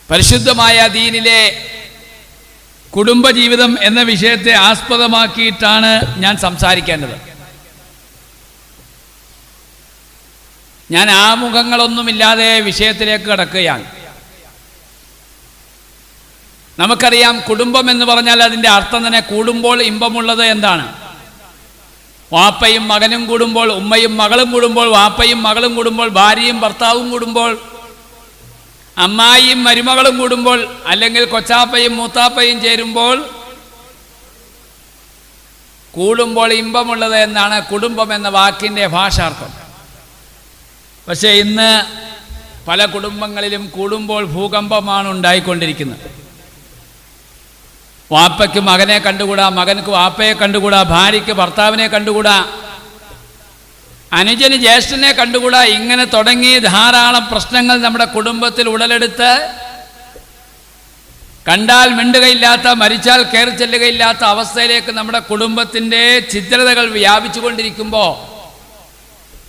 പരിശുദ്ധമായ ദീനിലെ കുടുംബജീവിതം എന്ന വിഷയത്തെ ആസ്പദമാക്കിയിട്ടാണ് ഞാൻ സംസാരിക്കേണ്ടത്. ഞാൻ ആമുഖങ്ങളൊന്നുമില്ലാതെ വിഷയത്തിലേക്ക് കടക്കുകയാണ്. നമുക്കറിയാം, കുടുംബം എന്ന് പറഞ്ഞാൽ അതിൻ്റെ അർത്ഥം തന്നെ കൂടുമ്പോൾ ഇമ്പമുള്ളത് എന്താണ്? വാപ്പയും മകനും കൂടുമ്പോൾ, ഉമ്മയും മകളും കൂടുമ്പോൾ, വാപ്പയും മകളും കൂടുമ്പോൾ, ഭാര്യയും ഭർത്താവും കൂടുമ്പോൾ, അമ്മായിയും മരുമകളും കൂടുമ്പോൾ, അല്ലെങ്കിൽ കൊച്ചാപ്പയും മൂത്താപ്പയും ചേരുമ്പോൾ കൂടുമ്പോൾ ഇമ്പമുള്ളത് എന്നാണ് കുടുംബം എന്ന വാക്കിൻ്റെ ഭാഷാർത്ഥം. പക്ഷേ ഇന്ന് പല കുടുംബങ്ങളിലും കൂടുമ്പോൾ ഭൂകമ്പമാണ് ഉണ്ടായിക്കൊണ്ടിരിക്കുന്നത്. വാപ്പയ്ക്ക് മകനെ കണ്ടുകൂടാ, മകനക്ക് വാപ്പയെ കണ്ടുകൂടാ, ഭാര്യയ്ക്ക് ഭർത്താവിനെ കണ്ടുകൂടാ, അനുജന് ജ്യേഷ്ഠനെ കണ്ടുകൂടാ. ഇങ്ങനെ തുടങ്ങി ധാരാളം പ്രശ്നങ്ങൾ നമ്മുടെ കുടുംബത്തിൽ ഉടലെടുത്ത് കണ്ടാൽ മിണ്ടുകയില്ലാത്ത, മരിച്ചാൽ കയറി ചെല്ലുകയില്ലാത്ത അവസ്ഥയിലേക്ക് നമ്മുടെ കുടുംബത്തിൻ്റെ ഛിദ്രതകൾ വ്യാപിച്ചു കൊണ്ടിരിക്കുമ്പോൾ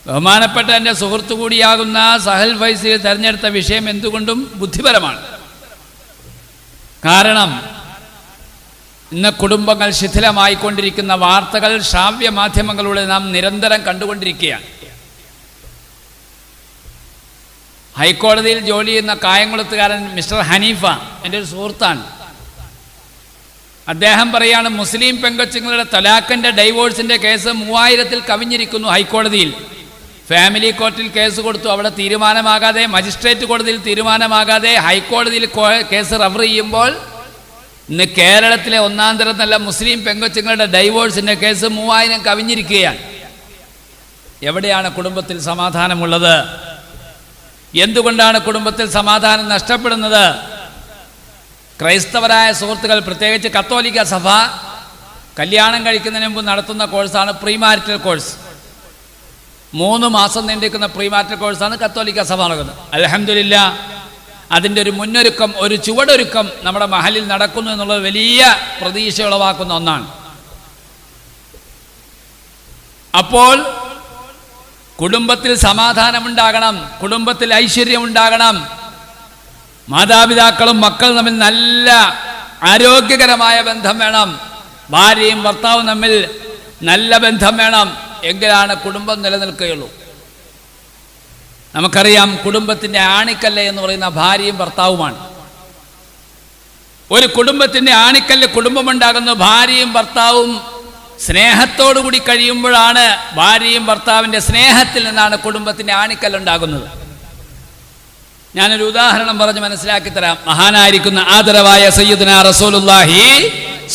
ബഹുമാനപ്പെട്ട എൻ്റെ സുഹൃത്തു കൂടിയാകുന്ന സഹൽ ഫൈസി തിരഞ്ഞെടുത്ത വിഷയം എന്തുകൊണ്ടും ബുദ്ധിപരമാണ്. കാരണം ഇന്ന് കുടുംബങ്ങൾ ശിഥിലമായിക്കൊണ്ടിരിക്കുന്ന വാർത്തകൾ ശ്രാവ്യ മാധ്യമങ്ങളിലൂടെ നാം നിരന്തരം കണ്ടുകൊണ്ടിരിക്കുകയാണ്. ഹൈക്കോടതിയിൽ ജോലി ചെയ്യുന്ന കായംകുളത്തുകാരൻ മിസ്റ്റർ ഹനീഫ എൻ്റെ ഒരു സുഹൃത്താണ്. അദ്ദേഹം പറയാണ്, മുസ്ലിം പെങ്കൊച്ചുങ്ങളുടെ തലാഖിൻ്റെ ഡൈവോഴ്സിൻ്റെ കേസ് 3000-ൽ കവിഞ്ഞിരിക്കുന്നു. ഹൈക്കോടതിയിൽ ഫാമിലി കോർട്ടിൽ കേസ് കൊടുത്തു, അവിടെ തീരുമാനമാകാതെ, മജിസ്ട്രേറ്റ് കോടതിയിൽ തീരുമാനമാകാതെ ഹൈക്കോടതിയിൽ കേസ് റഫർ ചെയ്യുമ്പോൾ ഇന്ന് കേരളത്തിലെ ഒന്നാം തരം നല്ല മുസ്ലിം പെങ്കൊച്ചുങ്ങളുടെ ഡൈവോഴ്സിൻ്റെ കേസ് 3000 കവിഞ്ഞിരിക്കുകയാണ്. എവിടെയാണ് കുടുംബത്തിൽ സമാധാനമുള്ളത്? എന്തുകൊണ്ടാണ് കുടുംബത്തിൽ സമാധാനം നഷ്ടപ്പെടുന്നത്? ക്രൈസ്തവരായ സുഹൃത്തുക്കൾ, പ്രത്യേകിച്ച് കത്തോലിക്ക സഭ കല്യാണം കഴിക്കുന്നതിന് മുമ്പ് നടത്തുന്ന കോഴ്സാണ് പ്രീമാരിറ്റൽ കോഴ്സ്. 3 മാസം നീണ്ടിരിക്കുന്ന പ്രീമാരിറ്റൽ കോഴ്സാണ് കത്തോലിക്ക സഭ നടക്കുന്നത്. അൽഹംദുലില്ലാ, അതിൻ്റെ ഒരു മുന്നൊരുക്കം, ഒരു ചുവടൊരുക്കം നമ്മുടെ മഹലിൽ നടക്കുന്നു എന്നുള്ളത് വലിയ പ്രതീക്ഷ ഉളവാക്കുന്ന ഒന്നാണ്. അപ്പോൾ കുടുംബത്തിൽ സമാധാനമുണ്ടാകണം, കുടുംബത്തിൽ ഐശ്വര്യമുണ്ടാകണം, മാതാപിതാക്കളും മക്കളും തമ്മിൽ നല്ല ആരോഗ്യകരമായ ബന്ധം വേണം, ഭാര്യയും ഭർത്താവും തമ്മിൽ നല്ല ബന്ധം വേണം. എങ്കിലാണ് കുടുംബം നിലനിൽക്കുകയുള്ളൂ. നമുക്കറിയാം, കുടുംബത്തിൻ്റെ ആണിക്കല്ല് എന്ന് പറയുന്ന ഭാര്യയും ഭർത്താവുമാണ്. ഒരു കുടുംബത്തിൻ്റെ ആണിക്കല്ല് കുടുംബമുണ്ടാകുന്നു. ഭാര്യയും ഭർത്താവും സ്നേഹത്തോടു കൂടി കഴിയുമ്പോഴാണ്, ഭാര്യയും ഭർത്താവിൻ്റെ സ്നേഹത്തിൽ നിന്നാണ് കുടുംബത്തിൻ്റെ ആണിക്കല്ലുണ്ടാകുന്നത്. ഞാനൊരു ഉദാഹരണം പറഞ്ഞ് മനസ്സിലാക്കി തരാം. മഹാനായിരിക്കുന്ന ആദരവായ സയ്യിദുനാ റസൂലുള്ളാഹി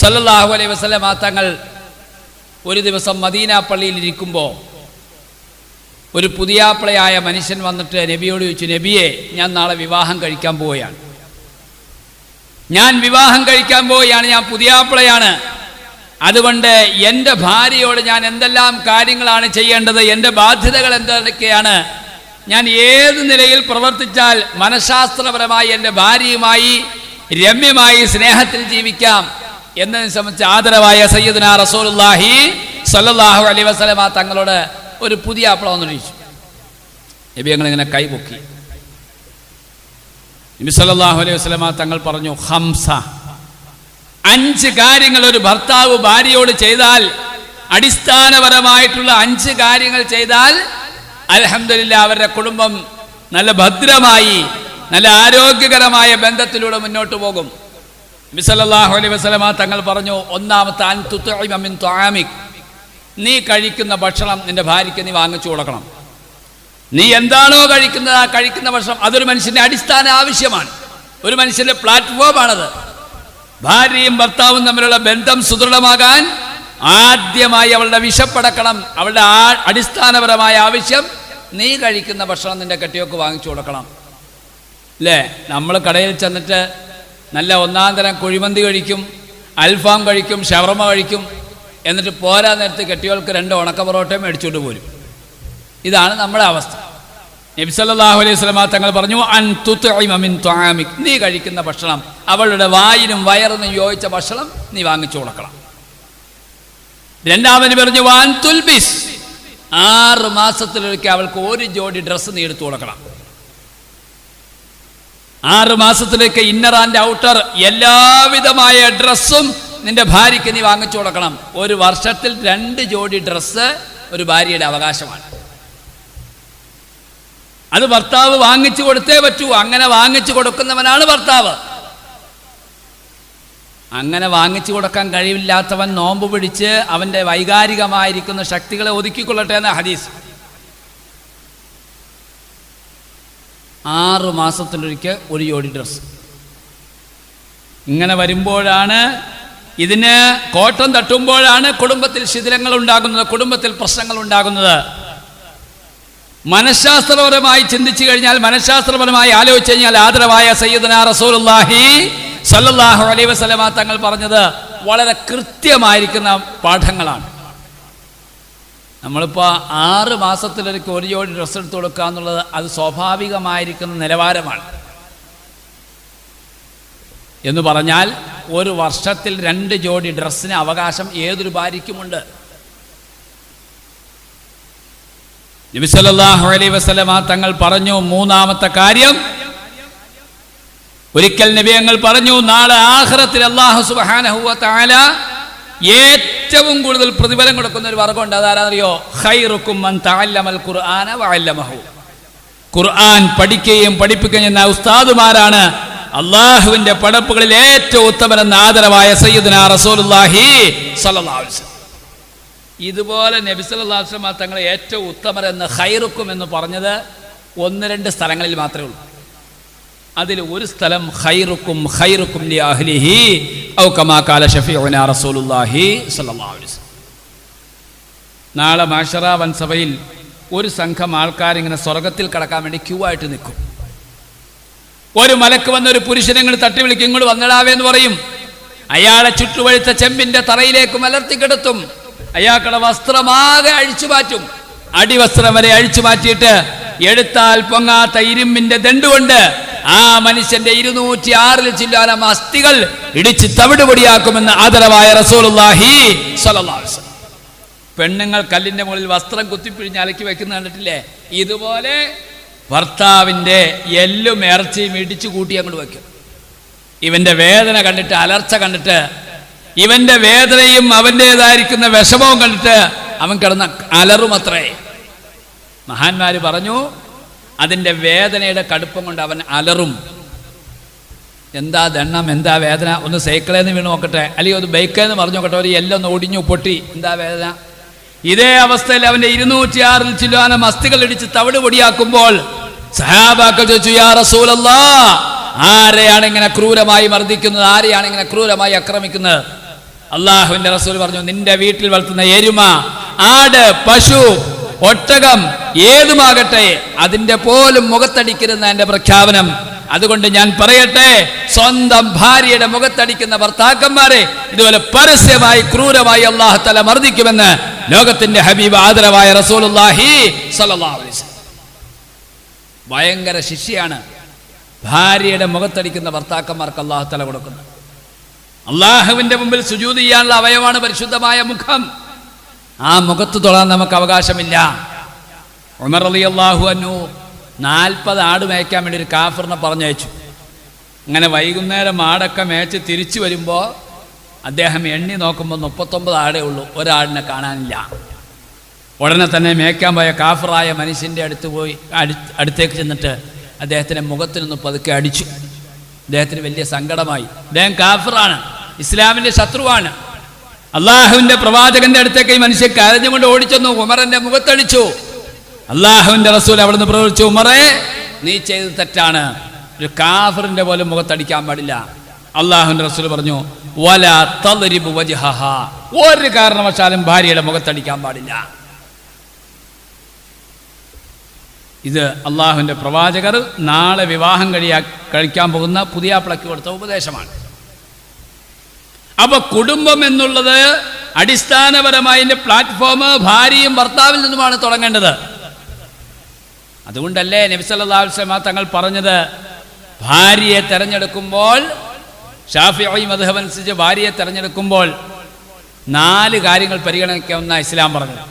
സ്വല്ലല്ലാഹു അലൈഹി വസല്ലം തങ്ങൾ ഒരു ദിവസം മദീന പള്ളിയിൽ ഇരിക്കുമ്പോൾ ഒരു പുതിയാപ്പിളയായ മനുഷ്യൻ വന്നിട്ട് നബിയോട് ചോദിച്ചു, നബിയെ, ഞാൻ നാളെ വിവാഹം കഴിക്കാൻ പോവുകയാണ്, ഞാൻ പുതിയാപ്പിളയാണ്, അതുകൊണ്ട് എൻ്റെ ഭാര്യയോട് ഞാൻ എന്തെല്ലാം കാര്യങ്ങളാണ് ചെയ്യേണ്ടത്, എൻ്റെ ബാധ്യതകൾ എന്തൊക്കെയാണ്, ഞാൻ ഏത് നിലയിൽ പ്രവർത്തിച്ചാൽ മനഃശാസ്ത്രപരമായി എൻ്റെ ഭാര്യയുമായി രമ്യമായി സ്നേഹത്തിൽ ജീവിക്കാം എന്നതിനെ സംബന്ധിച്ച് ആദരവായ സയ്യിദുനാ റസൂലുള്ളാഹി സ്വല്ലല്ലാഹു അലൈഹി വസല്ലം തങ്ങളോട് ഒരു പുതിയ ആപ്പിള വന്നു ചോദിച്ചു. നബി ഞങ്ങളിങ്ങനെ കൈപൊക്കി. നബി സല്ലല്ലാഹു അലൈഹി വസല്ലം തങ്ങൾ പറഞ്ഞു, ഹംസ, 5 കാര്യങ്ങൾ ഒരു ഭർത്താവ് ഭാര്യയോട് ചെയ്താൽ, അടിസ്ഥാനപരമായിട്ടുള്ള 5 കാര്യങ്ങൾ ചെയ്താൽ അൽഹംദുലില്ലാ അവരുടെ കുടുംബം നല്ല ഭദ്രമായി, നല്ല ആരോഗ്യകരമായ ബന്ധത്തിലൂടെ മുന്നോട്ട് പോകും. നബി സല്ലല്ലാഹു അലൈഹി വസല്ലം തങ്ങൾ പറഞ്ഞു, ഒന്നാമത്തെ, അൻ തുത്ഇമ മിൻ തുആമിക്, നീ കഴിക്കുന്ന ഭക്ഷണം നിന്റെ ഭാര്യയ്ക്ക് നീ വാങ്ങിച്ചു കൊടുക്കണം. നീ എന്താണോ കഴിക്കുന്നത്, ആ കഴിക്കുന്ന ഭക്ഷണം അതൊരു മനുഷ്യൻ്റെ അടിസ്ഥാന ആവശ്യമാണ്, ഒരു മനുഷ്യൻ്റെ പ്ലാറ്റ്ഫോമാണത്. ഭാര്യയും ഭർത്താവും തമ്മിലുള്ള ബന്ധം സുദൃഢമാകാൻ ആദ്യമായി അവളുടെ വിശപ്പടക്കണം. അവളുടെ അടിസ്ഥാനപരമായ ആവശ്യം, നീ കഴിക്കുന്ന ഭക്ഷണം നിന്റെ കെട്ടിയൊക്കെ വാങ്ങിച്ചു കൊടുക്കണം. അല്ലേ? നമ്മൾ കടയിൽ ചെന്നിട്ട് നല്ല ഒന്നാം തരം കുഴിമന്തി കഴിക്കും, അൽഫാം കഴിക്കും, ഷവർമ കഴിക്കും, എന്നിട്ട് പോരാ നേരത്ത് കെട്ടിയോൾക്ക് 2 ഉണക്ക പൊറോട്ടയും മേടിച്ചുകൊണ്ട് പോരും. ഇതാണ് നമ്മുടെ അവസ്ഥ. നബി സല്ലല്ലാഹു അലൈഹി വസല്ലം തങ്ങൾ പറഞ്ഞു, അൻ തുത്ഇമ മിൻ തുആമിക്, നീ കഴിക്കുന്ന ഭക്ഷണം അവളുടെ വായിനും വയറിനും യോജിച്ച ഭക്ഷണം നീ വാങ്ങിച്ചു കൊടുക്കണം. രണ്ടാമത് പറഞ്ഞു, വാൻ തുൽബിസ്, 6 മാസത്തിലൊരിക്കൽ അവൾക്ക് 1 ജോഡി ഡ്രസ്സ് നീ എടുത്തു കൊടുക്കണം. 6 മാസത്തിലേക്ക് ഇന്നർ ആൻഡ് ഔട്ടർ എല്ലാവിധമായ ഡ്രസ്സും നിന്റെ ഭാര്യയ്ക്ക് നീ വാങ്ങിച്ചു കൊടുക്കണം. ഒരു വർഷത്തിൽ 2 ജോഡി ഡ്രസ്സ് ഒരു ഭാര്യയുടെ അവകാശമാണ്. അത് ഭർത്താവ് വാങ്ങിച്ചു കൊടുത്തേ പറ്റൂ. അങ്ങനെ വാങ്ങിച്ചു കൊടുക്കുന്നവനാണ് ഭർത്താവ്. അങ്ങനെ വാങ്ങിച്ചു കൊടുക്കാൻ കഴിവില്ലാത്തവൻ നോമ്പ് പിടിച്ച് അവൻ്റെ വൈകാരികമായിരിക്കുന്ന ശക്തികളെ ഒതുക്കിക്കൊള്ളട്ടെ എന്ന ഹദീസ്. 6 മാസത്തിലൊരിക്കൽ 1 ജോഡി ഡ്രസ്സ്. ഇങ്ങനെ വരുമ്പോഴാണ്, ഇതിന് കോട്ടം തട്ടുമ്പോഴാണ് കുടുംബത്തിൽ ശിഥിലങ്ങൾ ഉണ്ടാകുന്നത്, കുടുംബത്തിൽ പ്രശ്നങ്ങൾ ഉണ്ടാകുന്നത്. മനഃശാസ്ത്രപരമായി ചിന്തിച്ചു കഴിഞ്ഞാൽ, മനഃശാസ്ത്രപരമായി ആലോചിച്ചു കഴിഞ്ഞാൽ, ആദരവായ സയ്യിദുനാ റസൂലുള്ളാഹി സ്വല്ലല്ലാഹു അലൈഹി വസല്ലമ തങ്ങൾ പറഞ്ഞത് വളരെ കൃത്യമായിരിക്കുന്ന പാഠങ്ങളാണ്. നമ്മളിപ്പോൾ 6 മാസത്തിലൊരിക്കൽ 1 ജോഡി ഡ്രസ്സ് എടുത്ത് കൊടുക്കുക എന്നുള്ളത് അത് സ്വാഭാവികമായിരിക്കുന്ന നിലവാരമാണ്. എന്ന് പറഞ്ഞാൽ ഒരു വർഷത്തിൽ 2 ജോഡി ഡ്രസ്സിന് അവകാശം ഏതൊരു ഭാര്യയ്ക്കുമുണ്ട്. നബി സല്ലല്ലാഹു അലൈഹി വസല്ലമ തങ്ങൾ പറഞ്ഞു, 3-ാമത്തെ കാര്യം, ഒരിക്കൽ നബി തങ്ങൾ പറഞ്ഞു, നാളെ ആഖിറത്തിൽ അല്ലാഹു സുബ്ഹാനഹു വ തആല ഏറ്റവും കൂടുതൽ പ്രതിഫലം കൊടുക്കുന്ന ഒരു വർഗ്ഗമുണ്ട്. അതാരറിയോ? ഖൈറുക്കും മൻ തഅല്ലമൽ ഖുർആന വഅല്ലമഹു. ഖുർആൻ പഠിക്കുകയും പഠിപ്പിക്കുകയും ചെയ്യുന്ന ഉസ്താദുമാരാണ് അള്ളാഹുവിന്റെ പടപ്പുകളിൽ ഏറ്റവും ഉത്തമനെന്ന ആദരവായ സയ്യിദുനാ റസൂലുള്ളാഹി സ്വല്ലല്ലാഹു അലൈഹി വസല്ലം. ഇതുപോലെ നബി സല്ലല്ലാഹു അലൈഹി വസല്ലം തങ്ങളെ ഏറ്റവും ഉത്തമരെന്ന് ഖൈറുക്കും എന്ന് പറഞ്ഞത് 1-2 സ്ഥലങ്ങളിൽ മാത്രമേ ഉള്ളൂ. അതിൽ ഒരു സ്ഥലം ഖൈറുക്കും ഖൈറുക്കും ലി അഹ്ലിഹി ഔ കമാ ഖാല ശഫീഉനാ റസൂലുള്ളാഹി സ്വല്ലല്ലാഹു അലൈഹി വസല്ലം. നാളെ മഹ്ശറ വൻസഭയിൽ ഒരു സംഘം ആൾക്കാരിങ്ങനെ സ്വർഗത്തിൽ കടക്കാൻ വേണ്ടി ക്യൂ ആയിട്ട് നിൽക്കും. ഒരു മലക്ക് വന്ന ഒരു പുരുഷനെ ഇങ്ങോട്ട് തട്ടി വിളിക്കും, ഇങ്ങോട്ട് വന്നിടാവേന്ന് പറയും. അയാളെ ചുറ്റുവഴുത്ത ചെമ്പിന്റെ തറയിലേക്ക് മലർത്തിക്കിടത്തും. അയാൾക്കുടെ വസ്ത്രമാകെ അഴിച്ചു മാറ്റും. അടിവസ്ത്രം വരെ അഴിച്ചു മാറ്റിയിട്ട് എടുത്താൽ പൊങ്ങാത്ത ഇരുമ്പിന്റെ ദണ്ടുകൊണ്ട് ആ മനുഷ്യന്റെ 206 ചില്ലാനം അസ്ഥികൾ ഇടിച്ച് തവിടുപൊടിയാക്കുമെന്ന് ആദരവായ റസൂലുള്ളാഹി സ്വല്ലല്ലാഹു അലൈഹി വസല്ലം. പെണ്ണുങ്ങൾ കല്ലിന്റെ മുകളിൽ വസ്ത്രം കുത്തിപ്പിഴിഞ്ഞ് അലക്കി വെക്കുന്ന കണ്ടിട്ടില്ലേ? ഇതുപോലെ ഭർത്താവിൻ്റെ എല്ലും ഇറച്ചിയും ഇടിച്ചു കൂട്ടി അങ്ങോട്ട് വയ്ക്കും. ഇവന്റെ വേദന കണ്ടിട്ട്, അലർച്ച കണ്ടിട്ട്, ഇവന്റെ വേദനയും അവൻ്റെതായിരിക്കുന്ന വിഷമവും കണ്ടിട്ട് അവൻ കിടന്ന അലറുമത്രേ. മഹാന്മാര് പറഞ്ഞു, അതിൻ്റെ വേദനയുടെ കടുപ്പം കൊണ്ട് അവൻ അലറും. എന്താ ദണ്ണം, എന്താ വേദന, ഒന്ന് സൈക്കിളേന്ന് വീണ് നോക്കട്ടെ, അല്ലെങ്കിൽ ഒന്ന് ബൈക്കേന്ന് പറഞ്ഞു നോക്കട്ടെ, ഒരു എല്ലാം ഒന്ന് ഒടിഞ്ഞു പൊട്ടി, എന്താ വേദന. ഇതേ അവസ്ഥയിൽ അവന്റെ 206 ചില്ലാനം അസ്ഥികൾ ഇടിച്ച് തവിട് പൊടിയാക്കുമ്പോൾ സഹാബാക്കൾ ചോദിച്ചു, യാ റസൂലല്ലാഹ്, ആരെയാണ് ഇങ്ങനെ ക്രൂരമായി മർദ്ദിക്കുന്നത്, ആരെയാണ് ഇങ്ങനെ ക്രൂരമായി ആക്രമിക്കുന്നത്? അള്ളാഹുവിന്റെ റസൂൽ പറഞ്ഞു, നിന്റെ വീട്ടിൽ വളർത്തുന്ന എരുമ, ആട്, പശു, ഒട്ടകം ഏതുമാകട്ടെ അതിന്റെ പോലും മുഖത്തടിക്കരുന്ന എന്റെ പ്രഖ്യാപനം. അതുകൊണ്ട് ഞാൻ പറയട്ടെ, സ്വന്തം ഭാര്യയുടെ മുഖത്തടിക്കുന്ന ഭർത്താക്കന്മാരെ ഇതുപോലെ പരസ്യമായി ക്രൂരമായി അല്ലാഹു തആല മർദ്ദിക്കുമെന്ന് ലോകത്തിന്റെ ഹബീബ് ആദരവായ റസൂലുള്ളാഹി സ്വല്ലല്ലാഹു അലൈഹി വസല്ലം. ഭയങ്കര ശിക്ഷയാണ് ഭാര്യയുടെ മുഖത്തടിക്കുന്ന ഭർത്താക്കന്മാർക്ക് അല്ലാഹു തആല കൊടുക്കുന്നത്. അള്ളാഹുവിന്റെ മുമ്പിൽ സുജൂദ് ചെയ്യാനുള്ള അവയവമാണ് പരിശുദ്ധമായ മുഖം. ആ മുഖത്ത് തൊടാൻ നമുക്ക് അവകാശമില്ല. ഉമർ റളിയല്ലാഹു അൻഹു 40 ആട് മേയ്ക്കാൻ വേണ്ടി ഒരു കാഫിറിനെ പറഞ്ഞയച്ചു. അങ്ങനെ വൈകുന്നേരം ആടൊക്കെ മേച്ച് തിരിച്ചു വരുമ്പോൾ അദ്ദേഹം എണ്ണി നോക്കുമ്പോൾ 39 ആടേ ഉള്ളൂ, ഒരാടിനെ കാണാനില്ല. ഉടനെ തന്നെ മേയ്ക്കാൻ പോയ കാഫിറായ മനുഷ്യൻ്റെ അടുത്തേക്ക് ചെന്നിട്ട് അദ്ദേഹത്തിൻ്റെ മുഖത്തിനൊന്ന് പതുക്കെ അടിച്ചു. അദ്ദേഹത്തിന് വലിയ സങ്കടമായി. അദ്ദേഹം കാഫിറാണ്, ഇസ്ലാമിൻ്റെ ശത്രുവാണ്. അള്ളാഹുവിൻ്റെ പ്രവാചകന്റെ അടുത്തേക്ക് ഈ മനുഷ്യൻ കരഞ്ഞുകൊണ്ട് ഓടിച്ചെന്നു. ഉമറിന്റെ മുഖത്തടിച്ചു. അള്ളാഹുവിന്റെ റസൂൽ അവിടുന്ന് പ്രവർത്തിച്ചു, ഉമറേ, നീ ചെയ്ത് തെറ്റാണ്, ഒരു കാഫിറിന്റെ പോലും മുഖത്തടിക്കാൻ പാടില്ല. അള്ളാഹുവിന്റെ റസൂൽ പറഞ്ഞു, വലാ തദ്രിബു വജ്ഹഹാ, ഒരു കാരണവശാലും ഭാര്യയുടെ മുഖത്തടിക്കാൻ പാടില്ല. ഇത് അള്ളാഹുവിന്റെ പ്രവാചകർ നാളെ വിവാഹം കഴിക്കാൻ പോകുന്ന പുതിയാപ്പിളക്ക് കൊടുത്ത ഉപദേശമാണ്. അപ്പൊ കുടുംബം എന്നുള്ളത് അടിസ്ഥാനപരമായി പ്ലാറ്റ്ഫോം ഭാര്യയും ഭർത്താവിൽ നിന്നുമാണ് തുടങ്ങേണ്ടത്. അതുകൊണ്ടല്ലേ നബി സല്ലല്ലാഹു അലൈഹി വസല്ലം തങ്ങൾ പറഞ്ഞത്, ഭാര്യയെ തെരഞ്ഞെടുക്കുമ്പോൾ, ശാഫിഈ മദ്ഹബ് അനുസരിച്ച് ഭാര്യയെ തെരഞ്ഞെടുക്കുമ്പോൾ 4 കാര്യങ്ങൾ പരിഗണിക്കാമെന്ന ഇസ്ലാം പറഞ്ഞത്.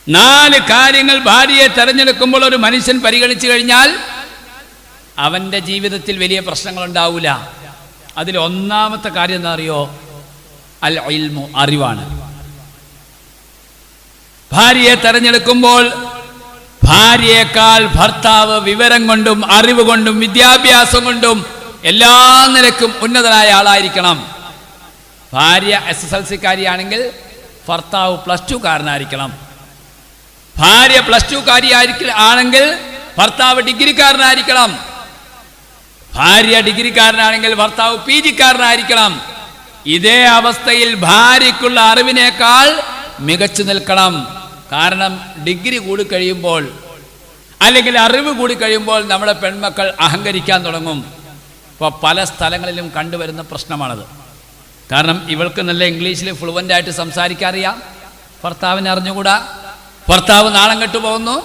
4 കാര്യങ്ങൾ ഭാര്യയെ തെരഞ്ഞെടുക്കുമ്പോൾ ഒരു മനുഷ്യൻ പരിഗണിച്ചു കഴിഞ്ഞാൽ അവൻ്റെ ജീവിതത്തിൽ വലിയ പ്രശ്നങ്ങളുണ്ടാവില്ല. അതിലൊന്നാമത്തെ കാര്യം എന്താ അറിയോ? അൽ ഇൽമു, അറിവാണ്. ഭാര്യയെ തെരഞ്ഞെടുക്കുമ്പോൾ ഭാര്യയേക്കാൾ ഭർത്താവ് വിവരം കൊണ്ടും അറിവ് കൊണ്ടും വിദ്യാഭ്യാസം കൊണ്ടും എല്ലാ നിലക്കും ഉന്നതനായ ആളായിരിക്കണം. ഭാര്യ SSLC-കാരിയാണെങ്കിൽ ഭർത്താവ് +2 കാരനായിരിക്കണം. ഭാര്യ +2 ആണെങ്കിൽ ഭർത്താവ് ഡിഗ്രിക്കാരനായിരിക്കണം. ഭാര്യ ഡിഗ്രിക്കാരനാണെങ്കിൽ ഭർത്താവ് PG കാരനായിരിക്കണം. ഇതേ അവസ്ഥയിൽ ഭാര്യയ്ക്കുള്ള അറിവിനേക്കാൾ മികച്ചു നിൽക്കണം. കാരണം ഡിഗ്രി കൂടി കഴിയുമ്പോൾ അല്ലെങ്കിൽ അറിവ് കൂടി കഴിയുമ്പോൾ നമ്മുടെ പെൺമക്കൾ അഹങ്കരിക്കാൻ തുടങ്ങും. ഇപ്പോൾ പല സ്ഥലങ്ങളിലും കണ്ടുവരുന്ന പ്രശ്നമാണത്. കാരണം ഇവൾക്ക് നല്ല ഇംഗ്ലീഷിൽ ഫ്ലുവൻ്റായിട്ട് സംസാരിക്കാൻ അറിയാം, ഭർത്താവിനെ അറിഞ്ഞുകൂടാ, ഭർത്താവ് നാണം കെട്ടു പോകുന്നു.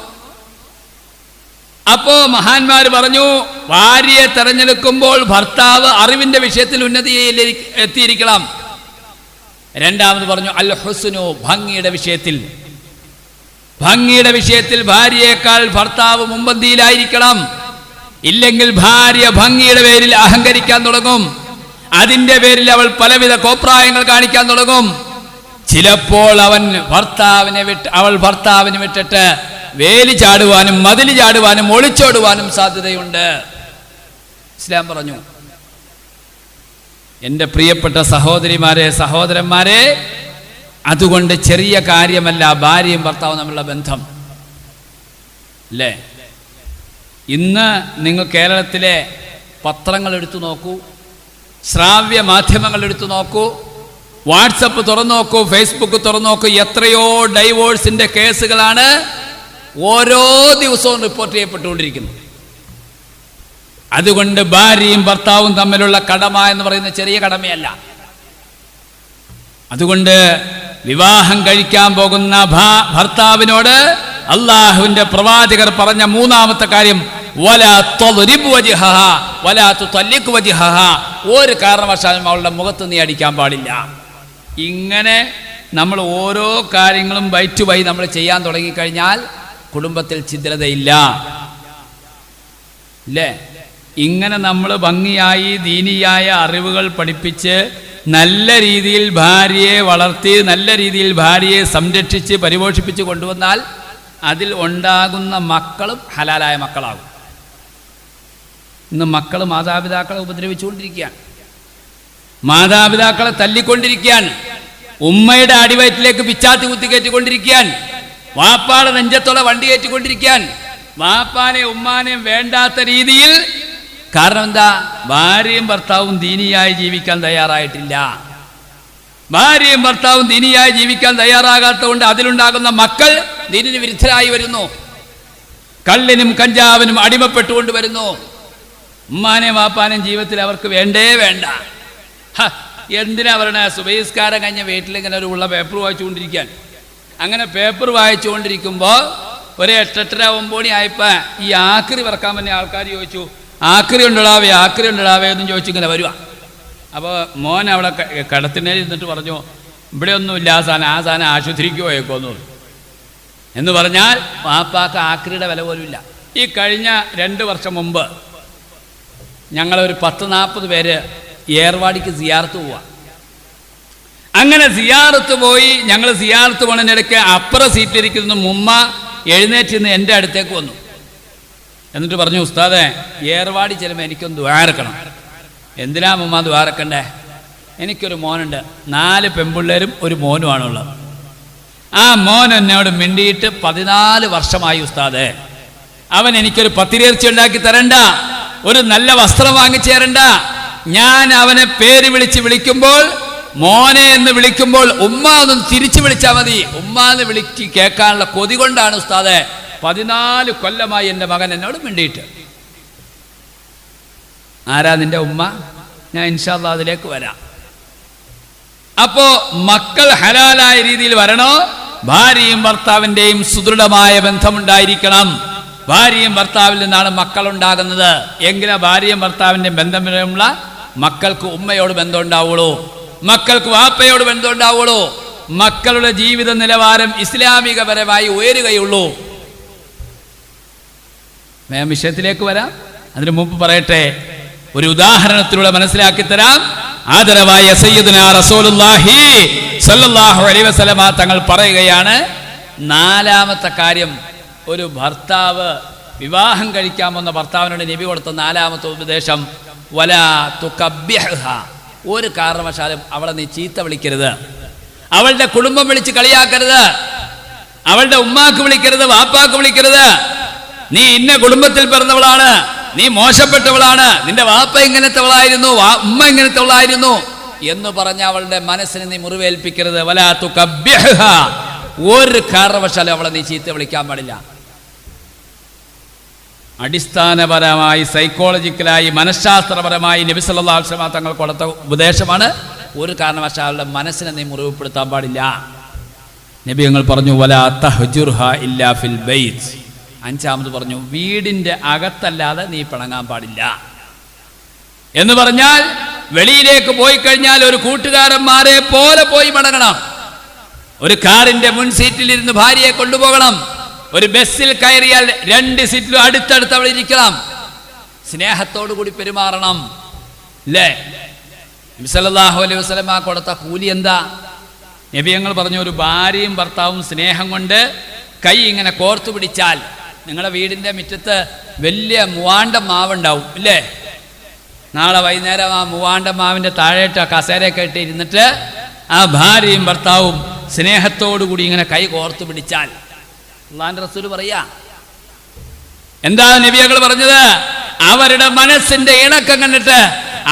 അപ്പോ മഹാന്മാർ പറഞ്ഞു, ഭാര്യയെ തെരഞ്ഞെടുക്കുമ്പോൾ ഭർത്താവ് അറിവിന്റെ വിഷയത്തിൽ ഉന്നതിയിൽ എത്തിയിരിക്കണം. രണ്ടാമത് പറഞ്ഞു അൽ ഹുസ്നു, ഭംഗിയുടെ വിഷയത്തിൽ ഭാര്യയേക്കാൾ ഭർത്താവ് മുമ്പന്തിയിലായിരിക്കണം. ഇല്ലെങ്കിൽ ഭാര്യ ഭംഗിയുടെ പേരിൽ അഹങ്കരിക്കാൻ തുടങ്ങും. അതിന്റെ പേരിൽ അവൾ പലവിധ കോപ്രായങ്ങൾ കാണിക്കാൻ തുടങ്ങും. ചിലപ്പോൾ അവൾ ഭർത്താവിനെ വിട്ടിട്ട് വേലി ചാടുവാനും മതില് ചാടുവാനും ഒളിച്ചോടുവാനും സാധ്യതയുണ്ട്. ഇസ്ലാം പറഞ്ഞു, എൻ്റെ പ്രിയപ്പെട്ട സഹോദരിമാരെ, സഹോദരന്മാരെ, അതുകൊണ്ട് ചെറിയ കാര്യമല്ല ഭാര്യയും ഭർത്താവും തമ്മിലുള്ള ബന്ധം അല്ലേ. ഇന്ന് നിങ്ങൾ കേരളത്തിലെ പത്രങ്ങൾ എടുത്തു നോക്കൂ, ശ്രാവ്യ മാധ്യമങ്ങൾ എടുത്തു നോക്കൂ, വാട്സപ്പ് തുറന്നു നോക്കൂ, ഫേസ്ബുക്ക് തുറന്നു നോക്കൂ, എത്രയോ ഡൈവോഴ്സിന്റെ കേസുകളാണ് ഓരോ ദിവസവും റിപ്പോർട്ട് ചെയ്യപ്പെട്ടുകൊണ്ടിരിക്കുന്നത്. അതുകൊണ്ട് ഭാര്യയും ഭർത്താവും തമ്മിലുള്ള കടമ എന്ന് പറയുന്ന ചെറിയ കടമയല്ല. അതുകൊണ്ട് വിവാഹം കഴിക്കാൻ പോകുന്ന ഭർത്താവിനോട് അള്ളാഹുവിന്റെ പ്രവാചകർ പറഞ്ഞ മൂന്നാമത്തെ കാര്യം, ഒരു കാരണവശാലും അവളുടെ മുഖത്ത് നീ അടിക്കാൻ പാടില്ല. ഇങ്ങനെ നമ്മൾ ഓരോ കാര്യങ്ങളും ബൈ ബൈ നമ്മൾ ചെയ്യാൻ തുടങ്ങിക്കഴിഞ്ഞാൽ കുടുംബത്തിൽ ഛിദ്രതയില്ല അല്ലേ. ഇങ്ങനെ നമ്മൾ ഭംഗിയായി ദീനിയായ അറിവുകൾ പഠിപ്പിച്ച് നല്ല രീതിയിൽ ഭാര്യയെ വളർത്തി നല്ല രീതിയിൽ ഭാര്യയെ സംരക്ഷിച്ച് പരിപോഷിപ്പിച്ച് കൊണ്ടുവന്നാൽ അതിൽ ഉണ്ടാകുന്ന മക്കളും ഹലാലായ മക്കളാകും. ഇന്ന് മക്കൾ മാതാപിതാക്കളെ ഉപദ്രവിച്ചുകൊണ്ടിരിക്കുകയാണ്, മാതാപിതാക്കളെ തല്ലിക്കൊണ്ടിരിക്കുകയാണ്, ഉമ്മയുടെ അടിവയറ്റിലേക്ക് പിച്ചാത്തി കുത്തിക്കയറ്റിക്കൊണ്ടിരിക്കുകയാണ്, വാപ്പാടെ നെഞ്ചത്തോടെ വണ്ടി കയറ്റിക്കൊണ്ടിരിക്കുകയാണ്, വാപ്പാനെ ഉമ്മാനെയും വേണ്ടാത്ത രീതിയിൽ. കാരണം എന്താ? ഭാര്യയും ഭർത്താവും ദീനിയായി ജീവിക്കാൻ തയ്യാറായിട്ടില്ല. ഭാര്യയും ഭർത്താവും ദീനിയായി ജീവിക്കാൻ തയ്യാറാകാത്തതുകൊണ്ട് അതിലുണ്ടാകുന്ന മക്കൾ ദീനിന് വിരുദ്ധരായി വരുന്നു, കള്ളിനും കഞ്ചാവിനും അടിമപ്പെട്ടുകൊണ്ട് വരുന്നു. ഉമ്മാനെയും വാപ്പാനെയും ജീവിതത്തിൽ അവർക്ക് വേണ്ടേ വേണ്ട. എന്തിനാ പറയണേ? സുബഹിസ്കാരം കഴിഞ്ഞ വീട്ടിലിങ്ങനെ ഒരു ഉള്ള പേപ്പർ വായിച്ചുകൊണ്ടിരിക്കാൻ. അങ്ങനെ പേപ്പർ വായിച്ചുകൊണ്ടിരിക്കുമ്പോൾ ഒരു 8-8:30 ആയപ്പോൾ ഈ ആക്രി പറക്കാൻ തന്നെ ആൾക്കാർ ചോദിച്ചു, ആക്രി ഉണ്ടടാവേ എന്നും ചോദിച്ചിങ്ങനെ വരുക. അപ്പോൾ മോൻ അവിടെ കടത്തിനേൽ ഇരുന്നിട്ട് പറഞ്ഞു, ഇവിടെ ഒന്നുമില്ല ആ സാധനം ആശുപത്രിക്ക് പോയേക്കോന്നു എന്ന് പറഞ്ഞാൽ വാപ്പാക്ക് ആക്രിയുടെ വില പോലും ഇല്ല. ഈ കഴിഞ്ഞ 2 വർഷം മുമ്പ് ഞങ്ങളൊരു 10-40 പേര് ഏർവാടിക്ക് സിയാറത്ത് പോവാ. അങ്ങനെ സിയാറത്ത് പോയി. ഞങ്ങൾ സിയാറത്ത് പോണതിനിടയ്ക്ക് അപ്പുറ സീറ്റിലിരിക്കുന്ന മുമ്മ എഴുന്നേറ്റ് നിന്ന് എൻ്റെ അടുത്തേക്ക് വന്നു. എന്നിട്ട് പറഞ്ഞു, ഉസ്താദേ, ഏർവാടി ചെല്ലുമ്പോൾ എനിക്കൊന്ന് ദ്വാരക്കണം. എന്തിനാ മുമ്മ ദ്വാരക്കണ്ടേ? എനിക്കൊരു മോനുണ്ട്, 4 പെൺപിള്ളേരും ഒരു മോനുമാണുള്ളത്. ആ മോൻ എന്നോട് മിണ്ടിയിട്ട് 14 വർഷമായി ഉസ്താദേ. അവൻ എനിക്കൊരു പത്തിരിയിറച്ചി ഉണ്ടാക്കി തരണ്ട, ഒരു നല്ല വസ്ത്രം വാങ്ങിച്ചു തരണ്ട. ഞാൻ അവനെ പേര് വിളിക്കുമ്പോൾ, മോനെ എന്ന് വിളിക്കുമ്പോൾ ഉമ്മ ഒന്ന് തിരിച്ചു വിളിച്ചാൽ മതി. ഉമ്മ എന്ന് വിളിച്ച് കേൾക്കാനുള്ള കൊതി കൊണ്ടാണ് ഉസ്താദെ 14 കൊല്ലമായി എൻ്റെ മകൻ എന്നോട് മിണ്ടിയിട്ട്. ആരാ നിന്റെ ഉമ്മ? ഞാൻ ഇൻഷാ അല്ലാഹ് അതിലേക്ക് വരാം. അപ്പോ മക്കൾ ഹലാലായ രീതിയിൽ വരണോ? ഭാര്യയും ഭർത്താവിൻ്റെയും സുദൃഢമായ ബന്ധമുണ്ടായിരിക്കണം. ഭാര്യയും ഭർത്താവിൽ നിന്നാണ് മക്കൾ ഉണ്ടാകുന്നത്. എങ്കിലാ ഭാര്യയും ഭർത്താവിൻ്റെ ബന്ധമുള്ള മക്കൾക്ക് ഉമ്മയോട് ബന്ധം ഉണ്ടാവുള്ളൂ, മക്കൾക്ക് വാപ്പയോട് ബന്ധം ഉണ്ടാവുള്ളൂ, മക്കളുടെ ജീവിത നിലവാരം ഇസ്ലാമികപരമായി ഉയരുകയുള്ളൂ. വിഷയത്തിലേക്ക് വരാം. അതിനു മുമ്പ് പറയട്ടെ, ഒരു ഉദാഹരണത്തിലൂടെ മനസ്സിലാക്കി തരാം. ആദരവായ സയ്യിദുനാ റസൂലുള്ളാഹി സ്വല്ലല്ലാഹു അലൈഹി വസല്ലമ തങ്ങൾ പറയുകയാണ്, നാലാമത്തെ കാര്യം, ഒരു ഭർത്താവ് വിവാഹം കഴിക്കാൻ വന്ന ഭർത്താവിനോട് നബി കൊടുത്ത നാലാമത്തെ ഉപദേശം, വലാ തുകബ്ബിഹ്ഹ, ഒരു കാരണവശാലും അവളെ നീ ചീത്ത വിളിക്കരുത്, അവളുടെ കുടുംബം വിളിച്ച് കളിയാക്കരുത്, അവളുടെ ഉമ്മാക്ക് വിളിക്കരുത്, വാപ്പാക്ക് വിളിക്കരുത്. നീ ഇന്ന കുടുംബത്തിൽ പിറന്നവളാണ്, നീ മോശപ്പെട്ടവളാണ്, നിന്റെ വാപ്പ ഇങ്ങനത്തെവളായിരുന്നു, ഉമ്മ ഇങ്ങനത്തെവളായിരുന്നു എന്ന് പറഞ്ഞ അവളുടെ മനസ്സിനെ നീ മുറിവേൽപ്പിക്കരുത്. വലാ തുകബ്ബിഹ്ഹ, ഒരു കാരണവശാലും അവളെ നീ ചീത്ത വിളിക്കാൻ പാടില്ല. അടിസ്ഥാനപരമായി, സൈക്കോളജിക്കലായി, മനഃശാസ്ത്രപരമായി നബി സല്ലല്ലാഹു അലൈഹി വസല്ലം തങ്ങൾ കൊടുത്ത ഉപദേശമാണ്, ഒരു കാരണവശാലും മനസ്സിനെ നീ മുറിവുപ്പെടുത്താൻ പാടില്ല. നബി ഞങ്ങൾ പറഞ്ഞു, വലാ തഹ്ജുർഹ ഇല്ലാ ഫിൽ ബൈത്ത്. അഞ്ചാമത് പറഞ്ഞു, വീടിൻ്റെ അകത്തല്ലാതെ നീ പിണങ്ങാൻ പാടില്ല. എന്ന് പറഞ്ഞാൽ വെളിയിലേക്ക് പോയി കഴിഞ്ഞാൽ ഒരു കൂട്ടുകാരന്മാരെ പോലെ പോയി മടങ്ങണം. ഒരു കാറിന്റെ മുൻ സീറ്റിലിരുന്ന് ഭാര്യയെ കൊണ്ടുപോകണം. ഒരു ബസ്സിൽ കയറിയാൽ 2 സീറ്റിലും അടുത്തടുത്ത് അവിടെ ഇരിക്കണം. സ്നേഹത്തോടു കൂടി പെരുമാറണം. അല്ലേ? നബി സല്ലല്ലാഹു അലൈഹി വസല്ലമ കൊടുത്ത കൂലി എന്താ? നബി ഞങ്ങൾ പറഞ്ഞു, ഒരു ഭാര്യയും ഭർത്താവും സ്നേഹം കൊണ്ട് കൈ ഇങ്ങനെ കോർത്തു പിടിച്ചാൽ, നിങ്ങളുടെ വീടിൻ്റെ മുറ്റത്ത് വലിയ മൂവാണ്ടം മാവുണ്ടാവും ഇല്ലേ? നാളെ വൈകുന്നേരം ആ മൂവാണ്ടം മാവിൻ്റെ താഴേട്ട് കസേരയൊക്കെ ഇട്ട് ഇരുന്നിട്ട് ആ ഭാര്യയും ഭർത്താവും സ്നേഹത്തോടു കൂടി ഇങ്ങനെ കൈ കോർത്തു പിടിച്ചാൽ, അല്ലാഹുവിന്റെ റസൂൽ പറയാ, എന്താ നബിയകൾ പറഞ്ഞത്? അവരുടെ മനസ്സിന്റെ ഇണക്കം കണ്ടിട്ട്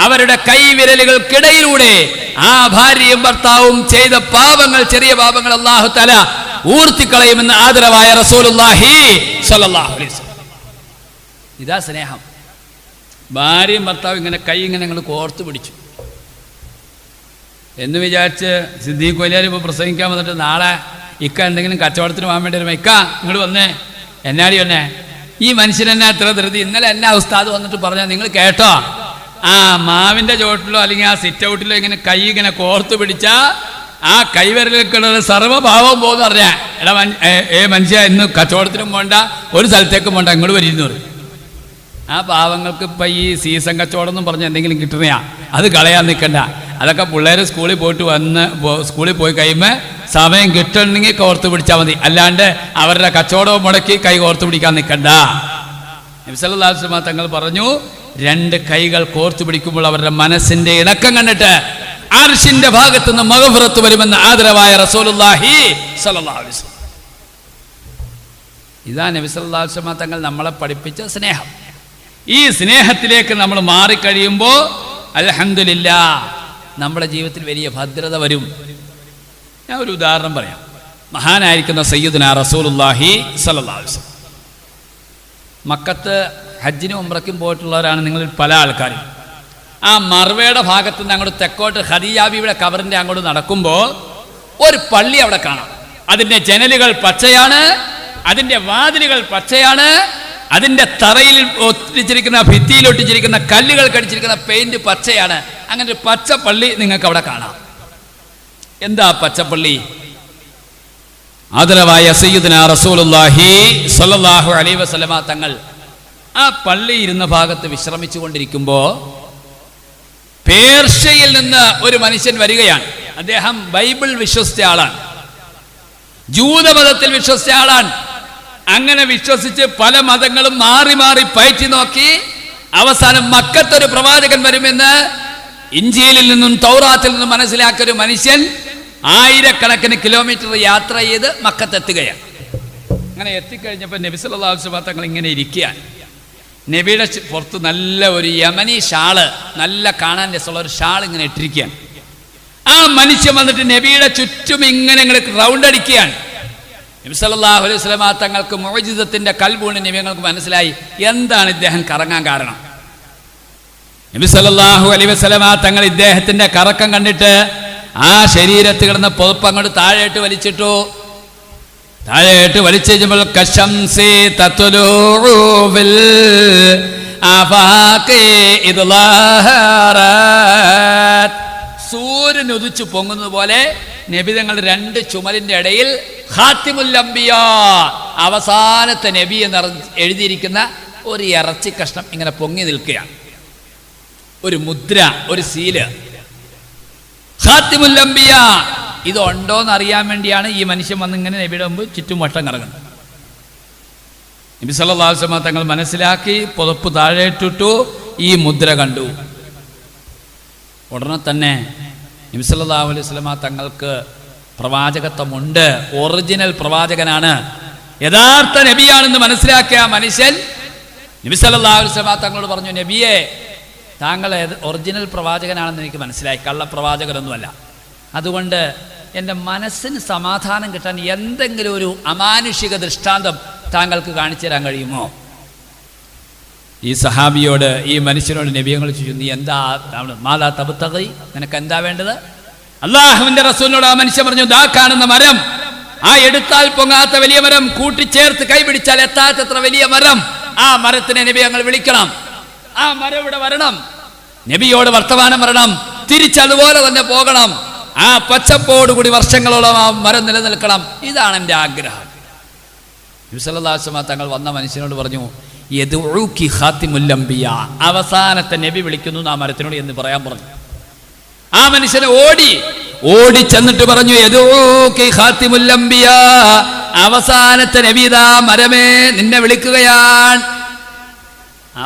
അവരുടെ കൈവിരലുകൾക്കിടയിലൂടെ ആ ഭാര്യയും ഭർത്താവും ചെയ്ത പാപങ്ങൾ, ചെറിയ പാപങ്ങൾ അല്ലാഹു തആല ഊർത്തിക്കളയുമെന്ന് ആദരവായ റസൂലുള്ളാഹി സ്വല്ലല്ലാഹു അലൈഹി വസല്ലം. ഇതാ സ്നേഹം. ഭാര്യയും ഭർത്താവും ഇങ്ങനെ കൈ ഇങ്ങനെ ഞങ്ങൾ കോർത്തു പിടിച്ചു എന്ന് വിചാരിച്ച് സിദ്ദീഖ് വലിയാർ ഇപ്പോൾ പ്രസംഗിക്കാൻ വന്നിട്ട്, നാളെ ഇക്ക എന്തെങ്കിലും കച്ചവടത്തിന് പോകാൻ വേണ്ടി വരുമ്പോൾ, ഇക്ക ഇങ്ങോട്ട് വന്നേ, എന്നാടി വന്നേ, ഈ മനുഷ്യനെന്നെ എത്ര ധൃതി, ഇന്നലെ എന്നാ ഉസ്താദ് വന്നിട്ട് പറഞ്ഞാൽ നിങ്ങൾ കേട്ടോ, ആ മാവിൻ്റെ ചോട്ടിലോ അല്ലെങ്കിൽ ആ സിറ്റ് ഔട്ടിലോ ഇങ്ങനെ കൈ ഇങ്ങനെ കോർത്തു പിടിച്ചാൽ ആ കൈവിരലിലുള്ള സർവ്വഭാവവും പോകുന്നു പറഞ്ഞാൽ, എടാ മനുഷ്യ ഇന്ന് കച്ചവടത്തിനും പോണ്ട, ഒരു സ്ഥലത്തേക്കും പോണ്ട, ഇങ്ങോട്ട് വരുന്നു പറയും. ആ പാവങ്ങൾക്ക് ഇപ്പം ഈ സീസൺ കച്ചവടം എന്നും പറഞ്ഞ് എന്തെങ്കിലും കിട്ടുന്നയാ, അത് കളയാൻ നിൽക്കണ്ട. അതൊക്കെ പിള്ളേർ സ്കൂളിൽ പോയിട്ട് സ്കൂളിൽ പോയി കഴിയുമ്പോൾ സമയം കിട്ടണമെങ്കിൽ കോർത്തു പിടിച്ചാൽ മതി, അല്ലാണ്ട് അവരുടെ കച്ചവടവും മുടക്കി കൈ കോർത്തു പിടിക്കാൻ നിൽക്കണ്ട. നബി സല്ലല്ലാഹു അലൈഹി വസല്ലം തങ്ങൾ പറഞ്ഞു, 2 കൈകൾ കോർത്തു പിടിക്കുമ്പോൾ അവരുടെ മനസ്സിന്റെ ഇണക്കം കണ്ടിട്ട് അർശിന്റെ ഭാഗത്ത് നിന്ന് മഗ്ഫിറത്ത് വരുമെന്ന് ആദരവായ റസൂലുള്ളാഹി സ്വല്ലല്ലാഹു അലൈഹി വസല്ലം. ഇതാ നബി സല്ലല്ലാഹു അലൈഹി വസല്ലം തങ്ങൾ നമ്മളെ പഠിപ്പിച്ച സ്നേഹം. ഈ സ്നേഹത്തിലേക്ക് നമ്മൾ മാറിക്കഴിയുമ്പോൾ അൽഹംദുലില്ലാഹ് നമ്മുടെ ജീവിതത്തിൽ വലിയ ഭദ്രത വരും. ഞാൻ ഒരു ഉദാഹരണം പറയാം. മഹാനായിരിക്കുന്ന സയ്യിദുനാ റസൂലുള്ളാഹി സ്വല്ലല്ലാഹു അലൈഹി വസല്ലം മക്കത്ത് ഹജ്ജിനും ഉംറയ്ക്കും പോയിട്ടുള്ളവരാണ് നിങ്ങളിൽ പല ആൾക്കാരും. ആ മർവയുടെ ഭാഗത്ത് നിന്ന് അങ്ങോട്ട് തെക്കോട്ട് ഖദീജ ബീവിയുടെ ഖബറിൻ്റെ അങ്ങോട്ട് നടക്കുമ്പോൾ ഒരു പള്ളി അവിടെ കാണാം. അതിൻ്റെ ജനലുകൾ പച്ചയാണ്, അതിൻ്റെ വാതിലുകൾ പച്ചയാണ്, അതിൻ്റെ തറയിൽ ഒട്ടിച്ചിരിക്കുന്ന, ഭിത്തിയിൽ ഒട്ടിച്ചിരിക്കുന്ന കല്ലുകൾ കടിച്ചിരിക്കുന്ന പെയിന്റ് പച്ചയാണ്. അങ്ങനെ ഒരു പച്ച പള്ളി നിങ്ങൾക്ക് അവിടെ കാണാം. എന്താ പച്ചപ്പള്ളി? ആദരവായ സയ്യിദുനാ റസൂലുള്ളാഹി സ്വല്ലല്ലാഹു അലൈഹി വസല്ലമ തങ്ങൾ ആ പള്ളി ഇരുന്ന ഭാഗത്ത് വിശ്രമിച്ചു കൊണ്ടിരിക്കുമ്പോൾ പേർഷ്യയിൽ നിന്ന് ഒരു മനുഷ്യൻ വരികയാണ്. അദ്ദേഹം ബൈബിൾ വിശ്വസിച്ച ആളാണ്, ജൂതമതത്തിൽ വിശ്വസിച്ച ആളാണ്. അങ്ങനെ വിശ്വസിച്ച് പല മതങ്ങളും മാറി മാറി പയറ്റി നോക്കി അവസാനം മക്കത്തൊരു പ്രവാചകൻ വരുമെന്ന് ഇഞ്ചീലിൽ നിന്നും തൗറാത്തിൽ നിന്നും മനസ്സിലാക്കിയ ഒരു മനുഷ്യൻ 1000കണക്കിന് കിലോമീറ്റർ യാത്ര ചെയ്ത് മക്കത്തെത്തുകയാണ്. അങ്ങനെ എത്തിക്കഴിഞ്ഞപ്പോൾ നബി സല്ലല്ലാഹു അലൈഹി വസല്ലം തങ്ങൾ ഇങ്ങനെ ഇരിക്കുകയാണ്. നബിയുടെ പുറത്ത് നല്ല ഒരു യമനി ഷാള്, നല്ല കാണാൻ രസമുള്ള ഒരു ഷാൾ ഇങ്ങനെ ഇട്ടിരിക്കുകയാണ്. ആ മനുഷ്യൻ വന്നിട്ട് നബിയുടെ ചുറ്റും ഇങ്ങനെ റൗണ്ട് അടിക്കുകയാണ്. നബി സല്ലല്ലാഹു അലൈഹി വസല്ലം തങ്ങൾക്ക് മുഅ്ജിസത്തിന്റെ കൽബൂണ് നബി ഞങ്ങൾക്ക് മനസ്സിലായി എന്താണ് ഇദ്ദേഹം കറങ്ങാൻ കാരണം. നബി സല്ലല്ലാഹു അലൈഹി വസല്ലം തങ്ങൾ ഇദ്ദേഹത്തിന്റെ കറക്കം കണ്ടിട്ട് ആ ശരീരത്തിൽ കിടന്ന പുതപ്പ് അങ്ങോട്ട് താഴേട്ട് വലിച്ചിട്ടു. താഴേട്ട് വലിച്ചു കഴിഞ്ഞപ്പോൾ കശംസി തത്ലുഉ ഫിൽ ആഫാഖി ഇദ്ലാഹറത്, സൂര്യൻ ഉദിച്ചു പൊങ്ങുന്നത് പോലെ നബി തങ്ങൾ 2 ചുമലിന്റെ ഇടയിൽ ഖാത്തിമുൽ അംബിയാ, അവസാനത്തെ നബി എന്ന് എഴുതിയിരിക്കുന്ന ഒരു ഇറച്ചി കഷ്ണം ഇങ്ങനെ പൊങ്ങി നിൽക്കുകയാണ്. ഒരു മുദ്ര, ഒരു സീല്, ഖാത്തിമുൽ അംബിയ. ഇതുണ്ടോന്ന് അറിയാൻ വേണ്ടിയാണ് ഈ മനുഷ്യൻ വന്ന് ഇങ്ങനെ നബിയുടെ മുമ്പ് ചുറ്റും വട്ടം കറങ്ങുന്നത്. നബി സല്ലല്ലാഹു അലൈഹി വസല്ലം തങ്ങൾ മനസ്സിലാക്കി, പുതപ്പ് താഴെയിട്ടിട്ടു, ഈ മുദ്ര കണ്ടു. ഉടനെ തന്നെ നബി സല്ലല്ലാഹു അലൈഹി വസല്ലം തങ്ങൾക്ക് പ്രവാചകത്വമുണ്ട്, ഒറിജിനൽ പ്രവാചകനാണ്, യഥാർത്ഥ നബിയാണെന്ന് മനസ്സിലാക്കിയ മനുഷ്യൻ നബി സല്ലല്ലാഹു അലൈഹി വസല്ലം തങ്ങളോട് പറഞ്ഞു, നബിയെ, താങ്കൾ ഒറിജിനൽ പ്രവാചകനാണെന്ന് എനിക്ക് മനസ്സിലായി, കള്ളപ്രവാചകനൊന്നുമല്ല. അതുകൊണ്ട് എൻ്റെ മനസ്സിന് സമാധാനം കിട്ടാൻ എന്തെങ്കിലും ഒരു അമാനുഷിക ദൃഷ്ടാന്തം താങ്കൾക്ക് കാണിച്ചു തരാൻ കഴിയുമോ? ഈ സഹാബിയോട്, ഈ മനുഷ്യനോട് നബിയങ്ങൾ ചോദിച്ചു, നീ എന്താ മാതാ തബ്തഗി, നിനക്ക് എന്താ വേണ്ടത്? അള്ളാഹുവിന്റെ റസൂലിനോട് ആ മനുഷ്യൻ പറഞ്ഞു, ദാ കാണുന്ന മരം, ആ എടുത്താൽ പൊങ്ങാത്ത വലിയ മരം, കൂട്ടിച്ചേർത്ത് കൈപിടിച്ചാൽ എത്താത്തത്ര വലിയ മരം, ആ മരത്തിനെ നബി ഞങ്ങൾ വിളിക്കണം, ആ മരം ഇവിടെ വരണം, നബിയോട് വർത്തമാനം പറയണം, തിരിച്ചതുപോലെ തന്നെ പോകണം, ആ പച്ചപ്പോടുകൂടി വർഷങ്ങളോളം ആ മരം നിലനിൽക്കണം. ഇതാണ് എൻ്റെ ആഗ്രഹം. നബി സല്ലല്ലാഹു അലൈഹി വസല്ലം തങ്ങൾ വന്ന മനുഷ്യനോട് പറഞ്ഞു, യദ്ഉകി ഖാത്തിമുൽ അംബിയ, അവസാനത്തെ നബി വിളിക്കുന്നു ആ മരത്തിനോട് എന്ന് പറയാൻ പറഞ്ഞു. ആ മനുഷ്യനെ ഓടി ചെന്നിട്ട് പറഞ്ഞു, യദ്ഉകി ഖാത്തിമുൽ അംബിയ, അവസാനത്തെ നബി ഇതാ മരമേ നിന്നെ വിളിക്കുകയാണ്.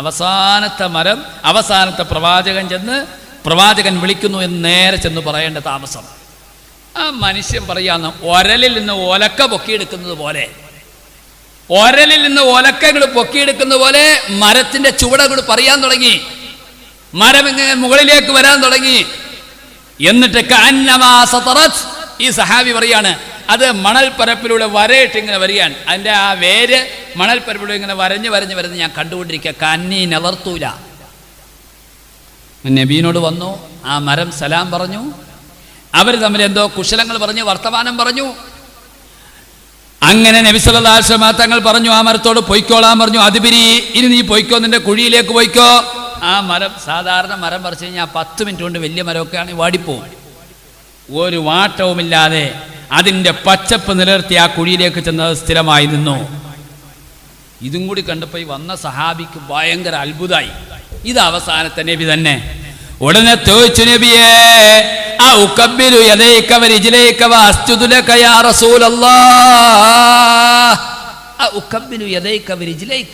അവസാനത്തെ മരം, അവസാനത്തെ പ്രവാചകൻ ചെന്ന് പ്രവാചകൻ വിളിക്കുന്നു എന്ന് നേരെ ചെന്ന് പറയേണ്ട താമസം. ആ മനുഷ്യൻ പറയാന്ന്, ഒരലിൽ നിന്ന് ഒലക്ക പൊക്കിയെടുക്കുന്നത് പോലെ, ഒരലിൽ നിന്ന് ഒലക്കകൾ പൊക്കിയെടുക്കുന്ന പോലെ മരത്തിന്റെ ചുവടകൾ പറയാൻ തുടങ്ങി. മരം ഇങ്ങനെ മുകളിലേക്ക് വരാൻ തുടങ്ങി. എന്നിട്ട് ഈ സഹാബി പറയാണ്, അത് മണൽപ്പരപ്പിലൂടെ വരയിട്ട് ഇങ്ങനെ വരികയാണ്. അതിൻ്റെ ആ വേര് മണൽപ്പരപ്പിലൂടെ ഇങ്ങനെ വരഞ്ഞ് ഞാൻ കണ്ടുകൊണ്ടിരിക്കുക. കന്നി നിവർത്തൂല. നബീനോട് വന്നു, ആ മരം സലാം പറഞ്ഞു, അവർ തമ്മിൽ എന്തോ കുശലങ്ങൾ പറഞ്ഞു, വർത്തമാനം പറഞ്ഞു. അങ്ങനെ നബി സല്ലല്ലാഹു അലൈഹി വസല്ലം തങ്ങൾ പറഞ്ഞു, ആ മരത്തോട് പൊയ്ക്കോളാൻ പറഞ്ഞു. അതിപിരി, ഇനി നീ പൊയ്ക്കോ, നിന്റെ കുഴിയിലേക്ക് പൊയ്ക്കോ. ആ മരം, സാധാരണ മരം പറിച്ചു കഴിഞ്ഞാൽ 10 മിനിറ്റ് കൊണ്ട് വലിയ മരമൊക്കെ ആണെങ്കിൽ വാടിപ്പോവും. ഒരു വാട്ടവുമില്ലാതെ അതിൻ്റെ പച്ചപ്പ് നിലനിർത്തി ആ കുഴിയിലേക്ക് ചെന്നത് സ്ഥിരമായി നിന്നു. ഇതും കൂടി കണ്ടപ്പോൾ ഈ വന്ന സഹാബിക്ക് ഭയങ്കര അത്ഭുതമായി. ഇത് അവസാനത്തെ നബി തന്നെ. ഉടനെ ചോദിച്ചു, നബിയേ, ഉഖബ്ബിലു യദൈക വരിജ്ലൈക വഅസ്ജുദു ലക യാ റസൂലല്ലാഹ്. ഉഖബ്ബിലു യദൈക വരിജ്ലൈക,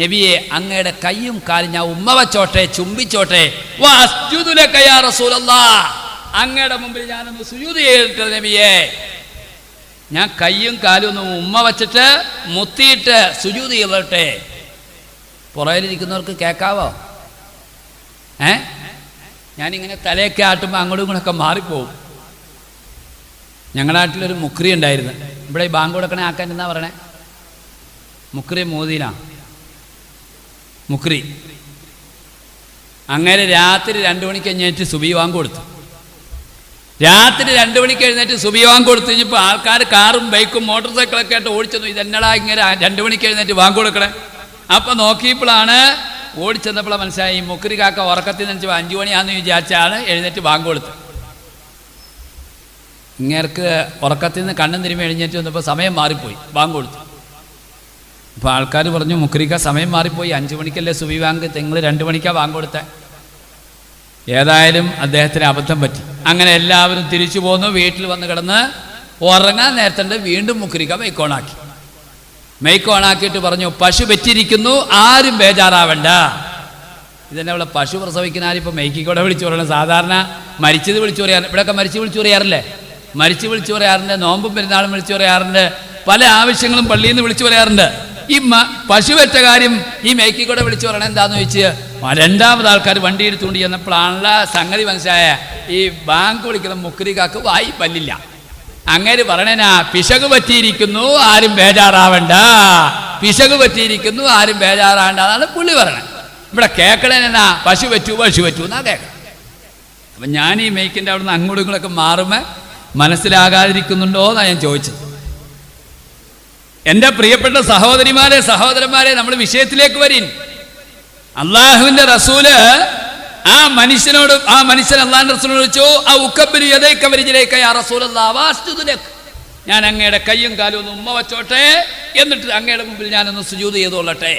നബിയെ, അങ്ങയുടെ കൈയും കാലും ഞാൻ ഉമ്മ വച്ചോട്ടെ, ചുംബിച്ചോട്ടെ. വഅസ്ജുദു ലക യാ റസൂലല്ലാഹ്, അങ്ങയുടെ മുമ്പിൽ ഞാനൊന്ന് സുജൂദ് ചെയ്യട്ടെ നബിയെ. ഞാൻ കൈയും കാലും ഒന്ന് ഉമ്മ വച്ചിട്ട് മുത്തിയിട്ട് സുജൂദ് ചെയ്തോട്ടെ. പുറകിലിരിക്കുന്നവർക്ക് കേൾക്കാവോ? ഞാനിങ്ങനെ തലയൊക്കെ ആട്ടുമ്പോൾ അങ്ങോട്ടും ഇങ്ങോട്ടൊക്കെ മാറിപ്പോവും. ഞങ്ങളുടെ നാട്ടിലൊരു മുക്രി ഉണ്ടായിരുന്നു. ഇവിടെ ഈ ബാങ്ക് കൊടുക്കണേ ആക്കാൻ എന്നാ പറയണേ? മുക്രി മോദിയിലാണ്. മുക്രി അങ്ങനെ രാത്രി 2 മണിക്ക് കഴിഞ്ഞിട്ട് സുബഹി ബാങ്ക് കൊടുത്തു. രാത്രി 2 മണിക്ക് എഴുന്നേറ്റ് സുബഹി ബാങ്ക് കൊടുത്തു കഴിഞ്ഞപ്പോൾ ആൾക്കാർ കാറും ബൈക്കും മോട്ടോർ സൈക്കിളൊക്കെ ആയിട്ട് ഓടിച്ചെന്നു. ഇതെന്നടാ ഇങ്ങനെ 2 മണിക്ക് എഴുന്നേറ്റ് ബാങ്ക് കൊടുക്കണേ? അപ്പം നോക്കിയപ്പോഴാണ്, ഓടിച്ചെന്നപ്പോഴാണ് മനസ്സിലായി, മുക്രി കാക്ക ഉറക്കത്തിൽ നിന്ന് 5 മണിയാണെന്ന് വിചാരിച്ചാണ് എഴുന്നേറ്റ് ബാങ്ക് കൊടുത്തു. ഇങ്ങേർക്ക് ഉറക്കത്തിൽ നിന്ന് കണ്ണും തിരുമ്പി എഴുന്നേറ്റ് വന്നപ്പോൾ സമയം മാറിപ്പോയി, ബാങ്ക് കൊടുത്തു. അപ്പോൾ ആൾക്കാർ പറഞ്ഞു, മുക്രിക്ക സമയം മാറിപ്പോയി, 5 മണിക്കല്ലേ സുബഹി ബാങ്ക്, നിങ്ങൾ 2 മണിക്കാണ് ബാങ്ക് കൊടുത്തത്. ഏതായാലും അദ്ദേഹത്തിന് അബദ്ധം പറ്റി. അങ്ങനെ എല്ലാവരും തിരിച്ചു പോന്നു. വീട്ടിൽ വന്ന് കിടന്ന് ഉറങ്ങാൻ നേരത്തെ വീണ്ടും മുക്രിക്ക മൈക്കോണാക്കി. മൈക്കോണാക്കിയിട്ട് പറഞ്ഞു, പശു പെറ്റിരിക്കുന്നു, ആരും ബേജാറാവണ്ട. ഇതെന്നെ ഇവിടെ പശു പ്രസവിക്കുന്ന ആരിപ്പോൾ മൈക്കിക്കൂടെ വിളിച്ചു പറയണം. സാധാരണ മരിച്ചത് വിളിച്ചു പറയാറ്, ഇവിടെയൊക്കെ മരിച്ചു വിളിച്ചു പറയാറില്ലേ? മരിച്ചു വിളിച്ചു പറയാറുണ്ട്, നോമ്പും പെരുന്നാളും വിളിച്ചു പറയാറുണ്ട്, പല ആവശ്യങ്ങളും പള്ളിയിൽ നിന്ന് വിളിച്ചു പറയാറുണ്ട്. ഈ പശു വെച്ച കാര്യം ഈ മൈക്കിക്കൂടെ വിളിച്ചു പറയണം. എന്താന്ന് ചോദിച്ച് 2ാമത് ആൾക്കാർ വണ്ടി എടുത്തുകൊണ്ട് ചെന്നപ്പോഴാണല്ല സംഗതി മനസ്സിലായ, ഈ ബാങ്ക് വിളിക്കുന്ന മുക്രിക്കാക്ക് വായി പല്ലില്ല. അങ്ങനെ പറയണേനാ, പിശക് പറ്റിയിരിക്കുന്നു, ആരും ബേജാറാവണ്ട, പിശക് പറ്റിയിരിക്കുന്നു, ആരും ബേജാറാവണ്ട എന്നാണ് പുള്ളി പറയണത്. ഇവിടെ കേൾക്കണേനാ, പശു പറ്റൂ എന്നാ കേൾക്കണം. അപ്പം ഞാൻ ഈ മൈക്കിൻ്റെ അവിടെ നിന്ന് അങ്ങോട്ടും ഇങ്ങോട്ടൊക്കെ മാറുമ്പോൾ മനസ്സിലാകാതിരിക്കുന്നുണ്ടോ എന്നാണ് ഞാൻ ചോദിച്ചത്. എൻ്റെ പ്രിയപ്പെട്ട സഹോദരിമാരെ, സഹോദരന്മാരെ, നമ്മൾ വിഷയത്തിലേക്ക് വരീൻ. അള്ളാഹുവിൻ്റെ റസൂല് ആ മനുഷ്യൻ അള്ളാഹുവിൻ്റെ റസൂലിനോട് ചോദിച്ചു, ഉഖബ്ബിലു യദൈക വരിജ്ലൈക യാ റസൂലല്ലാഹ് വഅസ്ജുദു ലക, ഞാൻ അങ്ങയുടെ കയ്യും കാലും ഒന്ന് ഉമ്മ വച്ചോട്ടെ, എന്നിട്ട് അങ്ങയുടെ മുമ്പിൽ ഞാനൊന്ന് സുജൂദ് ചെയ്തോളട്ടെ.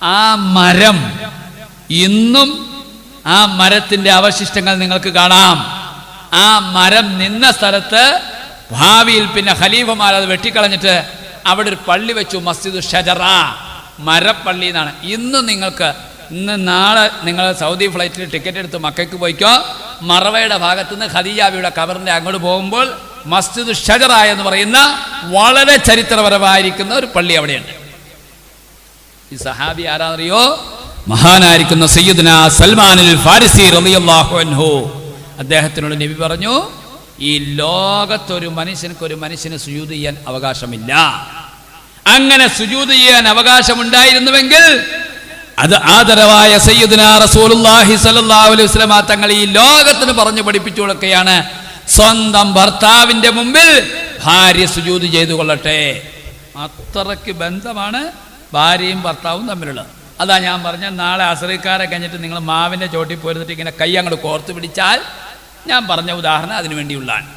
ആ മരം ഇന്നും ആ മരത്തിന്റെ അവശിഷ്ടങ്ങൾ നിങ്ങൾക്ക് കാണാം. ആ മരം നിന്ന സ്ഥലത്ത് ഭാവിയിൽ പിന്നെ ഖലീഫമാർ അത് വെട്ടിക്കളഞ്ഞിട്ട് അവിടെ ഒരു പള്ളി വെച്ചു, മസ്ജിദു ഷജറ, മരപ്പള്ളി എന്നാണ്. ഇന്ന് നാളെ നിങ്ങൾ സൗദി ഫ്ലൈറ്റിൽ ടിക്കറ്റ് എടുത്ത് മക്കയ്ക്ക് പോയിക്കോ. മറവയുടെ ഭാഗത്തുനിന്ന് ഖദീജാബിയുടെ ഖബറിന്റെ അങ്ങോട്ട് പോകുമ്പോൾ മസ്ജിദു ഷജറ എന്ന് പറയുന്ന വളരെ ചരിത്രപരമായിരിക്കുന്ന ഒരു പള്ളി അവിടെയുണ്ട്. ഈ സഹാബി ആരാന്നറിയോ? മഹാനായിരിക്കുന്ന സയ്യിദുനാ സൽമാനുൽ ഫാരിസി റളിയല്ലാഹു അൻഹു. അദ്ദേഹത്തിനോട് നബി പറഞ്ഞു, ഈ ലോകത്തൊരു മനുഷ്യന് സുജൂദ് ചെയ്യാൻ അവകാശമില്ല. അങ്ങനെ സുജൂദ് ചെയ്യാൻ അവകാശമുണ്ടായിരുന്നുവെങ്കിൽ അത് ആദരവായ സയ്യിദുനാ റസൂലുള്ളാഹി സ്വല്ലല്ലാഹു അലൈഹി വസല്ലം തങ്ങൾ ഈ ലോകത്തിന് പറഞ്ഞു പഠിപ്പിച്ചു കൊടുക്കുകയാണ്, സ്വന്തം ഭർത്താവിന്റെ മുമ്പിൽ ഭാര്യ സുജൂദ് ചെയ്തു കൊള്ളട്ടെ. അത്രയ്ക്ക് ബന്ധമാണ് ഭാര്യയും ഭർത്താവും തമ്മിലുള്ളത്. അതാ ഞാൻ പറഞ്ഞ, നാളെ അസറിക്കാരെ കഴിഞ്ഞിട്ട് നിങ്ങൾ മാവിൻ്റെ ചോട്ടിൽ പോയിരുന്നിട്ട് ഇങ്ങനെ കൈ അങ്ങോട്ട് കോർത്ത് പിടിച്ചാൽ, ഞാൻ പറഞ്ഞ ഉദാഹരണം അതിനു വേണ്ടിയുള്ളതാണ്.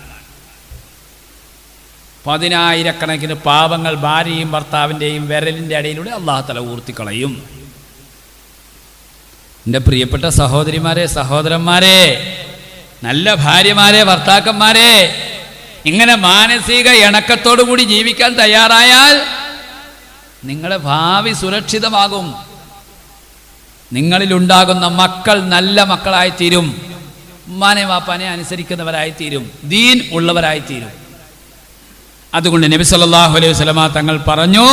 10,000 പാപങ്ങൾ ഭാര്യയും ഭർത്താവിൻ്റെയും വിരലിൻ്റെ ഇടയിലൂടെ അള്ളാഹു തആല ഊർത്തിക്കളയും. എൻ്റെ പ്രിയപ്പെട്ട സഹോദരിമാരെ, സഹോദരന്മാരെ, നല്ല ഭാര്യമാരെ, ഭർത്താക്കന്മാരെ, ഇങ്ങനെ മാനസിക ഇണക്കത്തോടു കൂടി ജീവിക്കാൻ തയ്യാറായാൽ നിങ്ങളുടെ ഭാവി സുരക്ഷിതമാകും. നിങ്ങളിലുണ്ടാകുന്ന മക്കൾ നല്ല മക്കളായിത്തീരും, ഉമ്മാനെ വാപ്പാനെ അനുസരിക്കുന്നവരായിത്തീരും, ദീൻ ഉള്ളവരായിത്തീരും. അതുകൊണ്ട് നബി സല്ലല്ലാഹു അലൈഹി വസല്ലമ തങ്ങൾ പറഞ്ഞു,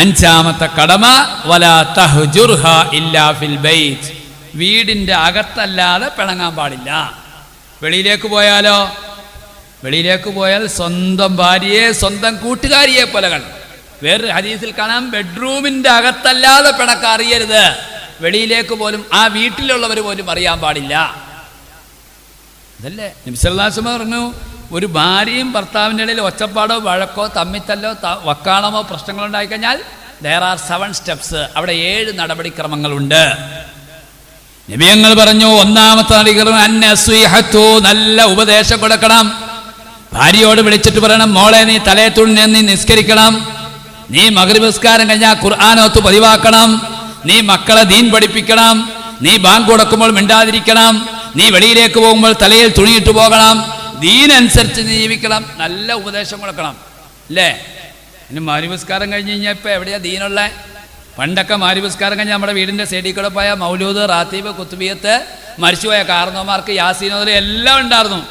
5ാമത്തെ കടമ വലാ തഹ്ജുർഹ ഇല്ലാ ഫിൽ ബൈത്ത്. വീടിൻ്റെ അകത്തല്ലാതെ പിണങ്ങാൻ പാടില്ല. വെളിയിലേക്ക് പോയാൽ സ്വന്തം ഭാര്യയെ സ്വന്തം കൂട്ടുകാരിയെ പോലെ കാണും. വേറൊരു ഹദീസിൽ കാണാം, ബെഡ്റൂമിൻ്റെ അകത്തല്ലാതെ പിണക്കം അറിയരുത്. വെളിയിലേക്ക് പോലും, ആ വീട്ടിലുള്ളവർ പോലും അറിയാൻ പാടില്ല. അതല്ലേ നബി സല്ലല്ലാഹു അലൈഹി വസല്ലം പറഞ്ഞു, ഒരു ഭാര്യയും ഭർത്താവിൻ്റെ ഇടയിൽ ഒച്ചപ്പാടോ വഴക്കോ തമ്മിത്തല്ലോ വക്കാണമോ പ്രശ്നങ്ങളുണ്ടായിക്കഴിഞ്ഞാൽ there are 7 steps. അവിടെ 7 നടപടിക്രമങ്ങളുണ്ട്. നബിയങ്ങൾ പറഞ്ഞു, 1ാമത്തെ നടപടിക്രമം അന്നസ്വീഹത്തു, നല്ല ഉപദേശം കൊടുക്കണം. ഭാര്യയോട് വിളിച്ചിട്ട് പറയണം, മോളെ നീ തലയത്തുണി നീ നിസ്കരിക്കണം, നീ മഗ്രിബ് നിസ്കാരം കഴിഞ്ഞാൽ ഖുർആനോത്ത് പതിവാക്കണം, നീ മക്കളെ ദീൻ പഠിപ്പിക്കണം, നീ ബാങ്ക് കൊടുക്കുമ്പോൾ മിണ്ടാതിരിക്കണം, നീ വെളിയിലേക്ക് പോകുമ്പോൾ തലയിൽ തുണിയിട്ട് പോകണം, ദീനനുസരിച്ച് ജീവിക്കണം. നല്ല ഉപദേശം കൊടുക്കണം അല്ലേ? ഇനി മഗ്രിബ് കഴിഞ്ഞ് കഴിഞ്ഞാൽ ഇപ്പം എവിടെയാ ദീനുള്ള? പണ്ടൊക്കെ മഗ്രിബ് കഴിഞ്ഞാൽ നമ്മുടെ വീടിൻ്റെ സൈഡിൽ കൂടെ പോയ മൗലൂദ്, റാത്തീബ്, കുത്തുബിയത്ത്, മരിച്ചുപോയ കാരണവന്മാർക്ക് യാസീനോദ് എല്ലാം ഉണ്ടായിരുന്നു.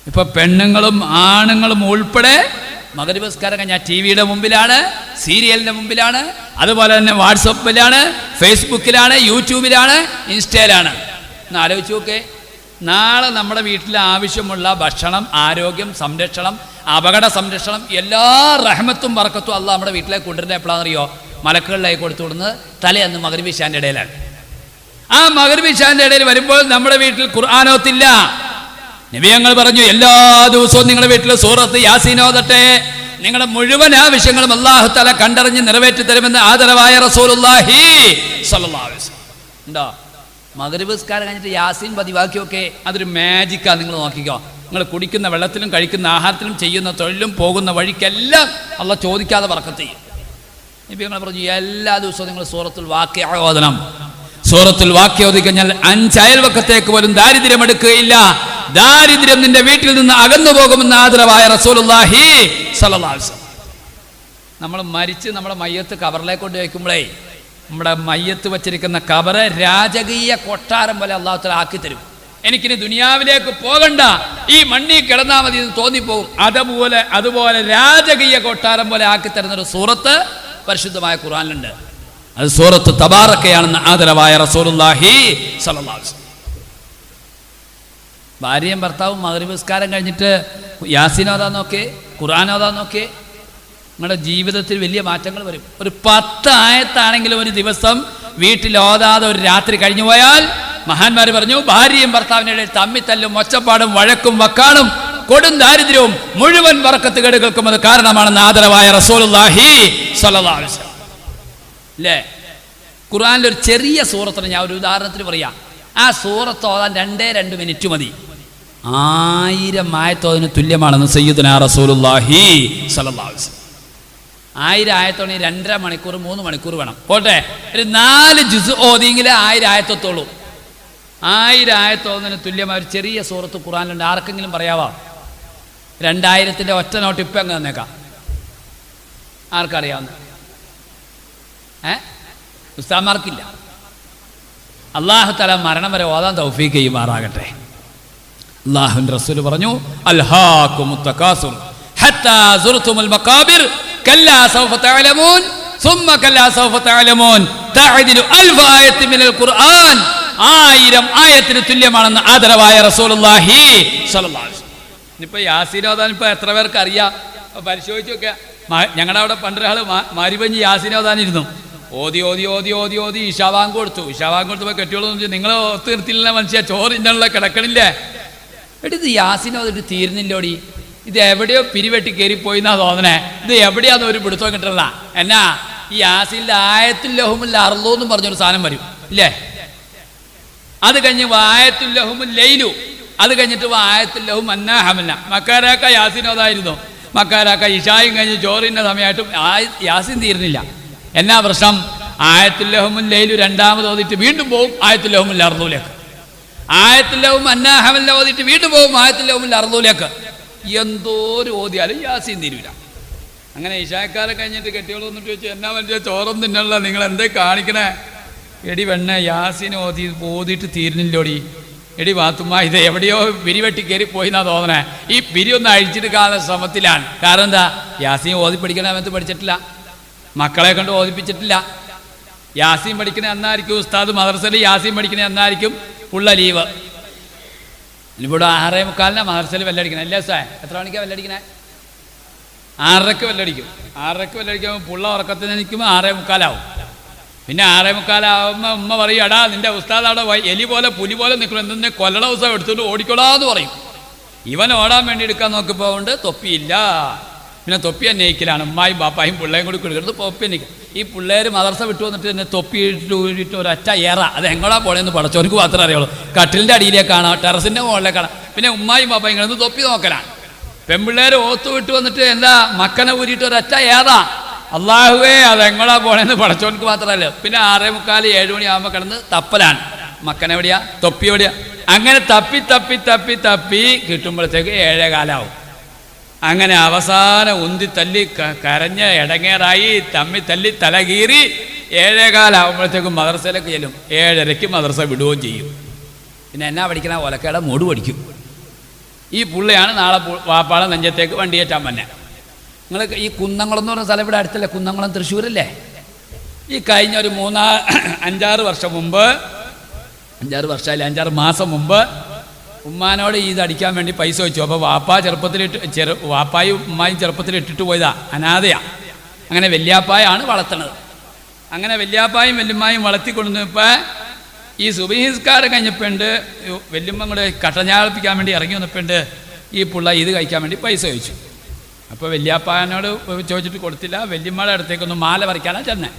ഇപ്പൊ പെണ്ണുങ്ങളും ആണുങ്ങളും ഉൾപ്പെടെ മഗ്രിബ് കഴിഞ്ഞാൽ ടിവിയുടെ മുമ്പിലാണ്, സീരിയലിന്റെ മുമ്പിലാണ്, അതുപോലെ തന്നെ വാട്സപ്പിലാണ്, ഫേസ്ബുക്കിലാണ്, യൂട്യൂബിലാണ്, ഇൻസ്റ്റയിലാണ്. ഒന്ന് ആലോചിച്ച് നോക്കേ, നാളെ നമ്മുടെ വീട്ടിൽ ആവശ്യമുള്ള ഭക്ഷണം, ആരോഗ്യം, സംരക്ഷണം, അപകട സംരക്ഷണം, എല്ലാ റഹ്മത്തും ബർക്കത്തും അള്ളാഹ് നമ്മുടെ വീട്ടിലേക്ക് കൊണ്ടുവരുന്നത് എപ്പോഴാണെന്നറിയോ? മലക്കുകളിലേക്ക് കൊടുത്തുവിടുന്നത് തലേന്ന് മഗ്രിബ് ഇശാന്റെ ഇടയിലാണ്. ആ മഗ്രിബ് ഇശാന്റെ ഇടയിൽ വരുമ്പോൾ നമ്മുടെ വീട്ടിൽ ഖുർആനോത്തില്ല. നബിയങ്ങൾ പറഞ്ഞു, എല്ലാ ദിവസവും നിങ്ങളുടെ വീട്ടിൽ സൂറത്ത് യാസീൻ ഓതട്ടെ, നിങ്ങളുടെ മുഴുവൻ ആവശ്യങ്ങളും അല്ലാഹു തആല കണ്ടറിഞ്ഞ് നിറവേറ്റി തരുമെന്ന് ആദരവായ റസൂലുള്ളാഹി സ്വല്ലല്ലാഹു അലൈഹി വസല്ലം. ഉണ്ടോ? മഗ്രിബ് നിസ്കാരം കഴിഞ്ഞിട്ട് യാസീൻ പതിവാക്കിയൊക്കെ അതൊരു മാജിക്കാണ്. നിങ്ങൾ നോക്കിക്കോ, നിങ്ങൾ കുടിക്കുന്ന വെള്ളത്തിലും കഴിക്കുന്ന ആഹാരത്തിലും ചെയ്യുന്ന തൊഴിലും പോകുന്ന വഴിക്കെല്ലാം അള്ളാഹ് ചോദിക്കാതെ ബർക്കത്ത് ചെയ്യും. നബിയങ്ങൾ പറഞ്ഞു, എല്ലാ ദിവസവും നിങ്ങൾ സൂറത്തുൽ വാഖിഅ ഓതണം. സൂറത്തുൽ വാഖിഅ ഓതി കഴിഞ്ഞാൽ 5 അയൽവക്കത്തേക്ക് പോലും ദാരിദ്ര്യം എടുക്കുകയില്ല, ദാരിദ്ര്യം നിന്റെ വീട്ടിൽ നിന്ന് അകന്നു പോകുമെന്ന് ആദരവായ റസൂലുള്ളാഹി സ്വല്ലല്ലാഹു അലൈഹി വസല്ലം. നമ്മൾ മരിച്ച് നമ്മുടെ മയ്യത്ത് കബറിലേക്ക് കൊണ്ട് വയ്ക്കുമ്പോഴേ നമ്മുടെ മയ്യത്ത് വച്ചിരിക്കുന്ന കബറ് രാജകീയ കൊട്ടാരം പോലെ അല്ലാഹു തആല ആക്കി തരും. എനിക്കിനി ദുനിയാവിലേക്ക് പോകണ്ട, ഈ മണ്ണിൽ കിടന്നാൽ മതി എന്ന് തോന്നിപ്പോകും. അതുപോലെ രാജകീയ കൊട്ടാരം പോലെ ആക്കി തരുന്നൊരു സൂറത്ത് പരിശുദ്ധമായ ഖുർആനിലുണ്ട്. അത് സൂറത്ത് തബാറക്കയാണെന്ന് ആദരവായ റസൂലുള്ളാഹി സ്വല്ലല്ലാഹു അലൈഹി വസല്ലം. ഭാര്യയും ഭർത്താവും മഗ്രിബ് നിസ്കാരം കഴിഞ്ഞിട്ട് യാസീൻ ഓതാൻ നോക്കേ, ഖുർആൻ ഓതാൻ നോക്കേ, നിങ്ങളുടെ ജീവിതത്തിൽ വലിയ മാറ്റങ്ങൾ വരും. ഒരു 10 ആയത്താണെങ്കിലും ഒരു ദിവസം വീട്ടിൽ ഓതാതെ ഒരു രാത്രി കഴിഞ്ഞു പോയാൽ, മഹാന്മാർ പറഞ്ഞു, ഭാര്യയും ഭർത്താവിനിടയിൽ തമ്മിത്തല്ലും ഒച്ചപ്പാടും വഴക്കും വക്കാണും കൊടും ദാരിദ്ര്യവും മുഴുവൻ ബർക്കത്ത് കേടുകൾക്കും അത് കാരണമാണെന്ന് ആദരവായ റസൂലുള്ളാഹി സ്വല്ലല്ലാഹു അലൈഹി വസല്ലം. അല്ലേ? ഖുർആനിലൊരു ചെറിയ സൂറത്തിന് ഞാൻ ഒരു ഉദാഹരണത്തിന് പറയാം. ആ സൂറത്ത് ഓതാൻ 2 മിനിറ്റ് മതി. 1000 ആയത്തോതിന് തുല്യമാണെന്ന് സയ്യിദുനാ റസൂലുള്ളാഹി സ്വല്ലല്ലാഹു അലൈഹി വസല്ലം. 1000 ആയത്തോണി 2.5 മണിക്കൂർ 3 മണിക്കൂർ വേണം. പോട്ടെ, ഒരു 4 ജുസ് ഓതിയെങ്കിലേ 1000 ആയത്തെത്തുള്ളൂ. 1000 ആയത്തോന്നതിന് തുല്യമായ ഒരു ചെറിയ സൂറത്ത് ഖുർആനിലുണ്ട്. ആർക്കെങ്കിലും പറയാവോ? 2000-ന്റെ ഒറ്റ നോട്ട് ഇപ്പം അങ്ങ് തന്നേക്കാം. ആർക്കറിയാവുന്ന? ഉസ്താദ്മാർക്കില്ല. അല്ലാഹു തആല മരണം വരെ ഓതാൻ തൗഫീഖ് ചെയ്യുമാറാകട്ടെ. അല്ലാഹുവിന്റെ റസൂൽ പറഞ്ഞു, അൽഹാകുമുത് തകാസുർ ഹത്താ സുർതുമുൽ മഖാബിർ കല്ലാ സൗഫ തഅലമൂൻ സുമ്മ കല്ലാ സൗഫ തഅലമൂൻ തഅദിലു അൽഫ ആയത്തിൻ മിനൽ ഖുർആൻ. 1000 ആയത്തിന് തുല്യമാണെന്ന് ആദരവായ റസൂലുള്ളാഹി സ്വല്ലല്ലാഹു അലൈഹി വസല്ലം. ഇനിയിപ്പോൾ യാസീൻ ഓതാൻ ഇപ്പോൾ എത്ര പേർക്ക് അറിയാം? പരിശോധിച്ച് നോക്കുക. ഞങ്ങളുടെ അവിടെ പണ്ടൊരാൾ മാരിപഞ്ഞ് യാസീൻ ഓതാനിരുന്നു. ഓതി ഓതി ഓതി ഓതി ഓതി ഇശാവാങ്ക് കൊടുത്തു. ഇശാവാങ്ക് കൊടുത്തപ്പോൾ കെട്ടിയോളെന്ന് വെച്ചാൽ നിങ്ങൾ ഒത്തു നിർത്തില്ല മനുഷ്യ, ചോറിനുള്ള കിടക്കണില്ലേ? എടി ഇത് യാസീൻ ഓതിട്ട് തീരുന്നില്ലോടി, ഇത് എവിടെയോ പിരിവെട്ടി കയറിപ്പോയി എന്നാ തോന്നണേ. ഇത് എവിടെയാന്ന് ഒരു പിടുത്തം കിട്ടണ എന്നാ? ഈ യാസീനിലെ ആയത്തുൽ ലഹുമുൽ അർളു എന്നും പറഞ്ഞൊരു സാധനം വരും ഇല്ലേ? അത് കഴിഞ്ഞ് വായത്തുൽ ലഹുമുൽ ലൈലു, അത് കഴിഞ്ഞിട്ട് വായത്തുൽ ലഹും അന്നാഹമല്ല. മക്കാരാക്ക യാസീൻ ഓതായിരുന്നു. മക്കാരാക്ക ഇശായും കഴിഞ്ഞ് ചോറിൻ്റെ സമയമായിട്ടും യാസീൻ തീരുന്നില്ല. എന്നാ പ്രശ്നം? ആയത്തുൽ ലഹുമുൽ ലൈലു രണ്ടാമത് ഓതിയിട്ട് വീണ്ടും പോകും ആയത്തുൽ ലഹുമുൽ അർളൂലേക്ക്. ആയത്തുൽ ലഹും അന്നാഹമല്ല ഓതിയിട്ട് വീണ്ടും പോകും ആയത്തുൽ ലഹുമുൽ അർളൂലേക്ക്. എന്തോരം ഓതിയാലും യാസീൻ തീരൂല. അങ്ങനെ ഇശാക്കാരെ കഴിഞ്ഞിട്ട് കെട്ടിയോൾ വന്നിട്ട് ചോദിച്ചു, എന്നാ മനുഷ്യ ചോറൊന്നും തിന്നല്ല, നിങ്ങൾ എന്തേ കാണിക്കണേ? എടി വെണ്ണ, യാസീൻ ഓതിയിട്ട് തീരുന്നില്ലോടി. എടി വാത്തുമ്മ, ഇത് എവിടെയോ പിരിവെട്ടി കയറി പോയി എന്നാ തോന്നണേ. ഈ പിരി ഒന്ന് അഴിച്ചെടുക്കാനുള്ള ശ്രമത്തിലാണ്. കാരണം എന്താ? യാസീൻ ഓതി പഠിക്കണ സമയത്ത് പഠിച്ചിട്ടില്ല, മക്കളെ കൊണ്ട് ഓതിപ്പിച്ചിട്ടില്ല. യാസീൻ പഠിക്കണ എന്നായിരിക്കും ഉസ്താദ് മദ്രസയിൽ യാസീൻ പഠിക്കണ എന്നായിരിക്കും ഉള്ള ലീവ്. ഇവിടെ 6:45 മദ്രസയിൽ വെല്ലടിക്കണേ. അല്ലേ സാർ? എത്ര മണിക്കാണ് വെല്ലടിക്കണേ? 6:30 വെല്ലടിക്കും. 6:30 വെല്ലടിക്കുമ്പോൾ പുള്ള ഉറക്കത്തിന് നിൽക്കുമ്പോൾ 6:45 പിന്നെ 6:45 ഉമ്മ പറയും, എടാ നിന്റെ ഉസ്താദ് അവിടെ എലി പോലെ പുലി പോലെ നിൽക്കണം, എന്തെന്നെ കൊല്ലട ദിവസം എടുത്തുകൊണ്ട് ഓടിക്കൊള്ളാന്ന് പറയും. ഇവൻ ഓടാൻ വേണ്ടി എടുക്കാൻ നോക്കിയപ്പോൾ കൊണ്ട് തൊപ്പിയില്ല. പിന്നെ തൊപ്പി അന്വയിക്കലാണ്. ഉമ്മായും ബാപ്പായും പിള്ളേയും കൂടി കൊടുക്കുന്നത് തൊപ്പി അന്വയിക്കും. ഈ പിള്ളേർ മദർസ വിട്ടു വന്നിട്ട് തന്നെ തൊപ്പി ഇട്ട് ഒരൊറ്റ ഏറ, അത് എങ്ങോട്ടാ പോണെന്ന് പഠിച്ചവർക്ക് മാത്രമേ അറിയുള്ളൂ. കട്ടിലിൻ്റെ അടിയിലേക്കാണ്, ടെറസിൻ്റെ മുകളിലേക്കാണ്. പിന്നെ ഉമ്മായും ബാപ്പായും കിടന്ന് തൊപ്പി നോക്കലാണ്. പെൺപിള്ളേർ ഓത്തു വിട്ട് വന്നിട്ട് എന്താ മക്കനെ ഊരിയിട്ട് ഒരൊറ്റ ഏറ. അള്ളാഹുവേ, അതെങ്ങോട്ടാ പോണെന്ന് പഠിച്ചവർക്ക് മാത്രമല്ല. പിന്നെ 6:45 7 മണിയാകുമ്പോൾ കിടന്ന് തപ്പലാണ്. മക്കനെവിടെയാ, തൊപ്പി എവിടെയാ? അങ്ങനെ തപ്പി തപ്പി തപ്പി തപ്പി കിട്ടുമ്പോഴത്തേക്ക് 7:15 അങ്ങനെ അവസാനം ഉന്തി തല്ലി കരഞ്ഞ് ഇടങ്ങേറായി തമ്മി തല്ലി തലകീറി 7:15 മദ്രസയിലേക്ക് ചെല്ലും. 7:30 മദ്രസ വിടുകയും ചെയ്യും. പിന്നെ എന്നാ പഠിക്കണ? ഒലക്കയുടെ മൂട് പഠിക്കും. ഈ പുള്ളിയാണ് നാളെ വാപ്പാളെ നെഞ്ചത്തേക്ക് വണ്ടിയേറ്റാൻ തന്നെ. നിങ്ങൾ ഈ കുന്നംകുളം എന്ന് പറഞ്ഞ സ്ഥലം ഇവിടെ അടുത്തല്ലേ? കുന്നംകുളം തൃശ്ശൂരല്ലേ? ഈ കഴിഞ്ഞ ഒരു 5-6 വർഷം മുമ്പ്, 5-6 വർഷമായില്ല, 5-6 മാസം മുമ്പ് ഉമ്മാനോട് ഇത് അടിക്കാൻ വേണ്ടി പൈസ വെച്ചു. അപ്പോൾ വാപ്പായും ഉമ്മായും ചെറുപ്പത്തിൽ ഇട്ടിട്ട് പോയതാ, അനാഥയാ. അങ്ങനെ വല്യാപ്പായാണ് വളർത്തണത്. അങ്ങനെ വല്യാപ്പായും വല്യമ്മായും വളർത്തിക്കൊണ്ടുവന്നപ്പോൾ ഈ സുബഹിസ്കാരം കഴിഞ്ഞപ്പോണ്ട് വല്യമ്മ കൂടെ കട്ടഞ്ഞാളിപ്പിക്കാൻ വേണ്ടി ഇറങ്ങി വന്നപ്പോണ്ട് ഈ പുള്ള ഇത് കഴിക്കാൻ വേണ്ടി പൈസ ചോദിച്ചു. അപ്പോൾ വല്യാപ്പാനോട് ചോദിച്ചിട്ട് കൊടുത്തില്ല. വല്യമ്മയുടെ അടുത്തേക്കൊന്ന് മാല പറിക്കാനാണ് ചെന്നേ.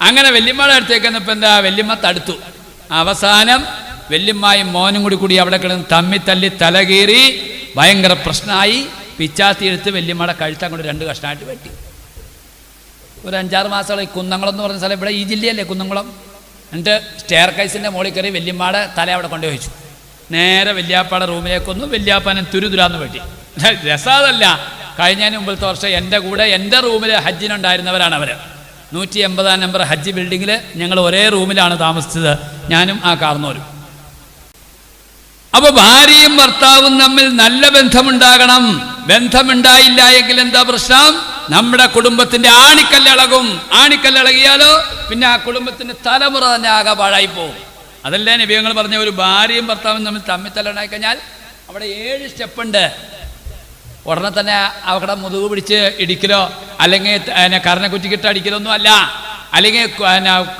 അങ്ങനെ വല്യമ്മയുടെ അടുത്തേക്ക് വന്നപ്പോൾ എന്താ, വല്യമ്മ തടുത്തു. അവസാനം വല്യമ്മായും മോനും കൂടി അവിടെ കിടന്ന് തമ്മി തല്ലി തലകീറി ഭയങ്കര പ്രശ്നമായി. പിച്ചാത്തി എടുത്ത് വല്യമ്മയുടെ കഴുത്താൻ കൊണ്ട് 2 കഷ്ണമായിട്ട് വെട്ടി. ഒരു 5-6 മാസമായി. കുന്നംകുളം എന്ന് പറഞ്ഞ സ്ഥലം ഇവിടെ ഈ ജില്ലയല്ലേ കുന്നംകുളം. എന്നിട്ട് സ്റ്റെയർ കൈസിൻ്റെ മുകളിൽ കയറി വല്യമ്മയുടെ തല അവിടെ കൊണ്ടുവച്ചു. നേരെ വല്യാപ്പാടെ റൂമിലേക്കൊന്നു വല്യാപ്പാനെ തുരുതുരാന്ന് വെട്ടി. രസാതല്ല, കഴിഞ്ഞതിന് മുമ്പത്തെ വർഷം എൻ്റെ കൂടെ എൻ്റെ റൂമിൽ ഹജ്ജിനുണ്ടായിരുന്നവരാണ് അവർ. 180 നമ്പർ ഹജ്ജ് ബിൽഡിങ്ങിൽ ഞങ്ങൾ ഒരേ റൂമിലാണ് താമസിച്ചത്, ഞാനും ആ കാർന്നോരും. അപ്പോൾ ഭാര്യയും ഭർത്താവും തമ്മിൽ നല്ല ബന്ധമുണ്ടാകണം. ബന്ധമുണ്ടായില്ല എങ്കിൽ എന്താ പ്രശ്നം? നമ്മുടെ കുടുംബത്തിന്റെ ആണിക്കല്ലിളകും. ആണിക്കല്ലിളകിയാലോ പിന്നെ ആ കുടുംബത്തിന്റെ തലമുറ തന്നെ ആകെ പാഴായി പോകും. അതല്ലേ നബിയങ്ങൾ പറഞ്ഞ, ഒരു ഭാര്യയും ഭർത്താവും തമ്മിൽ തല്ലുണ്ടായി കഴിഞ്ഞാൽ അവിടെ 7 സ്റ്റെപ്പുണ്ട്. ഉടനെ തന്നെ അവിടെ മുതുക് പിടിച്ച് ഇടിക്കലോ അല്ലെങ്കിൽ കരണ കുറ്റിക്കിട്ട് അടിക്കലോ ഒന്നും അല്ല, അല്ലെങ്കിൽ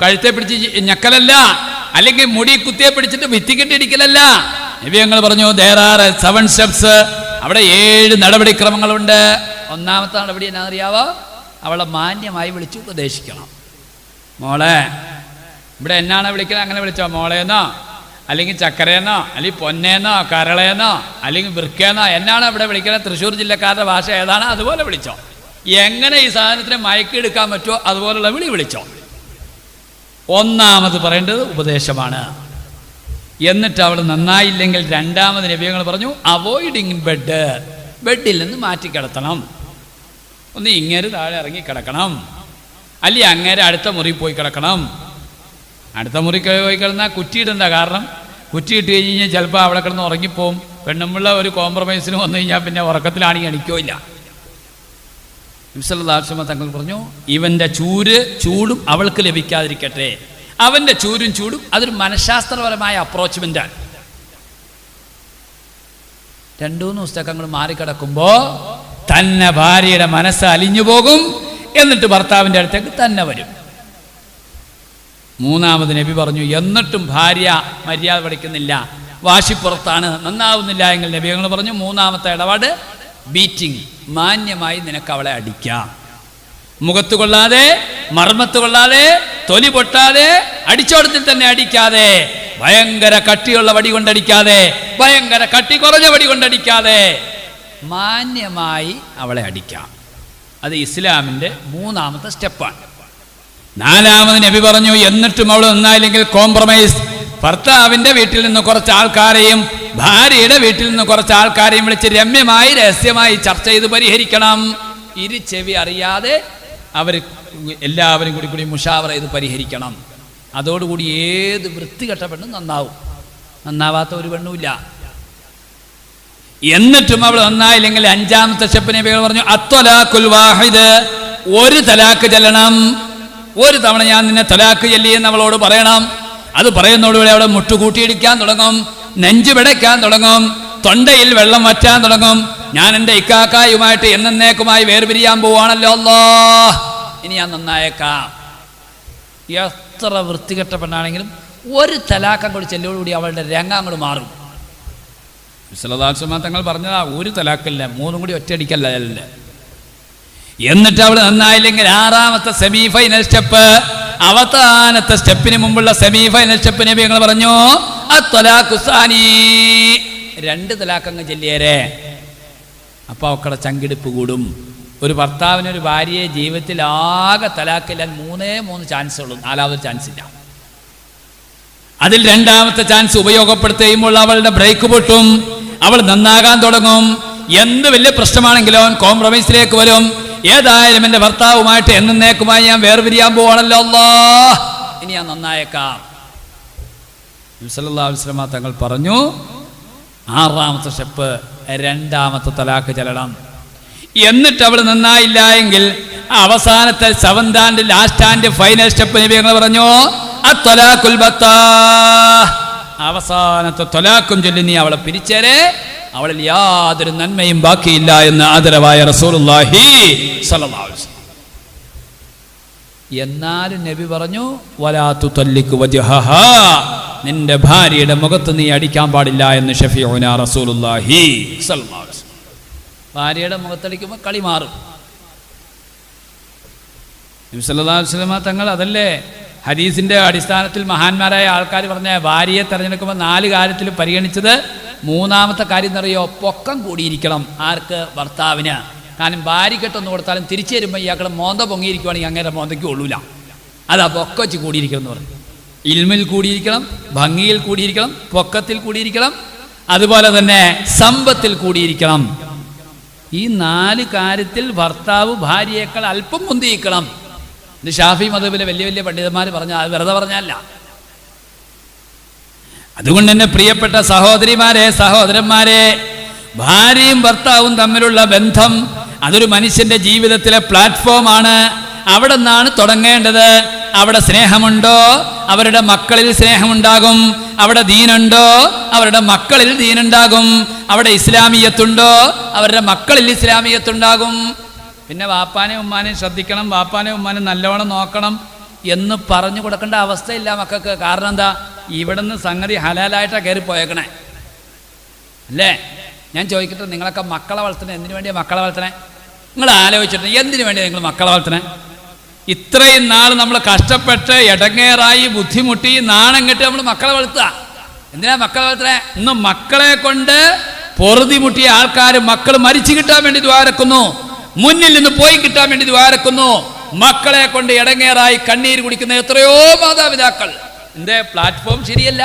കഴുത്തെ പിടിച്ച് ഞെക്കലല്ല, അല്ലെങ്കിൽ മുടി കുത്തിയെ പിടിച്ചിട്ട് ഭിത്തിക്കിട്ട് ഇടിക്കലല്ല. നബിയങ്ങൾ പറഞ്ഞു there are 7 steps. അവിടെ 7 നടപടിക്രമങ്ങളുണ്ട്. ഒന്നാമത്തെ നടപടി എന്നാ അറിയാവോ? അവളെ മാന്യമായി വിളിച്ച് ഉപദേശിക്കണം. മോളെ, ഇവിടെ എന്നാണ് വിളിക്കുന്നത്? അങ്ങനെ വിളിച്ചോ, മോളേന്നോ അല്ലെങ്കിൽ ചക്കരയെന്നോ അല്ലെങ്കിൽ പൊന്നേന്നോ കരളേന്നോ അല്ലെങ്കിൽ വൃക്കേന്നോ എന്നാണ് ഇവിടെ വിളിക്കുന്നത്? തൃശ്ശൂർ ജില്ലക്കാരുടെ ഭാഷ ഏതാണ് അതുപോലെ വിളിച്ചോ. എങ്ങനെ ഈ സാധനത്തിനെ മയക്കിയെടുക്കാൻ പറ്റുമോ അതുപോലുള്ള വിളിച്ചോ. ഒന്നാമത് പറയേണ്ടത് ഉപദേശമാണ്. എന്നിട്ട് അവൾ നന്നായില്ലെങ്കിൽ രണ്ടാമത് നബികൾ പറഞ്ഞു അവോയ്ഡിങ് ബെഡിൽ നിന്ന് മാറ്റി കിടത്തണം. ഒന്ന് ഇങ്ങേര് താഴെ ഇറങ്ങി കിടക്കണം, അല്ലെങ്കിൽ അങ്ങേരെ അടുത്ത മുറി പോയി കിടക്കണം. അടുത്ത മുറി പോയി കിടന്നാൽ കുറ്റിയിടണ്ട. കാരണം കുറ്റിയിട്ട് കഴിഞ്ഞ് കഴിഞ്ഞാൽ ചിലപ്പോൾ അവിടെ കിടന്ന് ഉറങ്ങിപ്പോവും. പെണ്ണുമുള്ള ഒരു കോംപ്രമൈസിന് വന്നു കഴിഞ്ഞാൽ പിന്നെ ഉറക്കത്തിലാണെങ്കിൽ എണിക്കില്ല. നബി സല്ലല്ലാഹു അലൈഹി വസല്ലം തങ്ങൾ പറഞ്ഞു ഇവൻ്റെ ചൂടും അവൾക്ക് ലഭിക്കാതിരിക്കട്ടെ. അവൻ്റെ ചൂടും അതൊരു മനഃശാസ്ത്രപരമായ അപ്രോച്ച്മെൻ്റാണ്. 2-3 പുസ്തകങ്ങൾ മാറിക്കിടക്കുമ്പോൾ തന്നെ ഭാര്യയുടെ മനസ്സ് അലിഞ്ഞു പോകും. എന്നിട്ട് ഭർത്താവിൻ്റെ അടുത്തേക്ക് തന്നെ വരും. മൂന്നാമത് നബി പറഞ്ഞു എന്നിട്ടും ഭാര്യ മര്യാദ പഠിക്കുന്നില്ല, വാശിപ്പുറത്താണ്, നന്നാവുന്നില്ല എങ്കിൽ നബി ഞങ്ങൾ പറഞ്ഞു മൂന്നാമത്തെ ഇടപാട് ബീറ്റിംഗ്. മാന്യമായി നിനക്ക് അവളെ അടിക്കാം. മുഖത്ത് കൊള്ളാതെ, മർമ്മത്ത് കൊള്ളാതെ, തൊലി പൊട്ടാതെ, അടിച്ചോടത്തിൽ തന്നെ അടിക്കാതെ, ഭയങ്കര കട്ടിയുള്ള വടി കൊണ്ടടിക്കാതെ, ഭയങ്കര കട്ടി കുറഞ്ഞ വടി കൊണ്ടടിക്കാതെ മാന്യമായി അവളെ അടിക്കാം. അത് ഇസ്ലാമിൻ്റെ മൂന്നാമത്തെ സ്റ്റെപ്പാണ്. നാലാമത് നബി പറഞ്ഞു എന്നിട്ടും അവൾ നന്നായില്ലെങ്കിൽ കോംപ്രമൈസ്. ഭർത്താവിൻ്റെ വീട്ടിൽ നിന്ന് കുറച്ച് ആൾക്കാരെയും ഭാര്യയുടെ വീട്ടിൽ നിന്ന് കുറച്ച് ആൾക്കാരെയും വിളിച്ച് രമ്യമായി രഹസ്യമായി ചർച്ച ചെയ്ത് പരിഹരിക്കണം. ഇരു ചെവി അറിയാതെ അവർ എല്ലാവരും കൂടി മുഷാവറ ചെയ്ത് പരിഹരിക്കണം. അതോടുകൂടി ഏത് വൃത്തികെട്ട പെണ്ണും നന്നാവും. നന്നാവാത്ത ഒരു പെണ്ണുമില്ല. എന്നിട്ടും അവൾ നന്നായില്ലെങ്കിൽ അഞ്ചാമത്തെ സ്റ്റെപ്പ് നബികൾ പറഞ്ഞു അത്വലാഖുൽ വാഹിദ്, ഒരു തലാക്ക് ചെല്ലണം. ഒരു തവണ ഞാൻ നിന്നെ തലാക്ക് ചെല്ലിയെന്ന് അവളോട് പറയണം. അത് പറയുന്നതോടുകൂടി അവിടെ മുട്ടുകൂട്ടിയിടിക്കാൻ തുടങ്ങും, നെഞ്ചു പിടയ്ക്കാൻ തുടങ്ങും, തൊണ്ടയിൽ വെള്ളം വറ്റാൻ തുടങ്ങും. ഞാൻ എൻ്റെ ഇക്കാക്കായുമായിട്ട് എന്നേക്കുമായി വേർപിരിയാൻ പോവാണല്ലോ, അല്ലാഹ് ഇനി ഞാൻ നന്നായേക്കാം. എത്ര വൃത്തികെട്ട പെണ്ണാണെങ്കിലും ഒരു തലാക്കം കൂടി ചെല്ലോടുകൂടി അവളുടെ രംഗങ്ങൾ മാറും. വിശ്വനാഥ തങ്ങൾ പറഞ്ഞതാ ഒരു തലാക്കില്ല, 3 കൂടി ഒറ്റയടിക്കല്ല. എന്നിട്ട് അവൾ നന്നായില്ലെങ്കിൽ ആറാമത്തെ സെമി ഫൈനൽ സ്റ്റെപ്പ്, അവസാനത്തെ സ്റ്റെപ്പിന് മുമ്പുള്ള സെമി ഫൈനൽ സ്റ്റെപ്പ് നബി ഞങ്ങൾ പറഞ്ഞു അത്വലാഖുസാനി, 2 തലാക്കങ്ങ് ചെല്ലിയേരെ. അപ്പോൾ അവക്കടെ ചങ്കിടിപ്പ് കൂടും. ഒരു ഭർത്താവിന് ഒരു ഭാര്യയെ ജീവിതത്തിൽ ആകെ തലാക്കില്ലാൻ 3 ചാൻസ് ഉള്ളൂ, 4ാമത് ചാൻസ് ഇല്ല. അതിൽ 2ാമത്തെ ചാൻസ് ഉപയോഗപ്പെടുത്തുമ്പോൾ അവളുടെ ബ്രേക്ക് പൊട്ടും, അവൾ നന്നാകാൻ തുടങ്ങും. എന്ത് വലിയ പ്രശ്നമാണെങ്കിലും അവൻ കോംപ്രമൈസിലേക്ക് വരും. ഏതായാലും എൻ്റെ ഭർത്താവുമായിട്ട് എന്നേക്കുമായി ഞാൻ വേർപിരിയാൻ പോവാണല്ലോ, അല്ലാഹ് ഇനി ഞാൻ നന്നായേക്കാം. നബി സല്ലല്ലാഹു അലൈഹി വസല്ലം തങ്ങൾ പറഞ്ഞു 6ാമത്തെ സ്റ്റെപ്പ് 2ാമത്തെ തലാക്ക് ചെല്ലണം. എന്നിട്ട് അവൾ നന്നായില്ല എങ്കിൽ അവസാനത്തെ 7th and last and final step നബി ഞങ്ങൾ പറഞ്ഞു അത്വലാഖുൽ ബത്താ, അവസാനത്തെ ത്വലാഖും ചൊല്ലി നീ അവളെ പിരിച്ചേരെ, അവളിൽ യാതൊരു നന്മയും ബാക്കിയില്ല എന്ന് ആദരവായ റസൂലുള്ളാഹി സ്വല്ലല്ലാഹു അലൈഹി വസല്ലം. എന്നാലും നബി പറഞ്ഞു വലാ തുതല്ലിക് വജ്ഹഹാ, നിന്റെ ഭാര്യയുടെ മുഖത്ത് നീ അടിക്കാൻ പാടില്ല എന്ന് ഷഫീഉനാ റസൂലുള്ളാഹി സ്വല്ലല്ലാഹു അലൈഹി വസല്ലം. ഭാര്യയുടെ മുഖത്തടിക്കുമ്പോൾ കളി മാറും. നബി സല്ലല്ലാഹു അലൈഹി വസല്ലം തങ്ങൾ അതല്ലേ ഹദീസിന്റെ അടിസ്ഥാനത്തിൽ മഹാന്മാരായ ആൾക്കാർ പറഞ്ഞ ഭാര്യയെ തിരഞ്ഞെടുക്കുമ്പോൾ 4 കാര്യത്തിൽ പരിഗണിച്ചത്. 3ാമത്തെ കാര്യം എന്നറിയോ, പൊക്കം കൂടിയിരിക്കണം. ആർക്ക്? ഭർത്താവിന്. കാരണം ഭാര്യക്കെട്ടൊന്ന് കൊടുത്താലും തിരിച്ചു വരുമ്പോൾ ഇയാളുടെ മോന്ത പൊങ്ങിയിരിക്കുവാണെങ്കിൽ അങ്ങനെ മോന്തയ്ക്ക് കൊള്ളൂല. അതാ പൊക്കം വെച്ച് കൂടിയിരിക്കണം എന്ന് പറഞ്ഞു. ഇൽമിൽ കൂടിയിരിക്കണം, ഭംഗിയിൽ കൂടിയിരിക്കണം, പൊക്കത്തിൽ കൂടിയിരിക്കണം, അതുപോലെ തന്നെ സമ്പത്തിൽ കൂടിയിരിക്കണം. ഈ 4 കാര്യത്തിൽ ഭർത്താവ് ഭാര്യയേക്കാൾ അല്പം മുന്തിയിരിക്കണം. ഇത് ഷാഫി മദ്ഹബിലെ വലിയ വലിയ പണ്ഡിതന്മാർ പറഞ്ഞ, അത് വെറുതെ പറഞ്ഞല്ല. അതുകൊണ്ട് തന്നെ പ്രിയപ്പെട്ട സഹോദരിമാരെ, സഹോദരന്മാരെ, ഭാര്യയും ഭർത്താവും തമ്മിലുള്ള ബന്ധം അതൊരു മനുഷ്യന്റെ ജീവിതത്തിലെ പ്ലാറ്റ്ഫോമാണ്. അവിടെ നിന്നാണ് തുടങ്ങേണ്ടത്. അവിടെ സ്നേഹമുണ്ടോ അവരുടെ മക്കളിൽ സ്നേഹമുണ്ടാകും. അവിടെ ദീനുണ്ടോ അവരുടെ മക്കളിൽ ദീനുണ്ടാകും. അവിടെ ഇസ്ലാമിയത്തുണ്ടോ അവരുടെ മക്കളിൽ ഇസ്ലാമിയത്തുണ്ടാകും. പിന്നെ വാപ്പാനെ ഉമ്മാനെയും ശ്രദ്ധിക്കണം, വാപ്പാനെ ഉമ്മാനെ നല്ലോണം നോക്കണം എന്ന് പറഞ്ഞു കൊടുക്കേണ്ട അവസ്ഥയില്ല മക്കൾക്ക്. കാരണം എന്താ, ഇവിടുന്ന് സംഗതി ഹലാലായിട്ടാണ് കയറിപ്പോയേക്കണേ അല്ലേ? ഞാൻ ചോദിക്കട്ടെ, നിങ്ങളൊക്കെ മക്കളെ വളർത്തണേ എന്തിനു വേണ്ടിയാണ് മക്കളെ വളർത്തണേ? നിങ്ങൾ ആലോചിച്ചിട്ട് എന്തിനു വേണ്ടിയാണ് നിങ്ങൾ മക്കളെ വളർത്തണേ? ഇത്രയും നാൾ നമ്മൾ കഷ്ടപ്പെട്ട് ഇടങ്ങേറായി ബുദ്ധിമുട്ടി നാണം കെട്ടി നമ്മൾ മക്കളെ വളർത്തുക. എന്തിനാ മക്കളെ വളർത്തണേ? ഇന്ന് മക്കളെ കൊണ്ട് പൊറുതിമുട്ടിയ ആൾക്കാർ മക്കൾ മരിച്ചു കിട്ടാൻ വേണ്ടി ദ്വാരക്കുന്നു. മുന്നിൽ നിന്ന് പോയി കിട്ടാൻ വേണ്ടി ദ്വാരക്കുന്നു. മക്കളെ കൊണ്ട് ഇടങ്ങേറായി കണ്ണീര് കുടിക്കുന്ന എത്രയോ മാതാപിതാക്കൾ. എന്തേ? പ്ലാറ്റ്ഫോം ശരിയല്ല,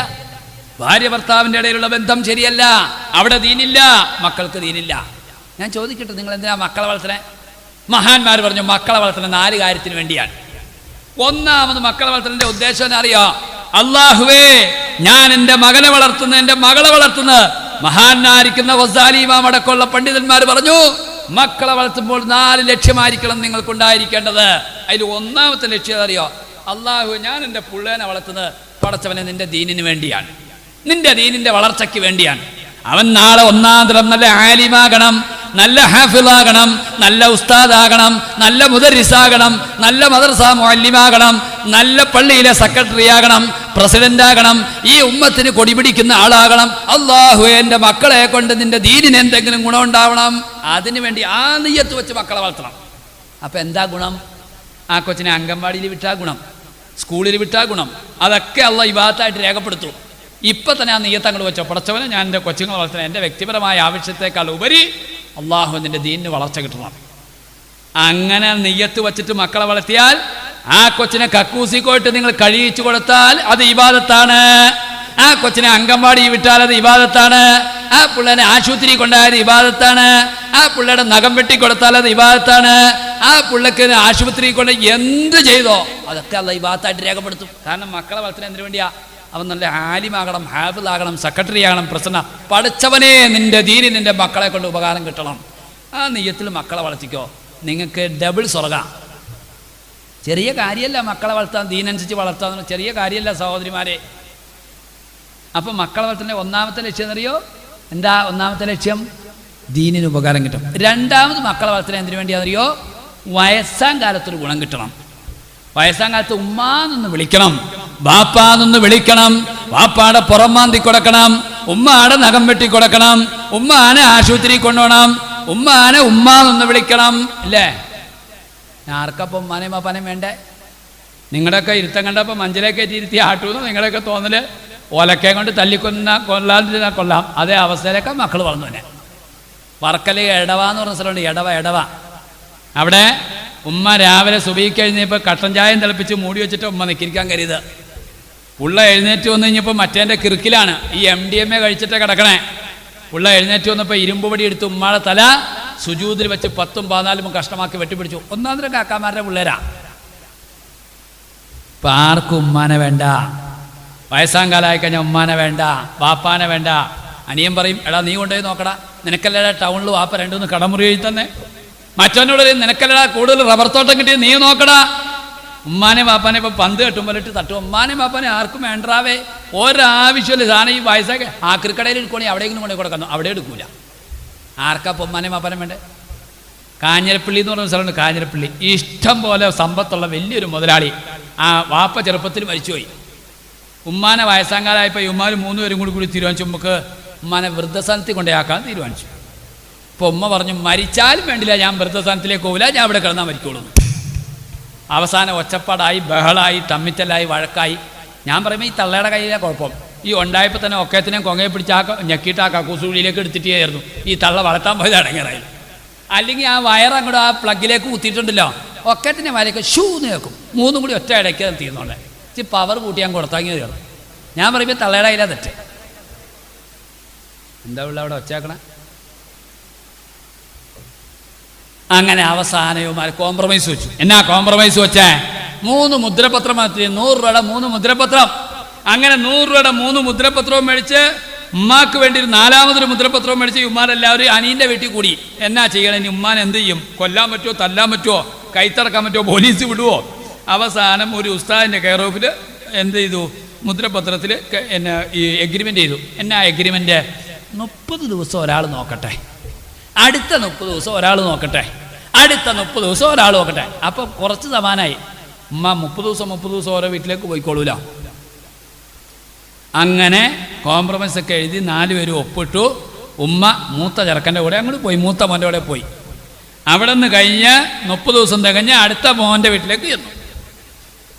ഭാര്യ ഭർത്താവിൻ്റെ ഇടയിലുള്ള ബന്ധം ശരിയല്ല, അവിടെ ദീനില്ല, മക്കൾക്ക് ദീനില്ല. ഞാൻ ചോദിക്കട്ടെ, നിങ്ങൾ എന്തിനാ മക്കളെ വളർത്തണേ? മഹാന്മാർ പറഞ്ഞു മക്കളെ വളർത്തണ 4 കാര്യത്തിന് വേണ്ടിയാണ്. ഒന്നാമത് മക്കളെ വളർത്തുന്നതിന്റെ ഉദ്ദേശം എന്നറിയോ? അല്ലാഹുവേ, ഞാൻ എൻ്റെ മകനെ വളർത്തുന്ന, എൻ്റെ മകളെ വളർത്തുന്ന മഹാനായിരിക്കുന്ന ഗസാലി ഇമാം അടക്കമുള്ള പണ്ഡിതന്മാർ പറഞ്ഞു മക്കളെ വളർത്തുമ്പോൾ 4 ലക്ഷ്യമായിരിക്കണം നിങ്ങൾക്കുണ്ടായിരിക്കേണ്ടത്. അതിൽ ഒന്നാമത്തെ ലക്ഷ്യം അറിയോ? അല്ലാഹു, ഞാൻ എൻ്റെ പുള്ളേനെ വളർത്തുന്നത് പടച്ചവനെ നിന്റെ ദീനിന് വേണ്ടിയാണ്, നിന്റെ ദീനിന്റെ വളർച്ചയ്ക്ക് വേണ്ടിയാണ്. അവൻ നാളെ ഒന്നാം തരം നല്ല ആലിമാകണം, നല്ല ഹാഫിളാകണം, നല്ല ഉസ്താദാകണം, നല്ല മുദരിസാകണം, നല്ല മദ്രസ മുഅല്ലിമാകണം, നല്ല പള്ളിയിലെ സെക്രട്ടറി ആകണം, പ്രസിഡന്റ് ആകണം, ഈ ഉമ്മത്തിന് കൊടിപിടിക്കുന്ന ആളാകണം. അല്ലാഹു, എൻ്റെ മക്കളെ കൊണ്ട് നിന്റെ ദീനിന് എന്തെങ്കിലും ഗുണം ഉണ്ടാവണം, അതിനുവേണ്ടി ആ നിയ്യത്ത് വെച്ച് മക്കളെ വളർത്തണം. അപ്പം എന്താ ഗുണം? ആ കൊച്ചിനെ അംഗൻവാടിയിൽ വിട്ടാ ഗുണം, സ്കൂളിൽ വിട്ടാ ഗുണം, അതൊക്കെ അള്ളാഹ് ഇബാദത്തായിട്ട് രേഖപ്പെടുത്തും. ഇപ്പം തന്നെ ആ നിയ്യത്ത് അങ്ങോട്ട് വെച്ചോ, പടച്ചവനെ ഞാൻ എൻ്റെ കൊച്ചുങ്ങളെ വളർത്തണം, എൻ്റെ വ്യക്തിപരമായ ആവശ്യത്തെക്കാൾ ഉപരി അള്ളാഹുവിൻ്റെ ദീനിന് വളർച്ച കിട്ടണം. അങ്ങനെ നിയ്യത്ത് വെച്ചിട്ട് മക്കളെ വളർത്തിയാൽ ആ കൊച്ചിനെ കക്കൂസിക്കോട്ട് നിങ്ങൾ കഴിയിച്ചു കൊടുത്താൽ അത് ഇബാദത്താണ്. ആ കൊച്ചിനെ അംഗൻവാടി വിട്ടാൽ അത് ഇബാദത്താണ്. ആ പിള്ളേനെ ആശുപത്രി കൊണ്ടായത് ഇബാദത്താണ്. ആ പിള്ളേരുടെ നഖം വെട്ടിക്കൊടുത്താൽ അത് ഇബാദത്താണ്. ആ പിള്ളക്ക് ആശുപത്രി കൊണ്ട് എന്ത് ചെയ്തോ അതൊക്കെ അല്ല ഇബാദത്തായിട്ട് രേഖപ്പെടുത്തും. കാരണം മക്കളെ വളർത്തുന്നത് എന്തിനു വേണ്ടിയാ? അവൻ നല്ല ആലിമാകണം, ഹാഫിളാകണം, സെക്രട്ടറി ആകണം, പ്രസിഡന്റ്. പഠിച്ചവനെ നിന്റെ ദീനി നിന്റെ മക്കളെ കൊണ്ട് ഉപകാരം കിട്ടണം. ആ നെയ്യത്തിൽ മക്കളെ വളർത്തിക്കോ, നിങ്ങൾക്ക് ഡബിൾ സ്വർഗം. ചെറിയ കാര്യമല്ല മക്കളെ വളർത്താൻ, ദീനനുസരിച്ച് വളർത്താൻ ചെറിയ കാര്യമല്ല സഹോദരിമാരെ. അപ്പം മക്കളെ വളർത്തുന്ന ഒന്നാമത്തെ ലക്ഷ്യം എന്നറിയോ? എന്താ ഒന്നാമത്തെ ലക്ഷ്യം? ദീനിന് ഉപകാരം കിട്ടും. രണ്ടാമത് മക്കളെ വളർത്തുന്നത് എന്തിനു വേണ്ടിയാണെന്നറിയോ? വയസ്സാം കാലത്തൊരു ഗുണം കിട്ടണം. വയസ്സാം കാലത്ത് ഉമ്മാന്നൊന്ന് വിളിക്കണം, ബാപ്പാന്നൊന്ന് വിളിക്കണം, ബാപ്പാടെ പുറം മാന്തി കൊടുക്കണം, ഉമ്മാടെ നഖം വെട്ടി കൊടുക്കണം, ഉമ്മാനെ ആശുപത്രി കൊണ്ടുപോകണം, ഉമ്മാനെ ഉമ്മാന്നൊന്ന് വിളിക്കണം. ഇല്ലേ? ആർക്കപ്പം ഉമ്മാനെയും ബാപ്പാനെയും വേണ്ടേ? നിങ്ങളുടെയൊക്കെ ഇരുത്തം കണ്ടപ്പോൾ മഞ്ചിലേക്ക് ഇരുത്തി ആട്ടൂന്ന് നിങ്ങളുടെയൊക്കെ തോന്നല് ഓലക്കയും കൊണ്ട് കൊല്ലാതിരുന്നാൽ കൊള്ളാം. അതേ അവസ്ഥയിലൊക്കെ മക്കൾ വളർന്നു. തന്നെ വർക്കല് എടവ എന്ന് പറഞ്ഞ സ്ഥലമുണ്ട്, എടവ. അവിടെ ഉമ്മ രാവിലെ സുബഹിക്ക് എഴുന്നേപ്പോൾ കട്ടൻ ചായം തിളപ്പിച്ച് മൂടി വെച്ചിട്ട് ഉമ്മ നിൽക്കിരിക്കാൻ കരുത്. പുള്ള എഴുന്നേറ്റ് വന്നു കഴിഞ്ഞപ്പോൾ മറ്റേൻ്റെ കിറുക്കിലാണ്, ഈ MDMA കഴിച്ചിട്ട് കിടക്കണേ. പുള്ള എഴുന്നേറ്റ് വന്നപ്പോൾ ഇരുമ്പ് പൊടി എടുത്ത് ഉമ്മാടെ തല സുജൂദിൽ വെച്ച് 10ഉം 14ഉം കഷ്ടമാക്കി വെട്ടിപ്പിടിച്ചു. ഒന്നാന്തരം കാക്കാമാരുടെ പിള്ളേരാ. ഇപ്പം ആർക്കും ഉമ്മാനെ വേണ്ട. വയസ്സാം കാലമായി കഴിഞ്ഞാൽ ഉമ്മാനെ വേണ്ട, വാപ്പാനെ വേണ്ട. അനിയൻ പറയും, എടാ നീ കൊണ്ടുപോയി നോക്കടാ, നിനക്കല്ലടാ ടൗണിൽ വാപ്പ 2-3 കടമുറി എഴുതി തന്നെ. മറ്റവനോട് നിനക്കല്ലടാ കൂടുതൽ റബ്ബർ തോട്ടം കിട്ടി, നീ നോക്കടാ. ഉമ്മാനെ വാപ്പാനെ ഇപ്പം പന്ത് കെട്ടുമ്പോലിട്ട് തട്ടും. ഉമ്മാനെ വാപ്പാനെ ആർക്കും വേണ്ടാവേ, ഒരാവശ്യമില്ല. സാധനം ഈ വയസ്സൊക്കെ ആക്രിക്കടയിൽ എടുക്കുകയാണെങ്കിൽ അവിടെയെങ്കിലും കൊണ്ടു കൊടുക്കുന്നു, അവിടെ എടുക്കൂല. ആർക്കാ ഇപ്പം ഉമ്മാനെ വാപ്പാനെ വേണ്ടേ? കാഞ്ഞിരപ്പള്ളി എന്ന് പറഞ്ഞ സ്ഥലമുണ്ട്, കാഞ്ഞിരപ്പള്ളി. ഇഷ്ടം പോലെ സമ്പത്തുള്ള വലിയൊരു മുതലാളി. ആ വാപ്പ ചെറുപ്പത്തിൽ മരിച്ചുപോയി. ഉമ്മാനെ വയസ്സാങ്കാലായപ്പോൾ ഉമ്മാർ 3 പേരും കൂടി തീരുമാനിച്ചു നമുക്ക് ഉമ്മാനെ വൃദ്ധസ്ഥാനത്തിൽ കൊണ്ടേയാക്കാൻ തീരുമാനിച്ചു. അപ്പോൾ ഉമ്മ പറഞ്ഞു, മരിച്ചാലും വേണ്ടില്ല, ഞാൻ വൃദ്ധസ്ഥാനത്തിലേക്ക് പോകില്ല, ഞാൻ ഇവിടെ കിടന്നാൽ മരിക്കുള്ളൂ. അവസാനം ഒച്ചപ്പാടായി, ബഹളായി, തമ്മിത്തല്ലായി, വഴക്കായി. ഞാൻ പറയുമ്പോൾ ഈ തള്ളയുടെ കയ്യിലെ കുഴപ്പം, ഈ ഉണ്ടായപ്പോൾ തന്നെ ഒക്കത്തിനെ കൊങ്ങയെ പിടിച്ച് ഞെക്കിയിട്ട് ആ കക്കൂസുള്ളിലേക്ക് എടുത്തിട്ടായിരുന്നു ഈ തള്ള വളർത്താൻ പോയത് അടങ്ങറായി. അല്ലെങ്കിൽ ആ വയറങ്ങോട്ട് ആ പ്ലഗിലേക്ക് കുത്തിയിട്ടുണ്ടല്ലോ, ഒക്കത്തിൻ്റെ വരയൊക്കെ ഷൂ എന്ന് കേൾക്കും. 3 കൂടി ഒറ്റ ഇടയ്ക്ക് തീർന്നോളെ. ഇച്ചിരി പവർ കൂട്ടി ഞാൻ കൊടുത്താങ്ങി കയറും. ഞാൻ പറയുമ്പോൾ തള്ളയുടെ കയ്യിലാ തെറ്റ്. എന്താ ഉള്ള അവിടെ ഒച്ചയാക്കണേ? അങ്ങനെ അവസാനവുമായി കോംപ്രമൈസ് വെച്ചു. എന്നാ കോംപ്രമൈസ് വെച്ചേ? 3 മുദ്രപത്രം മാറ്റി, 100 രൂപയുടെ 3 മുദ്രപത്രം. അങ്ങനെ 100 രൂപയുടെ 3 മുദ്രപത്രവും മേടിച്ച് ഉമ്മാക്ക് വേണ്ടി 4മതൊരു മുദ്രപത്രവും മേടിച്ച് ഉമ്മാരെല്ലാവരും അനീൻ്റെ വീട്ടിൽ കൂടി. എന്നാ ചെയ്യണം ഇനി? ഉമ്മാൻ എന്ത് ചെയ്യും? കൊല്ലാൻ പറ്റുമോ, തല്ലാൻ പറ്റുമോ, കൈത്തറക്കാൻ പറ്റുമോ, പോലീസ് വിടുവോ? അവസാനം ഒരു ഉസ്താദിൻ്റെ കെയർ ഓഫിൽ എന്ത് ചെയ്തു? മുദ്രപത്രത്തിൽ എന്നെ ഈ എഗ്രിമെൻ്റ് ചെയ്തു. എന്നാ എഗ്രിമെൻ്റ്? 30 ദിവസം ഒരാൾ നോക്കട്ടെ, അടുത്ത 30 ദിവസം ഒരാൾ നോക്കട്ടെ, അടുത്ത 30 ദിവസം ഒരാൾ നോക്കട്ടെ. അപ്പം കുറച്ച് സമാനായി. ഉമ്മ 30 ദിവസം ഓരോ വീട്ടിലേക്ക് പോയിക്കോളൂല. അങ്ങനെ കോംപ്രമൈസ് ഒക്കെ എഴുതി 4 പേരും ഒപ്പിട്ടു. ഉമ്മ മൂത്ത ചെറുക്കൻ്റെ കൂടെ അങ്ങോട്ട് പോയി, മൂത്ത മോൻ്റെ കൂടെ പോയി. അവിടെ നിന്ന് കഴിഞ്ഞ് 30 ദിവസം തികഞ്ഞ് അടുത്ത മോൻ്റെ വീട്ടിലേക്ക് ചെന്നു.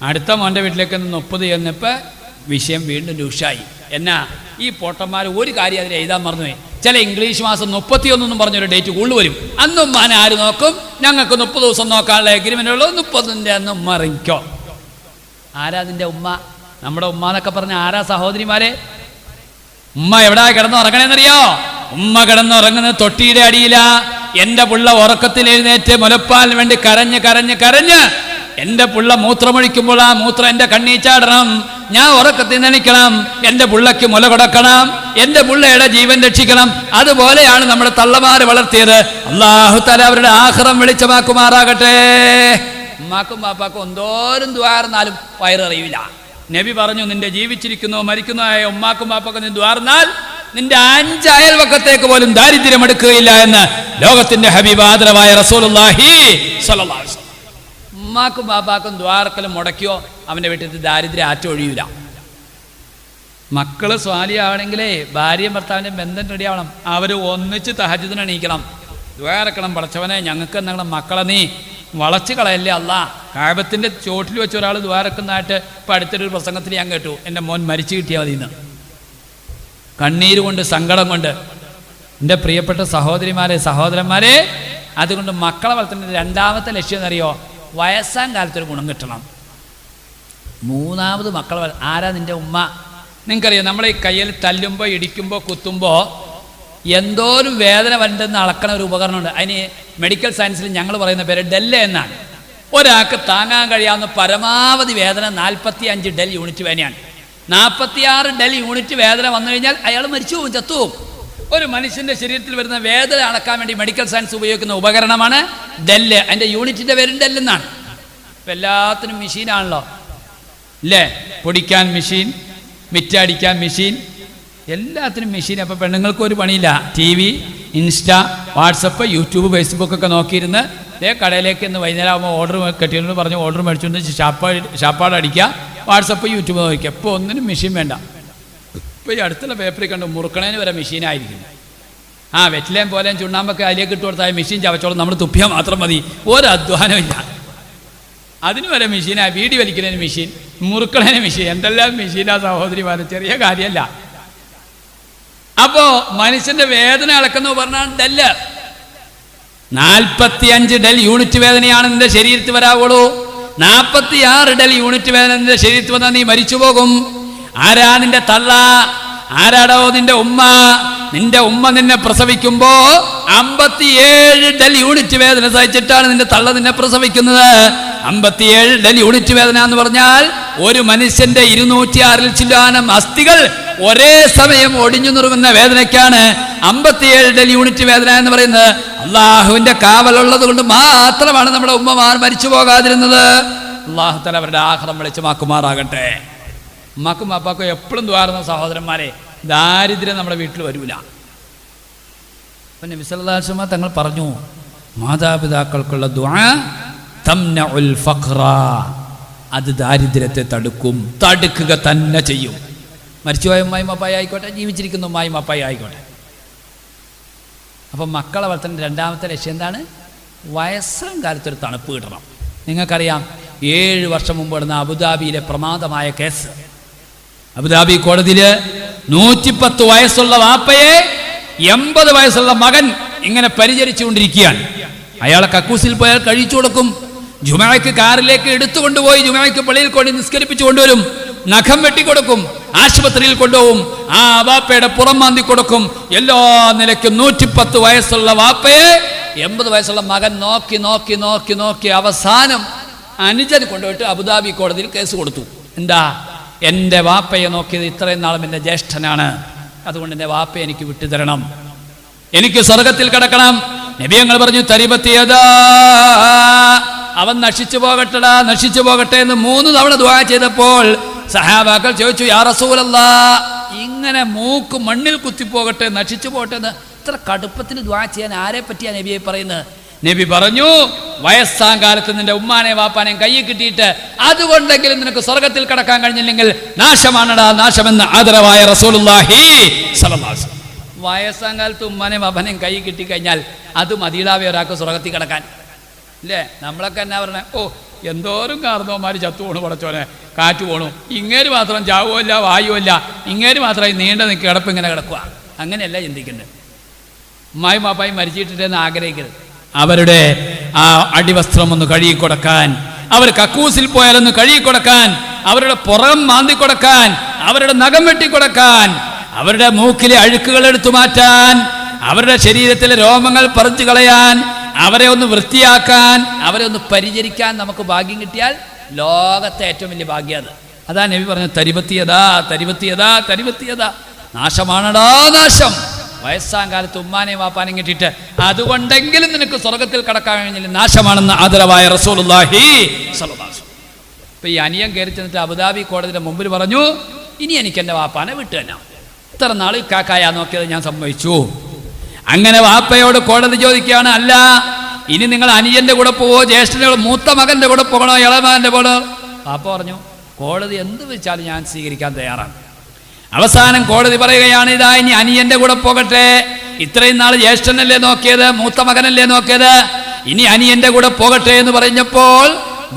അടുത്ത മോൻ്റെ വീട്ടിലേക്ക് 30 ചെന്നപ്പോൾ വിഷയം വീണ്ടും രൂക്ഷമായി. എന്നാ ഈ പൊട്ടന്മാർ ഒരു കാര്യം അതിൽ എഴുതാൻ മറന്നുപോയി. ചില ഇംഗ്ലീഷ് മാസം 31 പറഞ്ഞൊരു ഡേറ്റ് കൂടുതൽ വരും. അന്നും ഉമ്മാനെ ആര് നോക്കും? ഞങ്ങൾക്ക് 30 ദിവസം നോക്കാനുള്ള എഗ്രിമെൻ്റ് ഉള്ളൂ, 30ൻ്റെ അന്ന് ഉമ്മ ഇറങ്ങിക്കോ. ആരാ അതിൻ്റെ ഉമ്മ? നമ്മുടെ ഉമ്മ എന്നൊക്കെ പറഞ്ഞ ആരാ സഹോദരിമാരെ? ഉമ്മ എവിടാ കിടന്നുറങ്ങണേന്നറിയോ? ഉമ്മ കിടന്നുറങ്ങുന്നത് തൊട്ടിയുടെ അടിയില. എൻ്റെ പുള്ള ഉറക്കത്തിൽ എഴുന്നേറ്റ് മുലപ്പാലിന് വേണ്ടി കരഞ്ഞ് കരഞ്ഞ് കരഞ്ഞ് എൻ്റെ പുള്ള മൂത്രമൊഴിക്കുമ്പോൾ ആ മൂത്രം എൻ്റെ കണ്ണീ ചാടണം, ഞാൻ ഉറക്കത്തിൽ നനയ്ക്കണം, എൻ്റെ പുള്ളയ്ക്ക് മുല കൊടുക്കണം, എൻ്റെ പുള്ളയുടെ ജീവൻ രക്ഷിക്കണം. അതുപോലെയാണ് നമ്മുടെ തള്ളമാര് വളർത്തിയത്. അല്ലാഹു തആല അവരുടെ ആഖിറം വെളിച്ചമാക്കുമാറാകട്ടെ. ഉമ്മാക്കും ബാപ്പാക്കും എന്തോരം ദ്വാർന്നാലും വയറിയില്ല. നബി പറഞ്ഞു, നിന്റെ ജീവിച്ചിരിക്കുന്നോ മരിക്കുന്നോ ആയ ഉമ്മാക്കും ബാപ്പാക്കും നീ ദ്വാർന്നാൽ നിന്റെ 5 അയൽവക്കത്തേക്ക് പോലും ദാരിദ്ര്യം എടുക്കുകയില്ല എന്ന് ലോകത്തിന്റെ ഹബീബ് ആദരവായ റസൂലുള്ളാഹി സ്വല്ലല്ലാഹു അലൈഹി വസല്ലം. ഉമ്മാക്കും ബാപ്പാക്കും ദ്വാർക്കലും മുടക്കിയോ അവൻ്റെ വീട്ടിൽ ദാരിദ്ര്യം ആറ്റൊഴിയൂല. മക്കള് സ്വാലിയാവണമെങ്കിലേ ഭാര്യയും ഭർത്താവിൻ്റെ ബന്ധം റെഡിയാവണം. അവർ ഒന്നിച്ച് തഹജ്ജുദിന് എണീക്കണം, ദ്വാരക്കണം. പടച്ചവനെ ഞങ്ങൾക്ക് എന്താണ് മക്കളെ നീ വളച്ച് കളയല്ലേ അല്ലാ. കഅബത്തിന്റെ ചോട്ടിൽ വെച്ച് ഒരാൾ ദ്വാരക്കുന്നതായിട്ട് ഇപ്പം അടുത്തൊരു പ്രസംഗത്തിൽ ഞാൻ കേട്ടു. എൻ്റെ മോൻ മരിച്ചു കിട്ടിയാൽ മതി എന്ന്. കണ്ണീര് കൊണ്ട് സങ്കടം കൊണ്ട്. എൻ്റെ പ്രിയപ്പെട്ട സഹോദരിമാരെ സഹോദരന്മാരെ, അതുകൊണ്ട് മക്കളെ വളർത്തുന്ന രണ്ടാമത്തെ ലക്ഷ്യം എന്നറിയോ? വയസ്സാം കാലത്തൊരു ഗുണം കിട്ടണം. മൂന്നാമത് മക്കളെ ആരാ? നിൻ്റെ ഉമ്മ. നിങ്ങൾക്കറിയാം, നമ്മളെ ഈ കയ്യിൽ തല്ലുമ്പോൾ ഇടിക്കുമ്പോൾ കുത്തുമ്പോൾ എന്തോരം വേദന വരണ്ടെന്ന് അളക്കണ ഒരു ഉപകരണമുണ്ട്. അതിന് മെഡിക്കൽ സയൻസിൽ ഞങ്ങൾ പറയുന്ന പേര് ഡെല്ല എന്നാണ്. ഒരാൾക്ക് താങ്ങാൻ കഴിയാവുന്ന പരമാവധി വേദന 45 ഡെൽ യൂണിറ്റ് വേദനയാണ്. 46 ഡെൽ യൂണിറ്റ് വേദന വന്നു കഴിഞ്ഞാൽ അയാൾ മരിച്ചു പോകും, ചത്തുപോകും. ഒരു മനുഷ്യൻ്റെ ശരീരത്തിൽ വരുന്ന വേദന അളക്കാൻ വേണ്ടി മെഡിക്കൽ സയൻസ് ഉപയോഗിക്കുന്ന ഉപകരണമാണ് ഡെല്ല്. അതിൻ്റെ യൂണിറ്റിൻ്റെ പേരും ഡെല്ലെന്നാണ്. ഇപ്പം എല്ലാത്തിനും മെഷീനാണല്ലോ അല്ലേ? പൊടിക്കാൻ മെഷീൻ, മിറ്റടിക്കാൻ മെഷീൻ, എല്ലാത്തിനും മെഷീൻ. അപ്പോൾ പെണ്ണുങ്ങൾക്ക് ഒരു പണിയില്ല. TV, insta, WhatsApp, YouTube, Facebook ഒക്കെ നോക്കിയിരുന്ന് കടയിലേക്ക് ഇന്ന് വൈകുന്നേരം ആകുമ്പോൾ ഓർഡർ കെട്ടിയോട് പറഞ്ഞ് ഓർഡർ മേടിച്ചുകൊണ്ട് ഷാപ്പാട് അടിക്കുക, വാട്സപ്പ്, യൂട്യൂബ് നോക്കുക. ഇപ്പോൾ ഒന്നിനും മെഷീൻ വേണ്ട. ഇപ്പോൾ ഈ അടുത്തുള്ള പേപ്പറിൽ കണ്ട് മുറുക്കണേന് വരെ മെഷീനായിരിക്കും. വെറ്റിലേം പോലെയും ചുണ്ണാമ്പൊക്കെ അതിലേക്ക് ഇട്ട് കൊടുത്താൽ മെഷീൻ ചവച്ചോളം നമ്മൾ തുപ്പിയാൽ മാത്രം മതി, ഒരു അധ്വാനമില്ല. അതിന് വരെ മെഷീനാണ്. വീടി വലിക്കുന്നതിന് മെഷീൻ, മുറുക്കണേന് മെഷീൻ, എന്തെല്ലാം മെഷീനാ സഹോദരിമാർ, ചെറിയ കാര്യമല്ല. അപ്പോ മനുഷ്യന്റെ വേദന അളക്കുന്ന പറഞ്ഞാൽ ഡെല്ല്. 45 ഡെൽ യൂണിറ്റ് വേദനയാണ് നിന്റെ ശരീരത്തിൽ വരാവുള്ളൂ. 46 ഡെൽ യൂണിറ്റ് വേദന നിന്റെ ശരീരത്തിൽ വന്നാൽ നീ മരിച്ചു പോകും. ആരാ നിന്റെ തള്ള? ആരാടോ നിന്റെ ഉമ്മ? നിന്റെ ഉമ്മ നിന്നെ പ്രസവിക്കുമ്പോ 57 ഡെൽ യൂണിറ്റ് വേദന സഹിച്ചിട്ടാണ് നിന്റെ തള്ള നിന്നെ പ്രസവിക്കുന്നത്. 57 ഡെൽ യൂണിറ്റ് വേദന എന്ന് പറഞ്ഞാൽ ഒരു മനുഷ്യന്റെ 206 ചില്ലാനം അസ്ഥികൾ ഒരേ സമയം ഒടിഞ്ഞു നുറുങ്ങുന്ന വേദനയ്ക്കാണ് 57 ഡെൽ യൂണിറ്റ് വേദന എന്ന് പറയുന്നത്. അള്ളാഹുവിന്റെ കാവലുള്ളത് കൊണ്ട് മാത്രമാണ് നമ്മുടെ ഉമ്മമാർ മരിച്ചു പോകാതിരുന്നത്. അള്ളാഹു തആല അവരുടെ ആഖിറം വെളിച്ചമാക്കുമാറാകട്ടെ. ഉമ്മാക്കും അപ്പാക്കും എപ്പോഴും ദ്വാരുന്ന സഹോദരന്മാരെ, ദാരിദ്ര്യം നമ്മുടെ വീട്ടിൽ വരൂല. പിന്നെ നബി സല്ലല്ലാഹു അലൈഹി വസല്ലം തങ്ങൾ പറഞ്ഞു, മാതാപിതാക്കൾക്കുള്ള ദുആ തംനഉൽ ഫഖ്റ, അത് ദാരിദ്ര്യത്തെ തടുക്കുക തന്നെ ചെയ്യും. മരിച്ചുപോയ ഉമ്മായും അപ്പായി ആയിക്കോട്ടെ, ജീവിച്ചിരിക്കുന്ന ഉമ്മായും അപ്പായി ആയിക്കോട്ടെ. അപ്പം മക്കളെ വളർത്തുന്ന രണ്ടാമത്തെ ലക്ഷ്യം എന്താണ്? വയസ്സാം കാലത്തൊരു തണുപ്പ് കിട്ടണം. നിങ്ങൾക്കറിയാം, 7 വർഷം മുമ്പ് നടന്ന അബുദാബിയിലെ പ്രമാദമായ കേസ്. അബുദാബി കോടതിയിൽ 110 വയസ്സുള്ള വാപ്പയെ 80 വയസ്സുള്ള മകൻ ഇങ്ങനെ പരിചരിച്ചുകൊണ്ടിരിക്കുകയാണ്. അയാളെ കക്കൂസിൽ പോയാൽ കഴിച്ചു കൊടുക്കും, ജുമഅയ്ക്ക് കാറിലേക്ക് എടുത്തുകൊണ്ടുപോയി ജുമഅയ്ക്ക് പള്ളിയിൽ കൊണ്ട് നിസ്കരിപ്പിച്ചു കൊണ്ടുവരും, നഖം വെട്ടിക്കൊടുക്കും, ആശുപത്രിയിൽ കൊണ്ടുപോകും, ആ വാപ്പയുടെ പുറം മാന്തി കൊടുക്കും. എല്ലാ നിലയ്ക്കും 110 വയസ്സുള്ള വാപ്പയെ 80 വയസ്സുള്ള മകൻ നോക്കി നോക്കി നോക്കി നോക്കി അവസാനം അനുജൻ കൊണ്ടുപോയിട്ട് അബുദാബി കോടതിയിൽ കേസ് കൊടുത്തു. എന്താ? എൻ്റെ വാപ്പയെ നോക്കിയത് ഇത്രയും നാളും എൻ്റെ ജ്യേഷ്ഠനാണ്, അതുകൊണ്ട് എൻ്റെ വാപ്പയെ എനിക്ക് വിട്ടുതരണം, എനിക്ക് സ്വർഗത്തിൽ കിടക്കണം. നബി ഞങ്ങൾ പറഞ്ഞു, തരിബത്തിയതാ, അവൻ നശിച്ചു പോകട്ടെടാ, നശിച്ചു പോകട്ടെ എന്ന് 3 തവണ ദുആ ചെയ്തപ്പോൾ സഹാബാക്കൾ ചോദിച്ചു, യാ റസൂലല്ലാഹ്, ഇങ്ങനെ മൂക്ക് മണ്ണിൽ കുത്തിപ്പോകട്ടെ, നശിച്ചു പോകട്ടെ എന്ന് ഇത്ര കടുപ്പത്തിൽ ദുആ ചെയ്യാൻ ആരെ പറ്റിയാ നബിയെ പറയുന്നത്? നബി പറഞ്ഞു, വയസ്സാം കാലത്ത് നിന്റെ ഉമ്മാനെ വാപ്പാനെയും കയ്യിൽ കിട്ടിയിട്ട് അതുകൊണ്ടെങ്കിലും നിനക്ക് സ്വർഗത്തിൽ കടക്കാൻ കഴിഞ്ഞില്ലെങ്കിൽ നാശമാണടാ നാശമെന്ന് ആദരവായ റസൂലുള്ളാഹി സ്വല്ലല്ലാഹു അലൈഹി വസല്ലം. വയസ്സാം കാലത്ത് ഉമ്മാനെയും വാപ്പാനെയും കയ്യിൽ കിട്ടിക്കഴിഞ്ഞാൽ അത് മതിയിടാവേ ഒരാൾക്ക് സ്വർഗത്തിൽ കിടക്കാൻ, ഇല്ലേ? നമ്മളൊക്കെ എന്നാ പറഞ്ഞ, ഓ എന്തോരം കാർന്നവന്മാർ ചത്തു പോണു പടച്ചോനെ, കാറ്റ് പോണു. ഇങ്ങേര് മാത്രം ചാവുമല്ല വായുവല്ല, ഇങ്ങേര് മാത്രമായി നീണ്ട നിൽക്കുക കിടപ്പ് ഇങ്ങനെ കിടക്കുക. അങ്ങനെയല്ല ചിന്തിക്കേണ്ടത്. ഉമ്മായും പാപ്പായും മരിച്ചിട്ടില്ലെന്ന് ആഗ്രഹിക്കരുത്. അവരുടെ ആ അടിവസ്ത്രം ഒന്ന് കഴുകിക്കൊടുക്കാൻ, അവർ കക്കൂസിൽ പോയാലൊന്ന് കഴുകിക്കൊടുക്കാൻ, അവരുടെ പുറം മാന്തിക്കൊടുക്കാൻ, അവരുടെ നഖം വെട്ടിക്കൊടുക്കാൻ, അവരുടെ മൂക്കിലെ അഴുക്കുകൾ എടുത്തു മാറ്റാൻ, അവരുടെ ശരീരത്തിലെ രോമങ്ങൾ പറിച്ചു കളയാൻ, അവരെ ഒന്ന് വൃത്തിയാക്കാൻ, അവരെ ഒന്ന് പരിചരിക്കാൻ നമുക്ക് ഭാഗ്യം കിട്ടിയാൽ ലോകത്തെ ഏറ്റവും വലിയ ഭാഗ്യം അത്. അതാ നബി പറഞ്ഞു, തരിപത്തിയതാ തരിപത്തിയതാ തരിപത്തിയതാ, നാശമാണടാ നാശം. വയസ്സാം കാലത്ത് ഉമ്മാനെയും വാപ്പാനെയും കിട്ടിയിട്ട് അതുകൊണ്ടെങ്കിലും നിനക്ക് സ്വർഗത്തിൽ കടക്കാൻ കഴിഞ്ഞില്ല, നാശമാണെന്ന് ആദരവായ റസൂലുള്ളാഹി സ്വല്ലല്ലാഹു അലൈഹി വസല്ലം. ഇപ്പൊ ഈ അനിയൻ കയറി ചെന്നിട്ട് അബുദാബി കോടതിയുടെ മുമ്പിൽ പറഞ്ഞു, ഇനി എനിക്ക് എൻ്റെ വാപ്പാനെ വിട്ടു തന്നെ, ഇത്ര നാൾ കാക്കായാ നോക്കിയത് ഞാൻ സമ്മതിച്ചു. അങ്ങനെ വാപ്പയോട് കോടതി ചോദിക്കുകയാണ്, അല്ല ഇനി നിങ്ങൾ അനിയന്റെ കൂടെ പോവോ, ജ്യേഷ്ഠന്റെ മൂത്ത മകന്റെ കൂടെ പോകണോ, ഇളമകന്റെ കൂടെ? വാപ്പ പറഞ്ഞു, കോടതി എന്ത് വെച്ചാലും ഞാൻ സ്വീകരിക്കാൻ തയ്യാറാണ്. അവസാനം കോടതി പറയുകയാണ്, ഇതാ ഇനി അനിയന്റെ കൂടെ പോകട്ടെ, ഇത്രയും നാൾ ജ്യേഷ്ഠനല്ലേ നോക്കിയത്, മൂത്ത മകനല്ലേ നോക്കിയത്, ഇനി അനിയന്റെ കൂടെ പോകട്ടെ എന്ന് പറഞ്ഞപ്പോൾ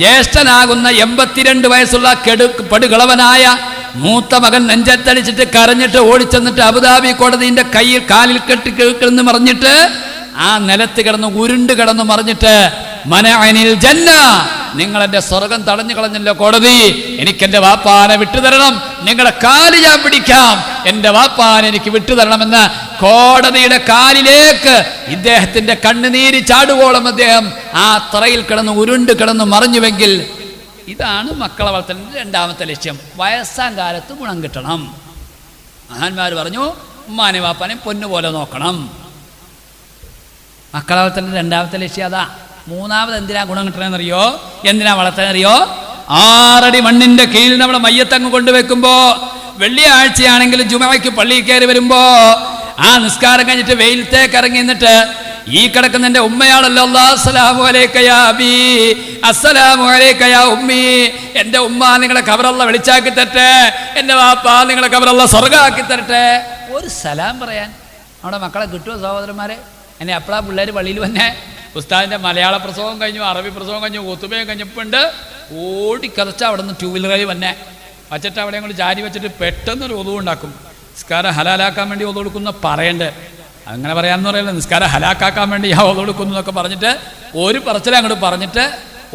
ജ്യേഷ്ഠനാകുന്ന 82 വയസ്സുള്ള പടുകളവനായ മൂത്ത മകൻ നെഞ്ചത്തടിച്ചിട്ട് കരഞ്ഞിട്ട് ഓടിച്ചെന്നിട്ട് അബുദാബി കോടതിന്റെ കയ്യിൽ കാലിൽ കെട്ടിക്കിടന്ന് മറിഞ്ഞിട്ട് ആ നിലത്ത് കിടന്ന് ഉരുണ്ട് കിടന്ന് മറിഞ്ഞിട്ട്, മനഅനിൽ ജന്ന, നിങ്ങൾ എൻ്റെ സ്വർഗം തടഞ്ഞു കളഞ്ഞല്ലോ കോടതി, എനിക്കെൻ്റെ വാപ്പാനെ വിട്ടുതരണം, നിങ്ങളുടെ കാല് ഞാൻ പിടിക്കാം, എൻ്റെ വാപ്പാനെ എനിക്ക് വിട്ടുതരണമെന്ന് കോടതിയുടെ കാലിലേക്ക് ഇദ്ദേഹത്തിന്റെ കണ്ണുനീര് ചാടുവോളം അദ്ദേഹം ആ തറയിൽ കിടന്ന് ഉരുണ്ട് കിടന്ന് മറിഞ്ഞുവെങ്കിൽ, ഇതാണ് മക്കളെ വളർത്തലിൻ്റെ രണ്ടാമത്തെ ലക്ഷ്യം. വയസ്സാം കാലത്ത് ഗുണം കിട്ടണം. മഹാന്മാർ പറഞ്ഞു, ഉമ്മാനെ വാപ്പാനെ പൊന്നുപോലെ നോക്കണം. മക്കളെ വളർത്തലിൻ്റെ രണ്ടാമത്തെ ലക്ഷ്യം അതാ. മൂന്നാമത് എന്തിനാ ഗുണം കിട്ടണമെന്നറിയോ, എന്തിനാ വളർത്താനറിയോ? 6 അടി മണ്ണിന്റെ കീഴിൽ നമ്മുടെ മയ്യത്തങ്ങ് കൊണ്ടുവെക്കുമ്പോ, വെള്ളിയാഴ്ചയാണെങ്കിലും ജുമയ്ക്ക് പള്ളിയിൽ കയറി വരുമ്പോ ആ നിസ്കാരം കഴിഞ്ഞിട്ട് വെയിലത്തേക്ക് ഇറങ്ങി നിന്നിട്ട്, ഈ കിടക്കുന്ന എൻ്റെ ഉമ്മയാണല്ലോ, അസ്സലാമു അലൈക യാ അബീ, അസ്സലാമു അലൈക യാ ഉമ്മി, എൻ്റെ ഉമ്മ നിങ്ങളെ ഖബറല്ല വെളിച്ചാക്കി തരട്ടെ, എൻ്റെ വാപ്പ നിങ്ങളെ ഖബറല്ല സ്വർഗ്ഗാക്കി തരട്ടെ, ഒരു സലാം പറയാൻ നമ്മുടെ മക്കളെ കിട്ടുമോ സഹോദരന്മാരെ? എന്നെ എപ്പോഴാ പിള്ളേർ പള്ളിയിൽ വന്നെ, ഉസ്താദിൻ്റെ മലയാള പ്രസവം കഴിഞ്ഞു, അറബി പ്രസവം കഴിഞ്ഞു, ഒത്തുമയും കഴിഞ്ഞപ്പോണ്ട് ഓടിക്കതച്ച അവിടെ നിന്ന് 2 വീലറിൽ വന്നെ വച്ചിട്ട് അവിടെ കൊണ്ട് ചാരി വെച്ചിട്ട് പെട്ടെന്നൊരു ഒതു ഉണ്ടാക്കും. നിസ്കാരം ഹലാലാക്കാൻ വേണ്ടി ഒതു കൊടുക്കുന്ന പറയണ്ട്, അങ്ങനെ പറയാമെന്ന് പറയില്ല, നിസ്കാരം ഹലാക്കാക്കാൻ വേണ്ടി ഞാൻ ഒതു കൊടുക്കുന്നു എന്നൊക്കെ പറഞ്ഞിട്ട് ഒരു പറച്ചിൽ അങ്ങോട്ട് പറഞ്ഞിട്ട്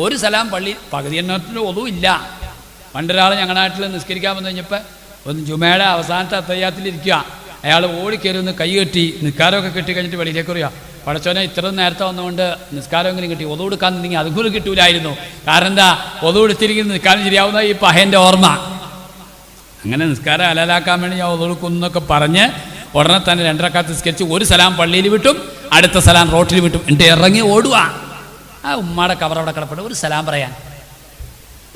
ഒരു സലാം പള്ളി പകുതി എണ്ണത്തിന് ഒതു ഇല്ല. പണ്ടൊരാൾ ഞങ്ങളുടെ നാട്ടിൽ നിസ്കരിക്കാൻ വന്നു കഴിഞ്ഞപ്പോൾ ഒന്ന് ജുമയുടെ അവസാനത്തെ അത്തയ്യാത്തിലിരിക്കുക, അയാൾ ഓടിക്കയറി ഒന്ന് കൈ കെട്ടി നിസ്കാരമൊക്കെ കെട്ടി കഴിഞ്ഞിട്ട് വെളിയിലേക്ക് വരിക, പടച്ചോനെ ഇത്ര നേരത്തെ വന്നുകൊണ്ട് നിസ്കാരമെങ്കിലും കിട്ടി, ഒതു കൊടുക്കാന്നുണ്ടെങ്കിൽ അതും കൂടി കിട്ടൂലായിരുന്നു. കാരണം എന്താ, ഒതു കൊടുത്തിരിക്കുന്ന നിസ്കാരം ശരിയാവുന്ന ഈ പഹേൻ്റെ ഓർമ്മ. അങ്ങനെ നിസ്കാരം ഹലാലാക്കാൻ വേണ്ടി ഞാൻ ഒതു കൊടുക്കുന്നു എന്നൊക്കെ പറഞ്ഞ് ഉടനെ തന്നെ 2 റക്അത്ത് നിസ്കരിച്ച് ഒരു സലാം പള്ളിയിൽ വിട്ടും അടുത്ത സലാം റോട്ടിൽ വിട്ടും എന്നിട്ട് ഇറങ്ങി ഓടുക. ആ ഉമ്മാടെ കവർ അവിടെ കിടപ്പുണ്ട്, ഒരു സലാം പറയാൻ.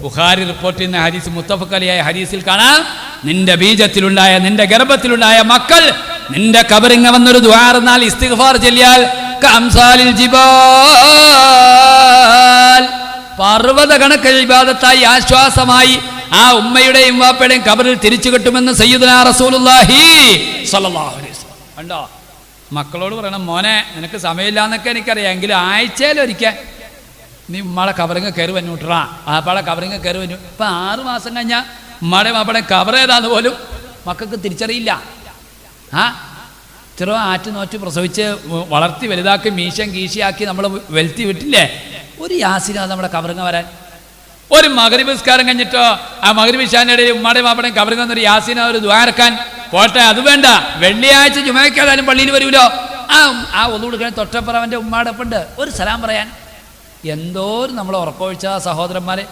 ബുഖാരി റിപ്പോർട്ട് ചെയ്യുന്ന ഹദീസ്, മുത്തഫഖ് അലൈഹിയായ ഹദീസിൽ കാണാം, നിന്റെ ബീജത്തിലുണ്ടായ നിന്റെ ഗർഭത്തിലുണ്ടായ മക്കൾ നിന്റെ കബറിങ്ങ വന്നൊരു ദുആ എന്നാൽ ഇസ്തിഗ്ഫാർ ചൊല്ലിയാൽ കംസാലിൽ ജിബാൽ, പർവ്വത കണക്ക് ഇബാദത്തായി ആശ്വാസമായി ആ ഉമ്മയുടെയും വാപ്പയുടെയും കബറിൽ തിരിച്ചു കിട്ടുമെന്ന് സയ്യിദുനാ റസൂലുള്ളാഹി സ്വല്ലല്ലാഹു അലൈഹി വസല്ലം. കണ്ടോ, മക്കളോട് പറയണം, മോനെ നിനക്ക് സമയമില്ല എന്നൊക്കെ എനിക്കറിയാം, എങ്കിലും ആഴ്ചയിലൊരിക്കൽ നീ ഉമ്മാടെ കവറിങ്ങ കയറി വന്നൂട്ടാ, ആപ്പാടെ കവറിങ്ങ കയറി വന്നു. ഇപ്പം 6 മാസം കഴിഞ്ഞാൽ ഉമ്മാടെ മാപ്പടെ കവർ ഏതാന്ന് പോലും മക്കൾക്ക് തിരിച്ചറിയില്ല. ഇത്ര ആറ്റ് നോറ്റ് പ്രസവിച്ച് വളർത്തി വലുതാക്കി മീശം കീശിയാക്കി നമ്മൾ വെലുത്തി വിട്ടില്ലേ, ഒരു യാസിനാ നമ്മുടെ കവറിങ്ങ വരാൻ. ഒരു മഗ്‌രിബ് നിസ്കാരം കഴിഞ്ഞിട്ടോ ആ മഗ്‌രിബ് ഇശാന്റെ ഇടയിൽ ഉമ്മാടെ മാപ്പടേയും കവറിങ്ങ ഒരു യാസിന ഒരു ദ്വാരക്കാൻ പോട്ടെ, അത് വേണ്ട, വെള്ളിയാഴ്ച ജുമയ്ക്കാതായാലും പള്ളിയിൽ വരുമല്ലോ, ആ ഒന്നു കൊടുക്കാൻ തൊട്ടപ്പുറവൻ്റെ ഉമ്മാടെ ഒപ്പുണ്ട്, ഒരു സലാം പറയാൻ. എന്തോരും നമ്മൾ ഉറക്കമൊഴിച്ച സഹോദരന്മാരെ,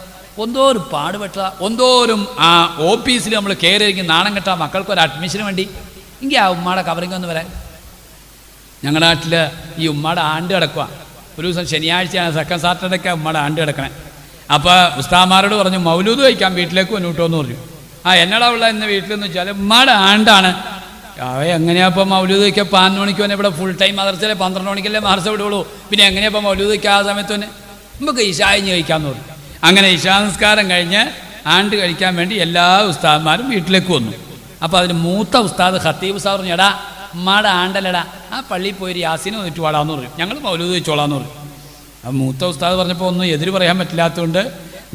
എന്തോരും പാടുപെട്ട, എന്തോരും ആ ഓഫീസിൽ നമ്മൾ കയറിയിരിക്കും നാണം കെട്ടാ മക്കൾക്കൊരു അഡ്മിഷന് വേണ്ടി. എങ്കിൽ ആ ഉമ്മാടെ കവറിങ് ഒന്ന് വരാൻ. ഞങ്ങളുടെ നാട്ടിൽ ഈ ഉമ്മാടെ ആണ്ട് കിടക്കുക, ഒരു ദിവസം ശനിയാഴ്ചയാണ്, സെക്കൻഡ് സാറ്റർഡേക്കാണ് ഉമ്മാടെ ആണ്ട് കിടക്കണേ. അപ്പോൾ ഉസ്താമാരോട് പറഞ്ഞു, മൗലൂദ് കഴിക്കാൻ വീട്ടിലേക്ക് വന്നിട്ടോ എന്ന് പറഞ്ഞു. എന്നടാ ഉള്ള ഇന്ന് വീട്ടിലെന്ന് വെച്ചാൽ ഉമ്മാടെ ആണ്ടാണ്. എങ്ങനെയാ ഇപ്പോൾ മൗലൂദ് വയ്ക്കുക? 11 മണിക്ക് തന്നെ ഇവിടെ ഫുൾ ടൈം മദർസയിലെ 12 മണിക്കല്ലേ മദർസ വിടുള്ളൂ, പിന്നെ എങ്ങനെയാ ഇപ്പോൾ മൗലൂദ് വയ്ക്കുക? ആ സമയത്ത് തന്നെ നമുക്ക് ഇശായിഞ്ഞ് കഴിക്കാമെന്ന് പറഞ്ഞു. അങ്ങനെ ഇശാ നിസ്കാരം കഴിഞ്ഞ് ആണ്ട് കഴിക്കാൻ വേണ്ടി എല്ലാ ഉസ്താദ്മാരും വീട്ടിലേക്ക് വന്നു. അപ്പോൾ അതിന് മൂത്ത ഉസ്താദ് ഖത്തീബ് ഉസ്താദ് പറഞ്ഞു, എടാ ഉമ്മാടെ ആണ്ടല്ലടാ, ആ പള്ളിയിൽ പോയി യാസിന് വന്നിട്ട് വാടാന്ന് പറഞ്ഞു, ഞങ്ങൾ മൗലൂദ് വെച്ചോളാന്ന് പറഞ്ഞു. ആ മൂത്ത ഉസ്താദ് പറഞ്ഞപ്പോൾ ഒന്നും എതിര് പറയാൻ പറ്റില്ലാത്തതുകൊണ്ട്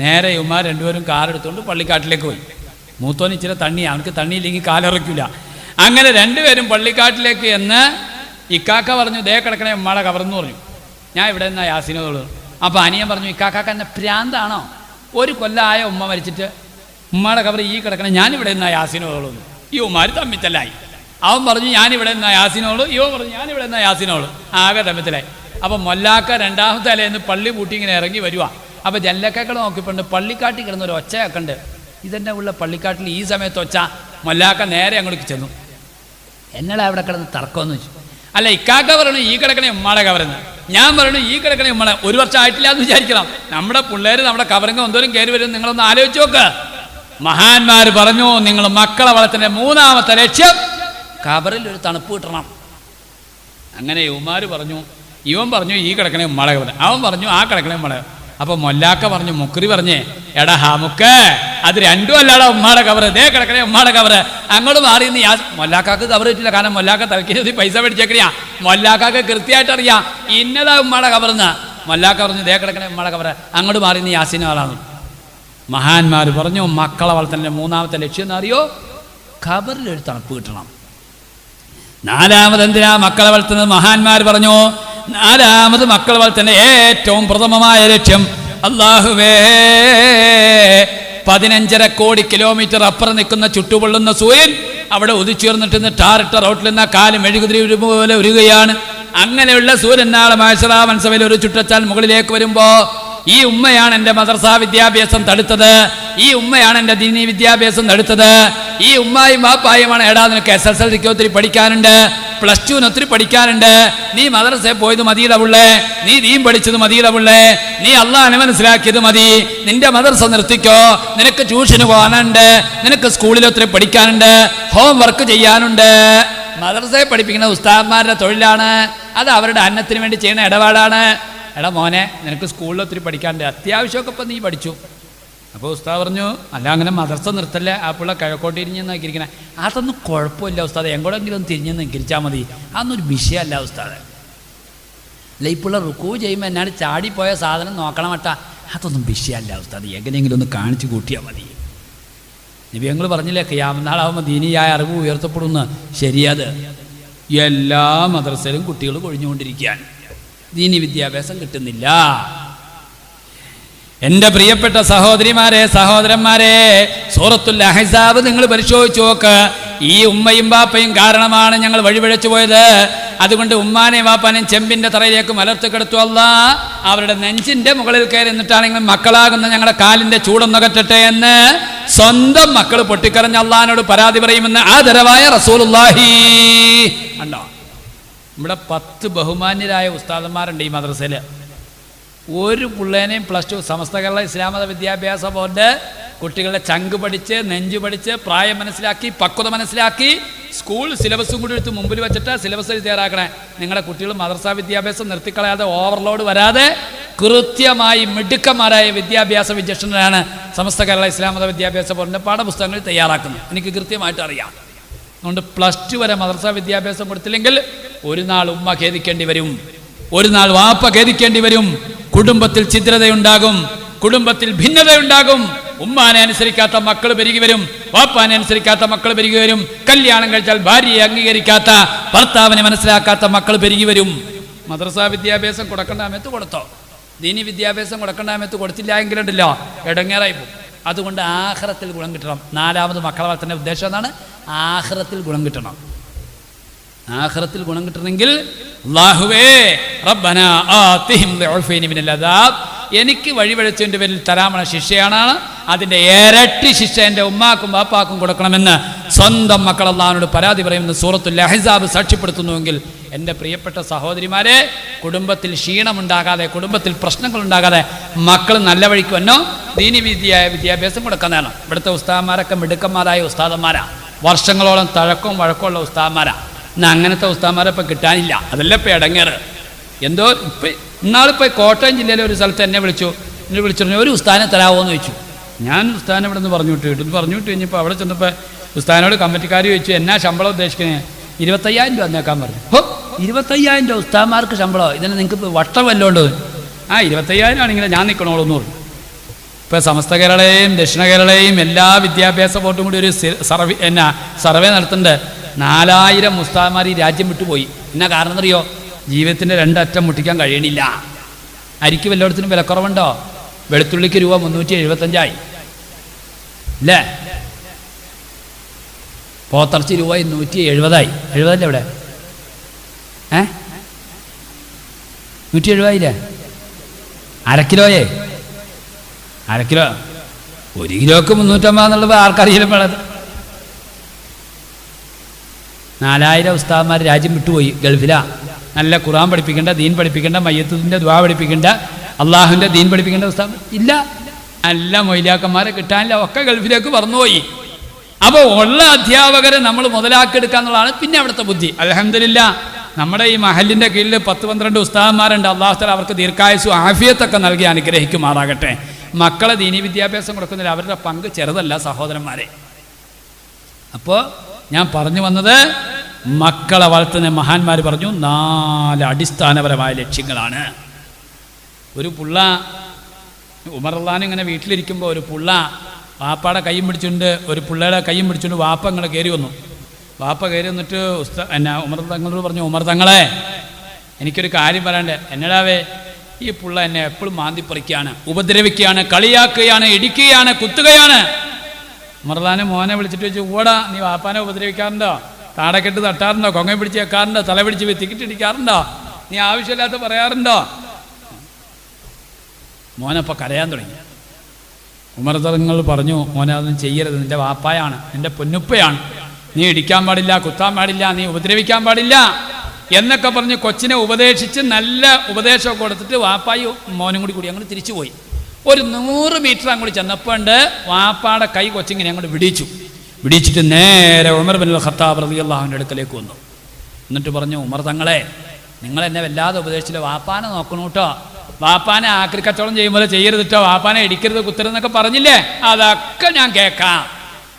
നേരെ ഇവന്മാർ രണ്ടുപേരും കാറെടുത്തുകൊണ്ട് പള്ളിക്കാട്ടിലേക്ക് പോയി. മൂത്തോന് ഇച്ചിരി തണ്ണിയാണ്, അവനക്ക് തണ്ണിയില്ലെങ്കിൽ കാലിറക്കില്ല. അങ്ങനെ രണ്ടുപേരും പള്ളിക്കാട്ടിലേക്ക് എന്ന് ഇക്കാക്ക പറഞ്ഞു, ദേ കിടക്കണേ ഉമ്മാടെ കവറെന്ന് പറഞ്ഞു. ഞാൻ ഇവിടെ നിന്നാ യാസീനോളൂ. അപ്പോൾ അനിയൻ പറഞ്ഞു, ഇക്കാക്ക എന്നെ ഭ്രാന്താണോ? ഒരു കൊല്ലമായ ഉമ്മ മരിച്ചിട്ട് ഉമ്മാടെ കവർ ഈ കിടക്കണേ, ഞാനിവിടെ നിന്നാ യാസീനോളൂ. ഈ ഉമ്മാർ തമ്മിത്തലായി. അവൻ പറഞ്ഞു ഞാനിവിടെ നിന്നാ യാസീനോളൂ, ഇവ പറഞ്ഞു ഞാനിവിടെ നിന്നാ യാസീനോളൂ. ആകെ തമ്മിത്തലായി. അപ്പം മൊല്ലാക്ക രണ്ടാമത്തെ അലേന്ന് പള്ളി പൂട്ടി ഇങ്ങനെ ഇറങ്ങി വരുവാ. അപ്പോൾ ജല്ലക്കകൾ നോക്കിപ്പോണ്ട് പള്ളിക്കാട്ടിൽ കിടന്നൊരു ഒച്ചയൊക്കെ ഉണ്ട്. ഇതെന്നെ ഉള്ള പള്ളിക്കാട്ടിൽ ഈ സമയത്ത് ഒച്ച. മൊല്ലാക്ക നേരെ അങ്ങോട്ട് ചെന്നു. എന്നടാ അവിടെ കിടന്ന് തർക്കമെന്ന് വെച്ചു. അല്ല, ഇക്കാക്ക പറഞ്ഞു ഈ കിടക്കണേ ഉമ്മാടെ കവറെന്ന്, ഞാൻ പറഞ്ഞു ഈ കിടക്കണേ ഉമ്മളെ. ഒരു വർഷം ആയിട്ടില്ല എന്ന് വിചാരിക്കണം. നമ്മുടെ പിള്ളേർ നമ്മുടെ കവറിങ് എന്തോരം കയറി വരും നിങ്ങളൊന്ന് ആലോചിച്ച് നോക്ക്. മഹാന്മാർ പറഞ്ഞു, നിങ്ങൾ മക്കളെ വളർത്തുന്ന മൂന്നാമത്തെ ലക്ഷ്യം കവറിൽ ഒരു തണുപ്പ് കിട്ടണം. അങ്ങനെ യുവമാർ പറഞ്ഞു, ഇവൻ പറഞ്ഞു ഈ കിടക്കണേ ഉമ്മാടെ കവർ, അവൻ പറഞ്ഞു ആ കിടക്കണേ ഉമ്മളെ. അപ്പോൾ മൊല്ലാക്ക പറഞ്ഞു, മുക്കറി പറഞ്ഞേ, എടാ ഹാമുക്ക് അത് രണ്ടും അല്ലാടാ ഉമ്മാടെ കവറ്, ദേ കിടക്കണേ ഉമ്മാടെ കവറ്. അങ്ങോട്ട് മാറി നിന്ന് മൊല്ലാക്കാക്ക് കവർ കിട്ടില്ല. കാരണം മൊല്ലാക്ക തലക്കിരി പൈസ മേടിച്ചേക്കണിയാ. മൊല്ലാക്കാക്ക് കൃത്യമായിട്ട് അറിയാം ഇന്നതാ ഉമ്മാടെ കവറെന്ന്. മൊല്ലാക്ക പറഞ്ഞു ദേ കിടക്കണേ ഉമ്മാടെ കവറ്, അങ്ങോട്ട് മാറി നിന്ന് യാസീന ആളാണ്. മഹാന്മാർ പറഞ്ഞു, മക്കളെ വളർത്തലിൻ്റെ മൂന്നാമത്തെ ലക്ഷ്യം എന്ന് അറിയോ? ഖബറിലൊരു തണുപ്പ് കിട്ടണം. നാലാമത് എന്തിനാ മക്കളെ വളർത്തുന്നത്? മഹാന്മാർ പറഞ്ഞു, നാലാമത് മക്കളെ വളർത്തുന്ന ഏറ്റവും പ്രഥമമായ ലക്ഷ്യം, അല്ലാഹുവേ 15.5 കോടി കിലോമീറ്റർ അപ്പുറം നിൽക്കുന്ന ചുട്ടുപൊള്ളുന്ന സൂര്യൻ അവിടെ ഉദിച്ചുയർന്നിട്ട് ടാറിട്ട റോട്ടിൽ നിന്ന് കാല് മെഴുകുതിരി പോലെ ഉരുകയാണ്. അങ്ങനെയുള്ള സൂര്യൻ നാളെ മഹ്ശറാ മൻസബിൽ ഒരു ചുട്ടച്ചാൽ മുകളിലേക്ക് വരുമ്പോൾ ഈ ഉമ്മയാണ് എൻ്റെ മദ്രസാ വിദ്യാഭ്യാസം തടുത്തത്, ഈ ഉമ്മയാണ് എൻ്റെ ദീനി വിദ്യാഭ്യാസം തടുത്തത്, ഈ ഉമ്മായും വാപ്പായുമാണ്. എടാ നിനക്ക് SSLCക്ക് ഒത്തിരി പഠിക്കാനുണ്ട്, +2 ഒത്തിരി പഠിക്കാനുണ്ട്, നീ മദ്രസയിൽ പോയത് മതിയുടെ പുള്ളേ, നീ ദീൻ പഠിച്ചത് മതിയുടെ പുള്ളേ, നീ അള്ളാഹനെ മനസ്സിലാക്കിയത് മതി, നിന്റെ മദ്രസ നിർത്തിക്കോ, നിനക്ക് ട്യൂഷന് പോകാനുണ്ട്, നിനക്ക് സ്കൂളിൽ ഒത്തിരി പഠിക്കാനുണ്ട്, ഹോം വർക്ക് ചെയ്യാനുണ്ട്. മദ്രസയെ പഠിപ്പിക്കുന്ന ഉസ്താദന്മാരുടെ തൊഴിലാണ്, അത് അവരുടെ അന്നത്തിന് വേണ്ടി ചെയ്യുന്ന ഇടപാടാണ്. എടാ മോനെ നിനക്ക് സ്കൂളിൽ ഒത്തിരി പഠിക്കാനുണ്ട്, അത്യാവശ്യമൊക്കെ ഇപ്പം നീ പഠിച്ചു. അപ്പോൾ ഉസ്താദ് പറഞ്ഞു, അല്ല അങ്ങനെ മദ്രസ നിർത്തല്ലേ, ആ പിള്ള കിഴക്കോട്ട് തിരിഞ്ഞെന്നാക്കി ഇരിക്കണേ. അതൊന്നും കുഴപ്പമില്ല ഉസ്താദ്, എങ്ങോട്ടെങ്കിലും ഒന്ന് തിരിഞ്ഞെന്ന് നിൽക്കിരിച്ചാൽ മതി, അതൊന്നൊരു വിഷയമല്ല ഉസ്താദ്. അല്ല ഈ പിള്ള റുക്കൂ ചെയ്യുമ്പോൾ എന്നാണ് ചാടിപ്പോയ സാധനം നോക്കണം മട്ടാ, അതൊന്നും വിഷയമല്ല ഉസ്താദ്, എങ്ങനെയെങ്കിലും ഒന്ന് കാണിച്ച് കൂട്ടിയാൽ മതി. നബി ഞങ്ങൾ പറഞ്ഞില്ലേ ഖിയാമത്ത് നാളാവുമ്പോൾ ദീനിയായ അറിവ് ഉയർത്തപ്പെടുന്നു. ശരിയത് എല്ലാ മദ്രസയിലും കുട്ടികൾ കൊഴിഞ്ഞുകൊണ്ടിരിക്കുകയാണ്, ദീനി വിദ്യാഭ്യാസം കിട്ടുന്നില്ല. എൻ്റെ പ്രിയപ്പെട്ട സഹോദരിമാരെ സഹോദരന്മാരെ, സൂറത്തുൽ അഹ്സാബ് നിങ്ങൾ പരിശോധിച്ച് നോക്ക്. ഈ ഉമ്മയും ബാപ്പയും കാരണമാണ് ഞങ്ങൾ വഴിപിഴച്ചു പോയത്. അതുകൊണ്ട് ഉമ്മാനെയും വാപ്പാനെയും ചെമ്പിൻ്റെ തറയിലേക്ക് മലർത്തി കിടത്തു അല്ലാഹ്. അവരുടെ നെഞ്ചിൻ്റെ മുകളിൽ കയറി നിന്നിട്ടാണെങ്കിൽ മക്കളാകുന്ന ഞങ്ങളുടെ കാലിൻ്റെ ചൂടൊന്നകറ്റട്ടെ എന്ന് സ്വന്തം മക്കൾ പൊട്ടിക്കരഞ്ഞ അള്ളാഹിനോട് പരാതി പറയുമെന്ന് ആദരവായ റസൂലുള്ളാഹി. കണ്ടോ, ഇവിടെ 10 ബഹുമാന്യരായ ഉസ്താദന്മാരുണ്ട് ഈ മദ്രസയിൽ. ഒരു പിള്ളേനെയും +2 സമസ്ത കേരള ഇസ്ലാമത വിദ്യാഭ്യാസ ബോർഡ് കുട്ടികളുടെ ചങ്ക് പഠിച്ച് നെഞ്ചു പഠിച്ച് പ്രായം മനസ്സിലാക്കി പക്വത മനസ്സിലാക്കി സ്കൂൾ സിലബസും കൂടി എടുത്ത് മുമ്പിൽ വെച്ചിട്ട് സിലബസ് തയ്യാറാക്കണേ. നിങ്ങളുടെ കുട്ടികൾ മദ്രസാ വിദ്യാഭ്യാസം നിർത്തിക്കളയാതെ ഓവർലോഡ് വരാതെ കൃത്യമായി മിടുക്കന്മാരായ വിദ്യാഭ്യാസ വിചക്ഷണരാണ് സമസ്ത കേരള ഇസ്ലാമത വിദ്യാഭ്യാസ ബോർഡിൻ്റെ പാഠപുസ്തകങ്ങൾ തയ്യാറാക്കുന്നത്. എനിക്ക് കൃത്യമായിട്ട് അറിയാം. അതുകൊണ്ട് +2 വരെ മദ്രസാ വിദ്യാഭ്യാസം കൊടുത്തില്ലെങ്കിൽ ഒരു നാൾ ഉമ്മ ഖേദിക്കേണ്ടി വരും, ഒരു നാൾ വാപ്പ ഖേദിക്കേണ്ടി വരും. കുടുംബത്തിൽ ഛിദ്രതയുണ്ടാകും, കുടുംബത്തിൽ ഭിന്നതയുണ്ടാകും. ഉമ്മാനെ അനുസരിക്കാത്ത മക്കൾ പെരുകി വരും, വാപ്പാനെ അനുസരിക്കാത്ത മക്കൾ പെരുകി വരും. കല്യാണം കഴിച്ചാൽ ഭാര്യയെ അംഗീകരിക്കാത്ത ഭർത്താവിനെ മനസ്സിലാക്കാത്ത മക്കൾ പെരുകി വരും. മദ്രസാ വിദ്യാഭ്യാസം കൊടുക്കേണ്ട സമയത്ത് കൊടുത്തോ, ദീനി വിദ്യാഭ്യാസം കൊടുക്കേണ്ട സമയത്ത് കൊടുത്തില്ല എങ്കിലുണ്ടല്ലോ ഇടങ്ങേറായി പോകും. അതുകൊണ്ട് ആഖിറത്തിൽ ഗുണം കിട്ടണം. നാലാമത് മക്കളെ വളർത്തേണ്ട ഉദ്ദേശം എന്നാണ്, ആഖിറത്തിൽ ഗുണം കിട്ടണം. ആഖിറത്തിൽ ഗുണം കിട്ടണമെങ്കിൽ അല്ലാഹുവേ റബ്ബനാ ആതിഹിം ദുഅഫൈനി മിനൽ അദാബ്, എനിക്ക് വഴിവഴച്ചതിൻ്റെ പേരിൽ തരാമണ ശിക്ഷയാണ്, അതിൻ്റെ ഇരട്ടി ശിക്ഷ എൻ്റെ ഉമ്മാക്കും ബാപ്പാക്കും കൊടുക്കണമെന്ന് സ്വന്തം മക്കൾ അല്ലാഹുവിനോട് പരാതി പറയുമെന്ന് സൂറത്തുൽ അഹ്സാബ് സാക്ഷ്യപ്പെടുത്തുന്നുവെങ്കിൽ എൻ്റെ പ്രിയപ്പെട്ട സഹോദരിമാരെ, കുടുംബത്തിൽ ക്ഷീണമുണ്ടാകാതെ, കുടുംബത്തിൽ പ്രശ്നങ്ങളുണ്ടാകാതെ മക്കൾ നല്ല വഴിക്ക് വന്നോ ദീനി വിദ്യാഭ്യാസം കൊടുക്കുന്നതാണ്. ഇവിടുത്തെ ഉസ്താദന്മാരൊക്കെ മിടുക്കന്മാരായ ഉസ്താദന്മാരാ, വർഷങ്ങളോളം തഴക്കവും വഴക്കമുള്ള ഉസ്താദന്മാരാ. എന്നാൽ അങ്ങനത്തെ ഉസ്താദന്മാരെ ഇപ്പം കിട്ടാനില്ല, അതല്ല ഇപ്പം ഇടങ്ങേറ്. എന്തോ ഇപ്പം ഇന്നാളിപ്പോൾ കോട്ടയം ജില്ലയിലെ ഒരു സ്ഥലത്ത് എന്നെ വിളിച്ചു ഒരു ഉസ്താദിനെ തരാമോ എന്ന് ചോദിച്ചു. ഞാൻ ഉസ്താദിനെ ഇവിടെ നിന്ന് പറഞ്ഞു വിട്ട് കഴിഞ്ഞപ്പോൾ അവിടെ ചെന്നപ്പോൾ ഉസ്താദിനോട് കമ്മിറ്റിക്കാർ ചോദിച്ചു എന്നാ ശമ്പളം ഉദ്ദേശിക്കുന്നത്? 25,000 രൂപ തന്നേക്കാൻ പറഞ്ഞു. 25,000 രൂപ ഉസ്താദന്മാർക്ക് ശമ്പളമോ? ഇതിന് നിങ്ങൾക്ക് വട്ടം വല്ലോണ്ട്? 25,000 ആണെങ്കിൽ ഞാൻ നിൽക്കണോളൂ എന്ന് പറഞ്ഞു. ഇപ്പോൾ സമസ്ത കേരളയും ദക്ഷിണ കേരളയും എല്ലാ വിദ്യാഭ്യാസ ബോർഡും കൂടി ഒരു സർവേ നടത്തുന്നുണ്ട്. 4000 ഉസ്താദുമാർ ഈ രാജ്യം വിട്ടുപോയി. എന്നാ കാരണം എന്നറിയോ? ജീവിതത്തിൻ്റെ രണ്ടറ്റം മുട്ടിക്കാൻ കഴിയണില്ല. അരിക്ക് വല്ലയിടത്തിനും വിലക്കുറവുണ്ടോ? വെളുത്തുള്ളിക്ക് രൂപ 375 അല്ലേ? പോത്തിറച്ചി രൂപ 170. 70 എവിടെ? 170 അരക്കിലോയേ? അരക്കിലോ 1 കിലോക്ക് 350 എന്നുള്ളത് ആർക്കറിയാലും വേണത്. 4000 ഉസ്താദുമാർ രാജ്യം വിട്ടുപോയി. ഗൾഫിലാ. നല്ല ഖുർആൻ പഠിപ്പിക്കേണ്ട, ദീൻ പഠിപ്പിക്കേണ്ട, മയ്യത്തിൻ്റെ ദുആ പഠിപ്പിക്കേണ്ട, അള്ളാഹുവിൻ്റെ ദീൻ പഠിപ്പിക്കേണ്ട ഉസ്താദ് ഇല്ല. നല്ല മൊയ്ലാക്കന്മാരെ കിട്ടാനില്ല. ഒക്കെ ഗൾഫിലേക്ക് പറന്നുപോയി. അപ്പോൾ ഉള്ള അധ്യാപകരെ നമ്മൾ മുതലാക്കിയെടുക്കുക എന്നുള്ളതാണ് പിന്നെ അവിടുത്തെ ബുദ്ധി. അൽഹംദുലില്ലാ നമ്മുടെ ഈ മഹലിൻ്റെ കീഴിൽ 10-12 ഉസ്താദന്മാരുണ്ട്. അള്ളാഹു തആല അവർക്ക് ദീർഘായുസ്സും ആഫിയത്തൊക്കെ നൽകി അനുഗ്രഹിക്കുമാറാകട്ടെ. മക്കളെ ദീനി വിദ്യാഭ്യാസം കൊടുക്കുന്നതിൽ അവരുടെ പങ്ക് ചെറുതല്ല സഹോദരന്മാരെ. അപ്പോൾ ഞാൻ പറഞ്ഞു വന്നത്, മക്കളെ വളർത്തുന്ന മഹാന്മാർ പറഞ്ഞു 4 അടിസ്ഥാനപരമായ ലക്ഷ്യങ്ങളാണ്. ഒരു പുള്ള ഉമർ റളിയല്ലാഹു ഇങ്ങനെ വീട്ടിലിരിക്കുമ്പോൾ ഒരു പുള്ള വാപ്പയുടെ കൈയും പിടിച്ചുകൊണ്ട്, ഒരു പുള്ളയുടെ കൈയും പിടിച്ചുകൊണ്ട് വാപ്പ ഇങ്ങനെ കയറി വന്നു. വാപ്പ കയറി വന്നിട്ട് ഉമർ തങ്ങളോട് പറഞ്ഞു, ഉമർ തങ്ങളെ എനിക്കൊരു കാര്യം പറയാണ്ട്. എന്നടാവേ? ഈ പുള്ള എന്നെ എപ്പോഴും മാന്തിപ്പറിക്കുകയാണ്, ഉപദ്രവിക്കുകയാണ്, കളിയാക്കുകയാണ്, ഇടിക്കുകയാണ്, കുത്തുകയാണ്. ഉമർ റളിയല്ലാഹു മോനെ വിളിച്ചിട്ട് വെച്ചു, ഓടാ നീ വാപ്പാനെ ഉപദ്രവിക്കാറുണ്ടോ? താടക്കെട്ട് തട്ടാറുണ്ടോ? കൊങ്ങ പിടിച്ച് വെക്കാറുണ്ടോ? തല പിടിച്ച് തിക്കിട്ട് ഇടിക്കാറുണ്ടോ? നീ ആവശ്യമില്ലാത്ത പറയാറുണ്ടോ? മോനപ്പോൾ കരയാൻ തുടങ്ങി. ഉമർ തങ്ങൾ പറഞ്ഞു, മോനെ അതൊന്നും ചെയ്യരുത്, നിൻ്റെ വാപ്പായാണ്, നിൻ്റെ പൊന്നുപ്പയാണ്, നീ ഇടിക്കാൻ പാടില്ല, കുത്താൻ പാടില്ല, നീ ഉപദ്രവിക്കാൻ പാടില്ല എന്നൊക്കെ പറഞ്ഞ് കൊച്ചിനെ ഉപദേശിച്ച് നല്ല ഉപദേശമൊക്കെ കൊടുത്തിട്ട് വാപ്പായും മോനും കൂടി അങ്ങോട്ട് തിരിച്ചുപോയി. ഒരു 100 മീറ്റർ അങ്ങോട്ട് ചെന്നപ്പോൾ ഉണ്ട് വാപ്പാടെ കൈ കൊച്ചിങ്ങനെ അങ്ങോട്ട് വിടിച്ചിട്ട് നേരെ ഉമർ ബിൻ ഖത്താബ് റളിയല്ലാഹുവിൻ്റെ അടുക്കലേക്ക് വന്നു. എന്നിട്ട് പറഞ്ഞു, ഉമർ തങ്ങളെ നിങ്ങൾ എന്നെ വല്ലാതെ ഉപദേശിച്ചില്ല, വാപ്പാനെ നോക്കണു കേട്ടോ, വാപ്പാനെ ആക്രി കച്ചവടം ചെയ്യുമ്പോൾ ചെയ്യരുത് കേട്ടോ, വാപ്പാനെ ഇടിക്കരുത് കുത്തരുതെന്നൊക്കെ പറഞ്ഞില്ലേ, അതൊക്കെ ഞാൻ കേൾക്കാം.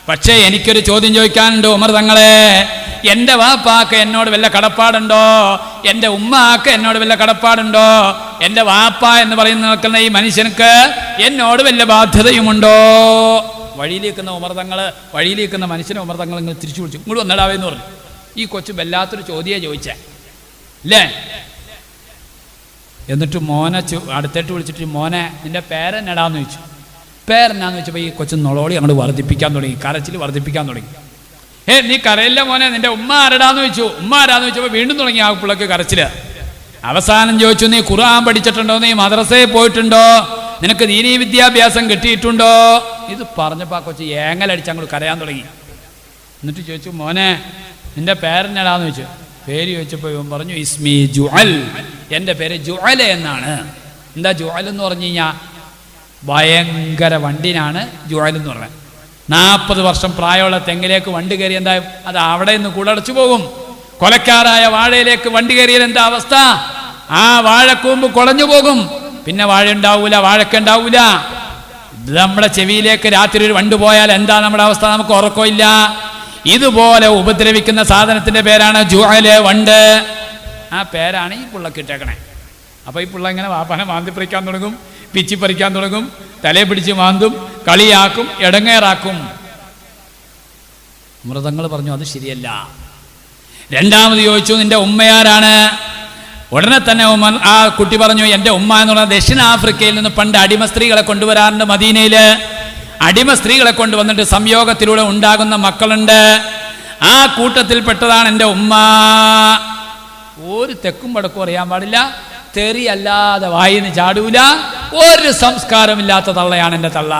പക്ഷേ എനിക്കൊരു ചോദ്യം ചോദിക്കാനുണ്ട് ഉമർ തങ്ങളെ. എൻ്റെ വാപ്പാക്ക് എന്നോട് വല്ല കടപ്പാടുണ്ടോ? എൻ്റെ ഉമ്മാക്ക് എന്നോട് വല്ല കടപ്പാടുണ്ടോ? എൻ്റെ വാപ്പ എന്ന് പറയുന്ന ഈ മനുഷ്യർക്ക് എന്നോട് വല്ല ബാധ്യതയുമുണ്ടോ? വഴിയിലേക്കുന്ന ഉമർ തങ്ങൾ, വഴിയിലേക്കുന്ന മനുഷ്യനെ ഉമർ തങ്ങൾ ഇങ്ങനെ തിരിച്ചു വിളിച്ചു, ഇങ്ങോട്ട് വന്നിടാവെന്ന് പറഞ്ഞു. ഈ കൊച്ചു വല്ലാത്തൊരു ചോദ്യമേ ചോദിച്ചേ അല്ലേ? എന്നിട്ട് മോനെ അടുത്തേട്ട് വിളിച്ചിട്ട്, മോനെ നിൻ്റെ പേരെന്നടാന്ന് ചോദിച്ചു. പേരെന്നാന്ന് ചോദിച്ചപ്പോൾ ഈ കൊച്ചു നുളോളി അങ്ങോട്ട് വർദ്ധിപ്പിക്കാൻ തുടങ്ങി, കരച്ചിൽ വർദ്ധിപ്പിക്കാൻ തുടങ്ങി. നീ കരയില്ല മോനെ, നിൻ്റെ ഉമ്മ ആരടാന്ന് ചോദിച്ചു. ഉമ്മ ആരാന്ന് ചോദിച്ചപ്പോൾ വീണ്ടും തുടങ്ങി ആ പിള്ളക്ക് കരച്ചിൽ. അവസാനം ചോദിച്ചു, നീ ഖുർആൻ പഠിച്ചിട്ടുണ്ടോ? നീ മദ്രസയിൽ പോയിട്ടുണ്ടോ? നിനക്ക് ദീനീ വിദ്യാഭ്യാസം കിട്ടിയിട്ടുണ്ടോ? ഇത് പറഞ്ഞപ്പോൾ ആ കൊച്ചു ഏങ്ങലടിച്ച് അങ്ങോട്ട് കരയാൻ തുടങ്ങി. എന്നിട്ട് ചോദിച്ചു, മോനെ നിൻ്റെ പേരെന്നടാന്ന് ചോദിച്ചു. പേര് ചോദിച്ചപ്പോൾ ഇവൻ പറഞ്ഞു, ഇസ്മി ജുഅൽ, എൻ്റെ പേര് ജുഅൽ എന്നാണ്. എന്താ ജുഅൽ എന്ന് പറഞ്ഞു കഴിഞ്ഞാൽ ഭയങ്കര വണ്ടിനാണ് ജുഅൽ എന്ന് പറഞ്ഞത്. 40 വർഷം പ്രായമുള്ള തെങ്ങിലേക്ക് വണ്ടി കയറി എന്താ, അത് അവിടെ നിന്ന് കൂടടച്ചു പോകും. കൊലക്കാരായ വാഴയിലേക്ക് വണ്ടി കയറിയാൽ എന്താ അവസ്ഥ? ആ വാഴക്കൂമ്പ് കുളഞ്ഞു പോകും, പിന്നെ വാഴ ഉണ്ടാവൂല, വാഴക്ക ഉണ്ടാവൂല. നമ്മുടെ ചെവിയിലേക്ക് രാത്രി ഒരു വണ്ട് പോയാൽ എന്താ നമ്മുടെ അവസ്ഥ? നമുക്ക് ഉറക്കമില്ല. ഇതുപോലെ ഉപദ്രവിക്കുന്ന സാധനത്തിന്റെ പേരാണ് ജുഅൽ, വണ്ട്. ആ പേരാണ് ഈ പുള്ളക്ക് ഇട്ടേക്കണേ. അപ്പോൾ ഈ പുള്ള ഇങ്ങനെ വാപ്പാനെ മാന്തിപ്പറിക്കാൻ തുടങ്ങും, പിച്ചിപ്പറിക്കാൻ തുടങ്ങും, തലയെ പിടിച്ച് മാന്തും, കളിയാക്കും, ഇടങ്ങേറാക്കും. മൃതങ്ങൾ പറഞ്ഞു അത് ശരിയല്ല. രണ്ടാമത് ചോദിച്ചു, നിന്റെ ഉമ്മയാരാണ്? ഉടനെ തന്നെ ആ കുട്ടി പറഞ്ഞു, എൻ്റെ ഉമ്മ എന്ന് പറഞ്ഞാൽ ദക്ഷിണാഫ്രിക്കയിൽ നിന്ന് പണ്ട് അടിമ സ്ത്രീകളെ കൊണ്ടുവരാറുണ്ട്. മദീനയിൽ അടിമ സ്ത്രീകളെ കൊണ്ടുവന്നിട്ട് സംയോഗത്തിലൂടെ ഉണ്ടാകുന്ന മക്കളുണ്ട്, ആ കൂട്ടത്തിൽപ്പെട്ടതാണ് എൻ്റെ ഉമ്മ. ഒരു തെക്കും വടക്കും അറിയാൻ പാടില്ല, തെറി അല്ലാതെ വായിന്ന് ചാടൂല, ഒരു സംസ്കാരമില്ലാത്ത തള്ളയാണ് എൻ്റെ തള്ള.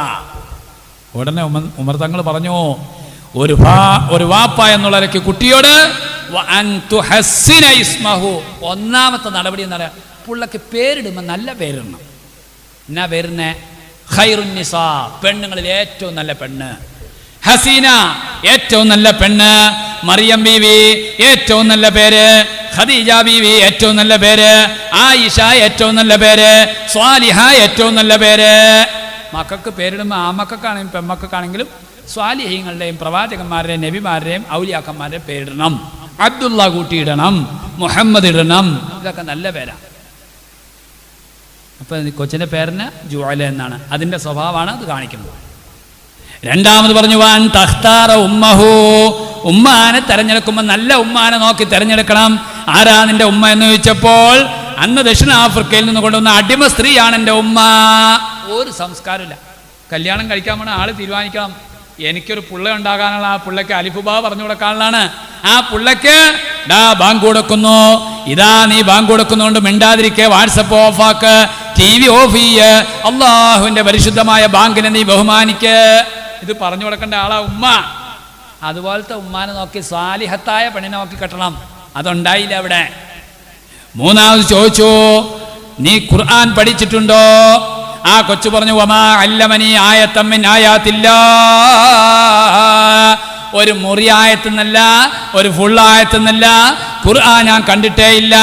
ഉടനെ ഉമർ തങ്ങൾ പറഞ്ഞു, ഒരു വാപ്പ എന്നുള്ളവരൊക്കെ കുട്ടിയോട് ഒന്നാമത്തെ നടപടി എന്ന് പറയാം, പുള്ളക്ക് പേരിടുമ്പോൾ നല്ല പേരിടണം. എന്നാ പേരിനെ? ഖൈറുന്നിസാ, പെണ്ണുങ്ങളിൽ ഏറ്റവും നല്ല പെണ്ണ്. ഹസീന, ഏറ്റവും നല്ല പെണ്ണ്. മറിയം ബീവി, ഏറ്റവും നല്ല പേര്. ഖദീജ ബീവി, ഏറ്റവും നല്ല പേര്. ആയിഷ, ഏറ്റവും നല്ല പേര്. സ്വാലിഹ, ഏറ്റവും നല്ല പേര്. മക്കൾക്ക് പേരിടുമ്പോൾ ആമക്കൾക്കാണെങ്കിലും പെമ്മക്കൾക്കാണെങ്കിലും സ്വാലിഹീങ്ങളുടെയും പ്രവാചകന്മാരുടെയും നബിമാരുടെയും ഔലിയാക്കന്മാരുടെയും പേരിടണം. അബ്ദുള്ള കൂട്ടിയിടണം, മുഹമ്മദ് ഇടണം, ഇതൊക്കെ നല്ല പേരാണ്. അപ്പം കൊച്ചിൻ്റെ പേരിന് ജുഅല എന്നാണ്. അതിൻ്റെ സ്വഭാവമാണ് അത് കാണിക്കുന്നത്. രണ്ടാമത് പറഞ്ഞു വാൻ തഖ്താറ ഉമ്മഹു, ഉമ്മാനെ തെരഞ്ഞെടുക്കുമ്പോൾ നല്ല ഉമ്മാനെ നോക്കി തെരഞ്ഞെടുക്കണം. ആരാ നിന്റെ ഉമ്മ എന്ന് ചോദിച്ചപ്പോൾ അന്ന് ദക്ഷിണാഫ്രിക്കയിൽ നിന്ന് കൊണ്ടുവന്ന അടിമ സ്ത്രീയാണ് എൻ്റെ ഉമ്മ. ഒരു സംസ്കാരമില്ല. കല്യാണം കഴിക്കാൻ വേണം ആൾ തീരുമാനിക്കണം. എനിക്കൊരു പുള്ള ഉണ്ടാകാനുള്ള ആ പുള്ളയ്ക്ക് അലിഫുബാ പറഞ്ഞു കൊടുക്കാനുള്ളതാണ്. ആ പുള്ളയ്ക്ക് ഡാ ബാങ്ക് കൊടുക്കുന്നു, ഇതാ നീ ബാങ്ക് കൊടുക്കുന്നതുകൊണ്ട് മിണ്ടാതിരിക്കെ, വാട്സപ്പ് ഓഫാക്ക്, TV ഓഫ് ചെയ്യ്, അള്ളാഹുവിൻ്റെ പരിശുദ്ധമായ ബാങ്കിനെ നീ ബഹുമാനിക്ക്. ഇത് പറഞ്ഞു കൊടുക്കേണ്ട ആളാ ഉമ്മ. അതുപോലത്തെ ഉമ്മാനെ നോക്കി സാലിഹത്തായ പെണ്ണിനെ നോക്കി കെട്ടണം. അതുണ്ടായില്ല അവിടെ. മൂന്നാമത് ചോദിച്ചു, നീ ഖുർആൻ പഠിച്ചിട്ടുണ്ടോ? ആ കൊച്ചു പറഞ്ഞു വമാ അല്ലമനി ആയത്തൻ മിൻ ആയാത്തില്ലാ, ഒരു മുറി ആയത്തെന്നല്ല, ഒരു ഫുൾ ആയത്തെന്നല്ല, ഖുർആൻ ഞാൻ കണ്ടിട്ടേ ഇല്ല.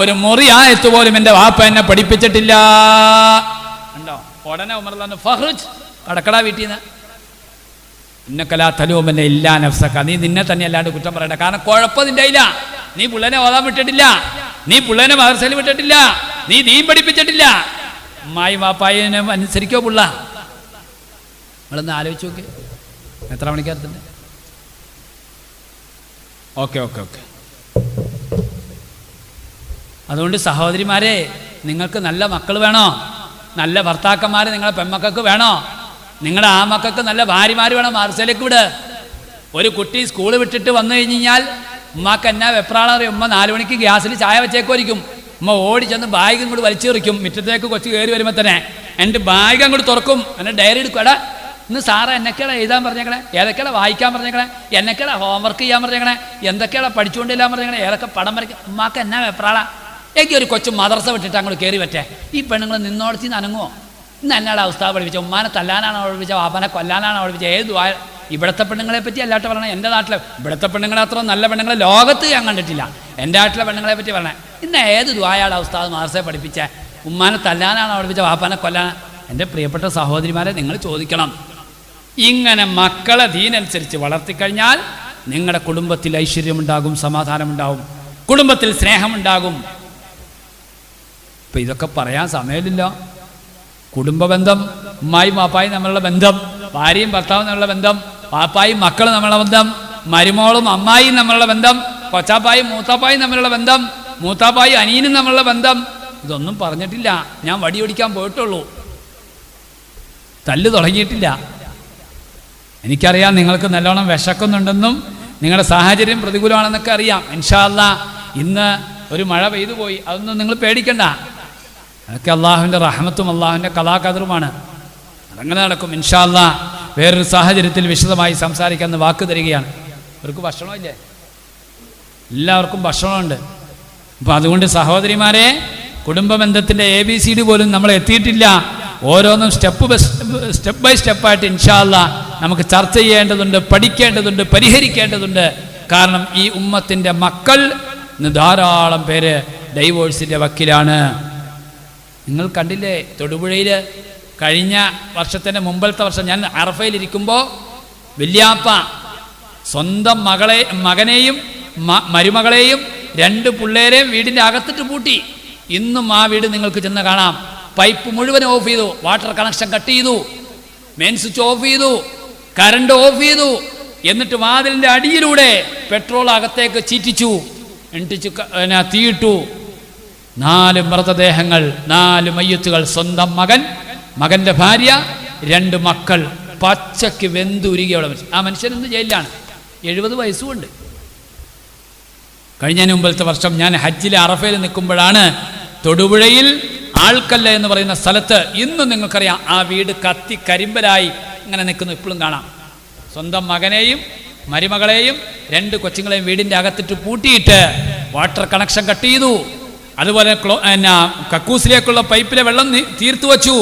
ഒരു മുറി ആയത്ത് പോലും എൻ്റെ വാപ്പ എന്നെ പഠിപ്പിച്ചിട്ടില്ല. ഉണ്ടോ? ഉടനെ ഉമർ പറഞ്ഞു ഫഹ്റുജ്, കടക്കടാ വീട്ടിൽ നിന്ന്. ഇന്നക്കലാ തലൂമന്നെ ഇല്ലാ നഫ്സക, നീ നിന്നെ തന്നെ അല്ലാണ്ട് കുറ്റം പറയണ്ട. കാരണം കുഴപ്പം നിന്റെ ഇല്ല. നീ പിള്ളേനെ ഓതാൻ വിട്ടിട്ടില്ല, നീ പിള്ളേനെ മദ്രസയിൽ വിട്ടിട്ടില്ല, നീ ദീൻ പഠിപ്പിച്ചിട്ടില്ല. അമ്മായി വാപ്പായിനെ അനുസരിക്കോ പിള്ള? നിങ്ങളൊന്ന് ആലോചിച്ച് നോക്ക്. എത്ര മണിക്കാരത്തിൻ്റെ? ഓക്കെ. അതുകൊണ്ട് സഹോദരിമാരെ, നിങ്ങൾക്ക് നല്ല മക്കൾ വേണോ? നല്ല ഭർത്താക്കന്മാർ നിങ്ങളെ പെൺമക്കൾക്ക് വേണോ? നിങ്ങളുടെ ആ മക്കൾക്ക് നല്ല ഭാര്യമാർ വേണം. മദ്രസയിലേക്ക് വിട്. ഒരു കുട്ടി സ്കൂൾ വിട്ടിട്ട് വന്നു കഴിഞ്ഞാൽ ഉമ്മാക്ക് എന്നാ വെപ്രാളറിയും. ഉമ്മ 4 മണിക്ക് ഗ്യാസിൽ ചായ വെച്ചേക്കുമായിരിക്കും. ഉമ്മ ഓടി ചെന്ന് ബാഗ് ഇങ്ങോട്ട് വലിച്ചെറിക്കും. മുറ്റത്തേക്ക് കൊച്ചു കയറി വരുമ്പോൾ തന്നെ എൻ്റെ ബാഗ് അങ്ങോട്ട് തുറക്കും. എന്നെ ഡയറി എടുക്കും. എടാ ഇന്ന് സാറ് എന്നൊക്കെയാണ് എഴുതാൻ പറഞ്ഞേക്കണേ, ഏതൊക്കെയാണ് വായിക്കാൻ പറഞ്ഞേക്കണേ, എന്നൊക്കെയാണ് ഹോംവർക്ക് ചെയ്യാൻ പറഞ്ഞേക്കണേ, എന്തൊക്കെയാണ് പഠിച്ചുകൊണ്ടില്ലാൻ പറഞ്ഞേക്കണേ, ഏതൊക്കെ പടം വരയ്ക്കാം. ഉമ്മാക്ക് എന്നാ വെപ്രാള. എനിക്ക് ഒരു കൊച്ചു മദ്രസ വിട്ടിട്ട് അങ്ങോട്ട് കയറി പറ്റേ. ഈ പെണ്ണുങ്ങൾ നിന്നോടത്തി നനങ്ങുമോ? ഇന്ന് എന്നാണ് അവസ്ഥ പഠിപ്പിച്ച? ഉമ്മാനെ തല്ലാനാണോ പഠിപ്പിച്ച? വാപ്പനെ കൊല്ലാനാണോ പഠിപ്പിച്ച? ഏത് ഇവിടുത്തെ പെണ്ണുങ്ങളെ പറ്റി അല്ലാട്ട് പറയണേ. എൻ്റെ നാട്ടിലെ ഇവിടുത്തെ പെണ്ണുങ്ങളെ അത്ര നല്ല പെണ്ണുങ്ങളെ ലോകത്ത് ഞാൻ കണ്ടിട്ടില്ല. എൻ്റെ നാട്ടിലെ പെണ്ണുങ്ങളെ പറ്റി പറയണേ. ഇന്ന് ഏത് ദ്വായാണ് ഉസ്താദ് മദ്രസയെ പഠിപ്പിച്ച? ഉമ്മാനെ തല്ലാനാണോ പഠിപ്പിച്ച? വാപ്പനെ കൊല്ലാനാ? എൻ്റെ പ്രിയപ്പെട്ട സഹോദരിമാരെ, നിങ്ങൾ ചോദിക്കണം. ഇങ്ങനെ മക്കളെ ദീനനുസരിച്ച് വളർത്തിക്കഴിഞ്ഞാൽ നിങ്ങളുടെ കുടുംബത്തിൽ ഐശ്വര്യമുണ്ടാകും, സമാധാനമുണ്ടാകും, കുടുംബത്തിൽ സ്നേഹമുണ്ടാകും. ഇപ്പം ഇതൊക്കെ പറയാൻ സമയമില്ലല്ലോ. കുടുംബ ബന്ധം, ഉമ്മായും വാപ്പായും തമ്മിലുള്ള ബന്ധം, ഭാര്യയും ഭർത്താവും തമ്മിലുള്ള ബന്ധം, വാപ്പായും മക്കളും തമ്മിലുള്ള ബന്ധം, മരുമോളും അമ്മായിയും തമ്മിലുള്ള ബന്ധം, കൊച്ചാപ്പായും മൂത്താപ്പായും തമ്മിലുള്ള ബന്ധം, മൂത്താപ്പായും അനിയനും തമ്മിലുള്ള ബന്ധം, ഇതൊന്നും പറഞ്ഞിട്ടില്ല. ഞാൻ വടിയൊടിക്കാൻ പോയിട്ടുള്ളൂ, തല്ല് തുടങ്ങിയിട്ടില്ല. എനിക്കറിയാം നിങ്ങൾക്ക് നല്ലോണം വിശക്കുന്നുണ്ടെന്നും നിങ്ങളുടെ സാഹചര്യം പ്രതികൂലമാണെന്നൊക്കെ അറിയാം. ഇൻഷാ അല്ലാഹ് ഇന്ന് ഒരു മഴ പെയ്തു പോയി, അതൊന്നും നിങ്ങൾ പേടിക്കണ്ട. അതൊക്കെ അള്ളാഹുവിൻ്റെ റഹ്മത്തും അള്ളാഹുവിൻ്റെ കലാകദറുമാണ്. അതങ്ങനെ നടക്കും ഇൻഷാ അല്ലാഹ്. വേറൊരു സാഹചര്യത്തിൽ വിശദമായി സംസാരിക്കാമെന്ന് വാക്ക് തരികയാണ്. അവർക്ക് ഭക്ഷണമില്ലേ? എല്ലാവർക്കും ഭക്ഷണമുണ്ട്. അപ്പം അതുകൊണ്ട് സഹോദരിമാരെ, കുടുംബ ബന്ധത്തിൻ്റെ ABCD പോലും നമ്മൾ എത്തിയിട്ടില്ല. ഓരോന്നും സ്റ്റെപ്പ് ബൈ സ്റ്റെപ്പായിട്ട് ഇൻഷാ അല്ലാഹ് നമുക്ക് ചർച്ച ചെയ്യേണ്ടതുണ്ട്, പഠിക്കേണ്ടതുണ്ട്, പരിഹരിക്കേണ്ടതുണ്ട്. കാരണം ഈ ഉമ്മത്തിൻ്റെ മക്കൾ ഇന്ന് ധാരാളം പേര് ഡൈവോഴ്സിൻ്റെ വക്കിലാണ്. നിങ്ങൾ കണ്ടില്ലേ തൊടുപുഴയിൽ കഴിഞ്ഞ വർഷത്തിൻ്റെ മുമ്പത്തെ വർഷം ഞാൻ അറഫയിലിരിക്കുമ്പോൾ വല്യാപ്പ സ്വന്തം മകനെയും മരുമകളെയും 2 പിള്ളേരെയും വീടിൻ്റെ അകത്തിട്ട് പൂട്ടി. ഇന്നും ആ വീട് നിങ്ങൾക്ക് ചെന്ന് കാണാം. പൈപ്പ് മുഴുവൻ ഓഫ് ചെയ്തു, വാട്ടർ കണക്ഷൻ കട്ട് ചെയ്തു, മെയിൻ സ്വിച്ച് ഓഫ് ചെയ്തു, കറണ്ട് ഓഫ് ചെയ്തു. എന്നിട്ട് വാതിലിൻ്റെ അടിയിലൂടെ പെട്രോൾ അകത്തേക്ക് ചീറ്റിച്ചു, തീയിട്ടു. 4 മൃതദേഹങ്ങൾ, 4 മയ്യത്തുകൾ. സ്വന്തം മകൻ, മകൻ്റെ ഭാര്യ, 2 മക്കൾ പച്ചയ്ക്ക് വെന്തുരുകിയുള്ള മനുഷ്യൻ. ആ മനുഷ്യൻ ഇന്ന് ജയിലിലാണ്. 70 വയസ്സുമുണ്ട്. കഴിഞ്ഞ മുമ്പത്തെ വർഷം ഞാൻ ഹജ്ജിലെ അറഫയിൽ നിൽക്കുമ്പോഴാണ് തൊടുപുഴയിൽ ആൾക്കല്ല എന്ന് പറയുന്ന സ്ഥലത്ത്, ഇന്നും നിങ്ങൾക്കറിയാം, ആ വീട് കത്തി കരിമ്പലായി ഇങ്ങനെ നിൽക്കുന്നു. ഇപ്പോഴും കാണാം. സ്വന്തം മകനെയും മരുമകളെയും 2 കൊച്ചുങ്ങളെയും വീടിൻ്റെ അകത്തിട്ട് പൂട്ടിയിട്ട് വാട്ടർ കണക്ഷൻ കട്ട് ചെയ്തു. അതുപോലെ കക്കൂസിലേക്കുള്ള പൈപ്പിലെ വെള്ളം തീർത്തു വച്ചു.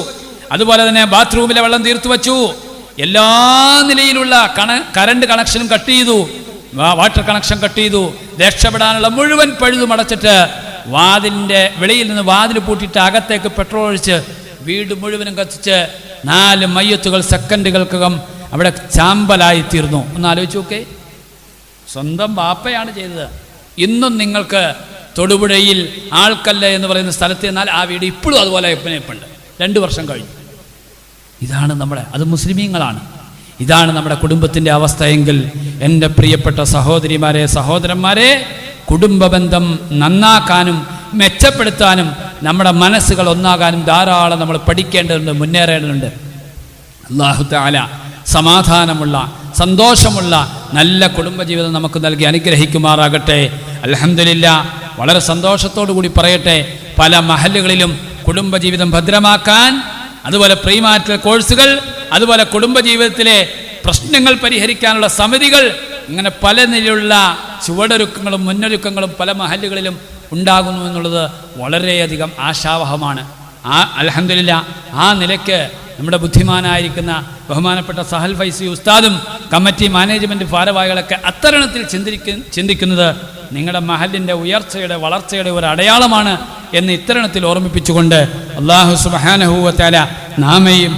അതുപോലെ തന്നെ ബാത്റൂമിലെ വെള്ളം തീർത്തു വച്ചു. എല്ലാ നിലയിലുള്ള കറണ്ട് കണക്ഷനും കട്ട് ചെയ്തു, വാട്ടർ കണക്ഷൻ കട്ട് ചെയ്തു. രക്ഷപ്പെടാനുള്ള മുഴുവൻ പഴുതും അടച്ചിട്ട് വാതിലിൻ്റെ വെളിയിൽ നിന്ന് വാതിൽ പൂട്ടിയിട്ട് അകത്തേക്ക് പെട്രോൾ ഒഴിച്ച് വീട് മുഴുവനും കത്തിച്ച് 4 മയ്യത്തുകൾ സെക്കൻഡുകൾക്കകം അവിടെ ചാമ്പലായി തീർന്നു. ഒന്ന് ആലോചിച്ച് നോക്കേ. സ്വന്തം ബാപ്പയാണ് ചെയ്തത്. ഇന്നും നിങ്ങൾക്ക് തൊടുപുഴയിൽ ആൾക്കല്ല എന്ന് പറയുന്ന സ്ഥലത്ത് എന്നാൽ ആ വീട് ഇപ്പോഴും അതുപോലെ ഇപ്പുണ്ട്. 2 വർഷം കഴിഞ്ഞു. ഇതാണ് അത് മുസ്ലിമീങ്ങളാണ്. ഇതാണ് നമ്മുടെ കുടുംബത്തിൻ്റെ അവസ്ഥയെങ്കിൽ എൻ്റെ പ്രിയപ്പെട്ട സഹോദരിമാരെ, സഹോദരന്മാരെ, കുടുംബബന്ധം നന്നാക്കാനും മെച്ചപ്പെടുത്താനും നമ്മുടെ മനസ്സുകൾ ഒന്നാകാനും ധാരാളം നമ്മൾ പഠിക്കേണ്ടതുണ്ട്, മുന്നേറേണ്ടതുണ്ട്. അല്ലാഹു തആല സമാധാനമുള്ള സന്തോഷമുള്ള നല്ല കുടുംബജീവിതം നമുക്ക് നൽകി അനുഗ്രഹിക്കുമാറാകട്ടെ. അൽഹംദുലില്ലാഹ്, വളരെ സന്തോഷത്തോടു കൂടി പറയട്ടെ, പല മഹല്ലുകളിലും കുടുംബജീവിതം ഭദ്രമാക്കാൻ, അതുപോലെ പ്രീമാറ്റൽ കോഴ്സുകൾ, അതുപോലെ കുടുംബജീവിതത്തിലെ പ്രശ്നങ്ങൾ പരിഹരിക്കാനുള്ള സമിതികൾ, ഇങ്ങനെ പല നിലയിലുള്ള ചുവടൊരുക്കങ്ങളും മുന്നൊരുക്കങ്ങളും പല മഹല്ലുകളിലും ഉണ്ടാകുന്നു എന്നുള്ളത് വളരെയധികം ആശാവഹമാണ്. അൽഹംദുലില്ലാഹ്, ആ നിലയ്ക്ക് നമ്മുടെ ബുദ്ധിമാനായിരിക്കുന്ന ബഹുമാനപ്പെട്ട സഹൽ ഫൈസി ഉസ്താദും കമ്മിറ്റി മാനേജ്മെൻറ്റ് ഭാരവാഹികളൊക്കെ അത്തരണത്തിൽ ചിന്തിക്കുന്നത് നിങ്ങളുടെ മഹലിൻ്റെ ഉയർച്ചയുടെ വളർച്ചയുടെ ഒരു അടയാളമാണ് എന്ന് ഇത്തരണത്തിൽ ഓർമ്മിപ്പിച്ചുകൊണ്ട് അല്ലാഹു സുബ്ഹാനഹു വ തആല നാമേയും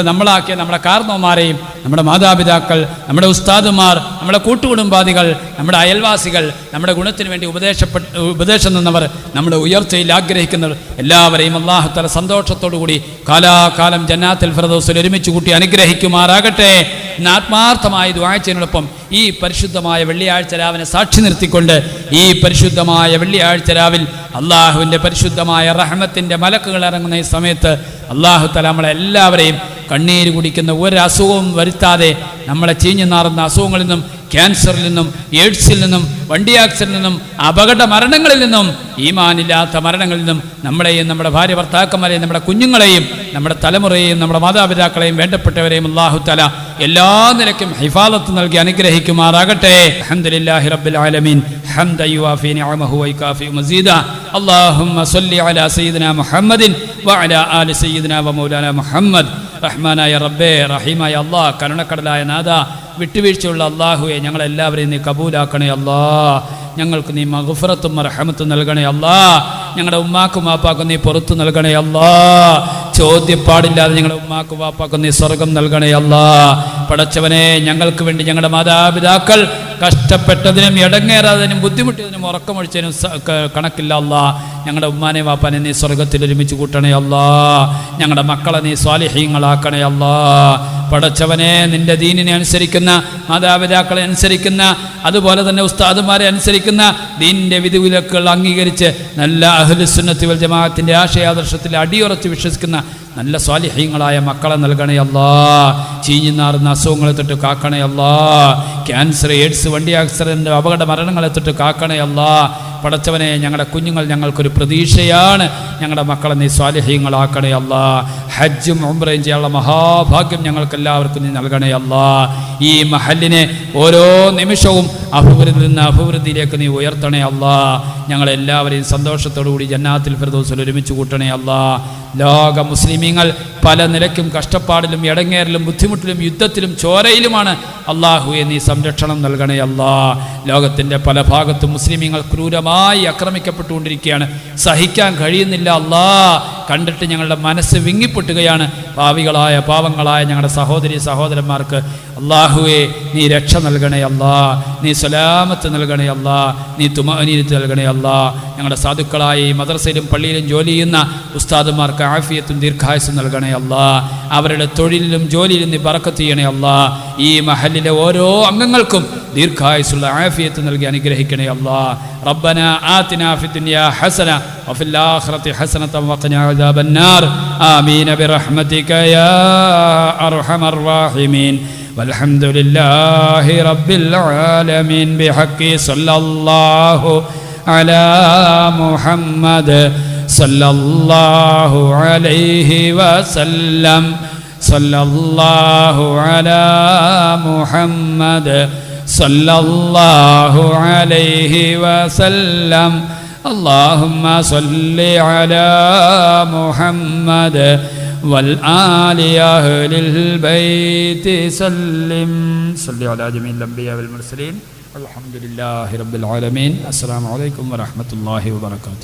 നമ്മളാക്കിയ നമ്മുടെ കാരണവന്മാരെയും, നമ്മുടെ മാതാപിതാക്കൾ, നമ്മുടെ ഉസ്താദുമാർ, നമ്മുടെ കൂട്ടുകുടുംബാദികൾ, നമ്മുടെ അയൽവാസികൾ, നമ്മുടെ ഗുണത്തിന് വേണ്ടി ഉപദേശം തന്നവർ, നമ്മുടെ ഉയർച്ചയിൽ ആഗ്രഹിക്കുന്നവർ എല്ലാവരെയും അല്ലാഹു തആല സന്തോഷത്തോടുകൂടി കാലാകാലം ജന്നാത്തുൽ ഫിർദൗസിൽ ഒരുമിച്ച് കൂട്ടി അനുഗ്രഹിക്കുമാറാകട്ടെ. ആത്മാർത്ഥമായി ദുആ ചെയ്യുന്നതിനോടൊപ്പം ഈ പരിശുദ്ധമായ വെള്ളിയാഴ്ച രാവിനെ സാക്ഷി നിർത്തിക്കൊണ്ട് ഈ പരിശുദ്ധമായ വെള്ളിയാഴ്ച രാവിൽ അള്ളാഹുവിൻ്റെ പരിശുദ്ധമായ റഹ്മത്തിൻ്റെ മലക്കുകൾ ഇറങ്ങുന്ന ഈ സമയത്ത് അല്ലാഹു തആല നമ്മളെല്ലാവരെയും കണ്ണീര് കുടിക്കുന്ന ഒരു അസുഖവും വരുത്താതെ നമ്മളെ ചീഞ്ഞു നാറുന്ന അസുഖങ്ങളിൽ നിന്നും, ക്യാൻസറിൽ നിന്നും, എയ്ഡ്സിൽ നിന്നും, വണ്ടി ആക്സിഡന്റിൽ നിന്നും, അപകട മരണങ്ങളിൽ നിന്നും, ഈമാനില്ലാത്ത മരണങ്ങളിൽ നിന്നും നമ്മളെയും നമ്മുടെ ഭാര്യ ഭർത്താക്കന്മാരെയും നമ്മുടെ കുഞ്ഞുങ്ങളെയും നമ്മുടെ തലമുറയെയും നമ്മുടെ മാതാപിതാക്കളെയും വേണ്ടപ്പെട്ടവരെയും അല്ലാഹു തആല എല്ലാ നിലയ്ക്കും ഹിഫാളത്ത് നൽകി അനുഗ്രഹിക്കുമാറാകട്ടെ. അൽഹംദുലില്ലാഹി റബ്ബിൽ ആലമീൻ ഹംദൻ യുവാഫി നിഅമഹു വയകാഫി മസീദ. അല്ലാഹുമ്മ സ്വല്ലി അലാ സയ്യിദിനാ മുഹമ്മദിൻ വഅലാ ആലി സയ്യിദിനാ വമൗലാനാ മുഹമ്മദ്. റഹ്മാനായ റബ്ബേ, റഹീമായ അല്ലാഹ്, കരുണക്കടലായ നാഥ, വിട്ടുവീഴ്ചയുള്ള അല്ലാഹുവെ, ഞങ്ങളെല്ലാവരെയും നീ കബൂലാക്കണേ അല്ലാ. ഞങ്ങൾക്ക് നീ മഗ്ഫിറത്തും റഹ്മത്തും നൽകണേ അല്ലാ. ഞങ്ങളുടെ ഉമ്മാക്കും വാപ്പാക്കും നീ പുറത്തു നൽകണേ അല്ലാ. ചോദ്യപ്പാടില്ലാതെ ഞങ്ങളുടെ ഉമ്മാക്കും വാപ്പാക്കും നീ സ്വർഗം നൽകണേ അല്ലാ. പടച്ചവനെ, ഞങ്ങൾക്ക് വേണ്ടി ഞങ്ങളുടെ മാതാപിതാക്കൾ കഷ്ടപ്പെട്ടതിനും ഇടങ്ങേറാതിനും ബുദ്ധിമുട്ടിയതിനും ഉറക്കമൊഴിച്ചതിനും കണക്കില്ല അല്ലാ. ഞങ്ങളുടെ ഉമ്മാനെ വാപ്പാനെ നീ സ്വർഗത്തിൽ ഒരുമിച്ച് കൂട്ടണേ അല്ലാ. ഞങ്ങളുടെ മക്കളെ നീ സ്വാലിഹീങ്ങളാക്കണേ അല്ലാ. പടച്ചവനെ, നിന്റെ ദീനിനെ അനുസരിക്കുന്ന, മാതാപിതാക്കളെ അനുസരിക്കുന്ന, അതുപോലെ തന്നെ ഉസ്താദുമാരെ അനുസരിക്കുന്ന, ദീനിൻ്റെ വിധിവിലക്കുകൾ അംഗീകരിച്ച് നല്ല അഹ്ലുസുന്നത്തി വൽ ജമാഅത്തിൻ്റെ ആശയാദർശത്തിൽ അടിയുറച്ച് വിശ്വസിക്കുന്ന നല്ല സ്വാലിഹീങ്ങളായ മക്കളെ നൽകണേ അല്ലാ. ചീഞ്ഞു നാറുന്ന അസുഖങ്ങളെ തൊട്ട് കാക്കണേ അല്ലാ. ക്യാൻസർ, എയ്ഡ്സ്, വണ്ടി ആക്സിഡന്റ്, അപകട മരണങ്ങളെ തൊട്ട് കാക്കണേ അല്ലാ. പടച്ചവനെ, ഞങ്ങളുടെ കുഞ്ഞുങ്ങൾ ഞങ്ങൾക്കൊരു പ്രതീക്ഷയാണ്. ഞങ്ങളുടെ മക്കളെ നീ സ്വാലിഹീങ്ങളാക്കണേ അല്ലാ. ഹജ്ജും ഉംറയും ചെയ്യാനുള്ള മഹാഭാഗ്യം ഞങ്ങൾക്കെല്ലാവർക്കും നീ നൽകണേ അല്ലാ. ഈ മഹല്ലിനെ ഓരോ നിമിഷവും അഭിവൃദ്ധിയിൽ നിന്ന് അഭിവൃദ്ധിയിലേക്ക് നീ ഉയർത്തണേ അല്ലാ. ഞങ്ങളെല്ലാവരെയും സന്തോഷത്തോടുകൂടി ജന്നാത്തുൽ ഫിർദൗസിൽ ഒരുമിച്ച് കൂട്ടണേ അല്ലാ. ലോക മുസ്ലിമീങ്ങൾ പല നിലയ്ക്കും കഷ്ടപ്പാടിലും ഇടങ്ങേറിലും ബുദ്ധിമുട്ടിലും യുദ്ധത്തിലും ചോരയിലുമാണ്. അല്ലാഹുവേ, നീ സംരക്ഷണം നൽകണേ അല്ലാ. ലോകത്തിൻ്റെ പല ഭാഗത്തും മുസ്ലിമീങ്ങൾ ക്രൂരമായി ആക്രമിക്കപ്പെട്ടുകൊണ്ടിരിക്കുകയാണ്. സഹിക്കാൻ കഴിയുന്നില്ല അല്ലാ. കണ്ടിട്ട് ഞങ്ങളുടെ മനസ്സ് വിങ്ങിപ്പൊട്ടുകയാണ്. പാവങ്ങളായ ഞങ്ങളുടെ സഹോദരന്മാർക്ക് അല്ലാഹുവേ, നീ രക്ഷ നൽകണേ അല്ലാ. നീ സലാമത്ത് നൽകണേ അല്ലാ. നീ തുമഅനീനത്ത് നൽകണേ അല്ലാ. ഞങ്ങളുടെ സാധുക്കളായ ഈ മദ്രസയിലും പള്ളിയിലും ജോലി ചെയ്യുന്ന ഉസ്താദുമാർക്ക് ആഫിയത്തും ദീർഘായുസ്സും നൽകണേ അല്ലാ. അവരുടെ തൊഴിലിലും ജോലിയിലും നീ ബറക്കത്ത് ചെയ്യണേ അല്ലാ. ഈ മഹല്ലിലെ ഓരോ അംഗങ്ങൾക്കും ദീർഘായുസ്സുള്ള ആഫിയത്ത് നൽകി അനുഗ്രഹിക്കണേ അല്ലാ. റബ്ബനാ ആതിനാ ഫിദ്ദുനിയാ ഹസന വഫിൽ ആഖിറതി ഹസനതൻ വഖിനാ അദാബന്നാർ. ആമീൻ ബിറഹ്മതിക യാ അർഹമർ റഹീമീൻ. വൽഹംദുലില്ലാഹി റബ്ബിൽ ആലമീൻ. ബിഹഖി സല്ലല്ലാഹു അലാ മുഹമ്മദ് സല്ലല്ലാഹു അലൈഹി വസല്ലം. സല്ലല്ലാഹു അലാ മുഹമ്മദ് സല്ലല്ലാഹു അലൈഹി വസല്ലം. اللهم صل على محمد والآل أهل البيت سلم. صل على جميع الأنبياء والمرسلين. الحمد لله رب العالمين. السلام عليكم ورحمة الله وبركاته.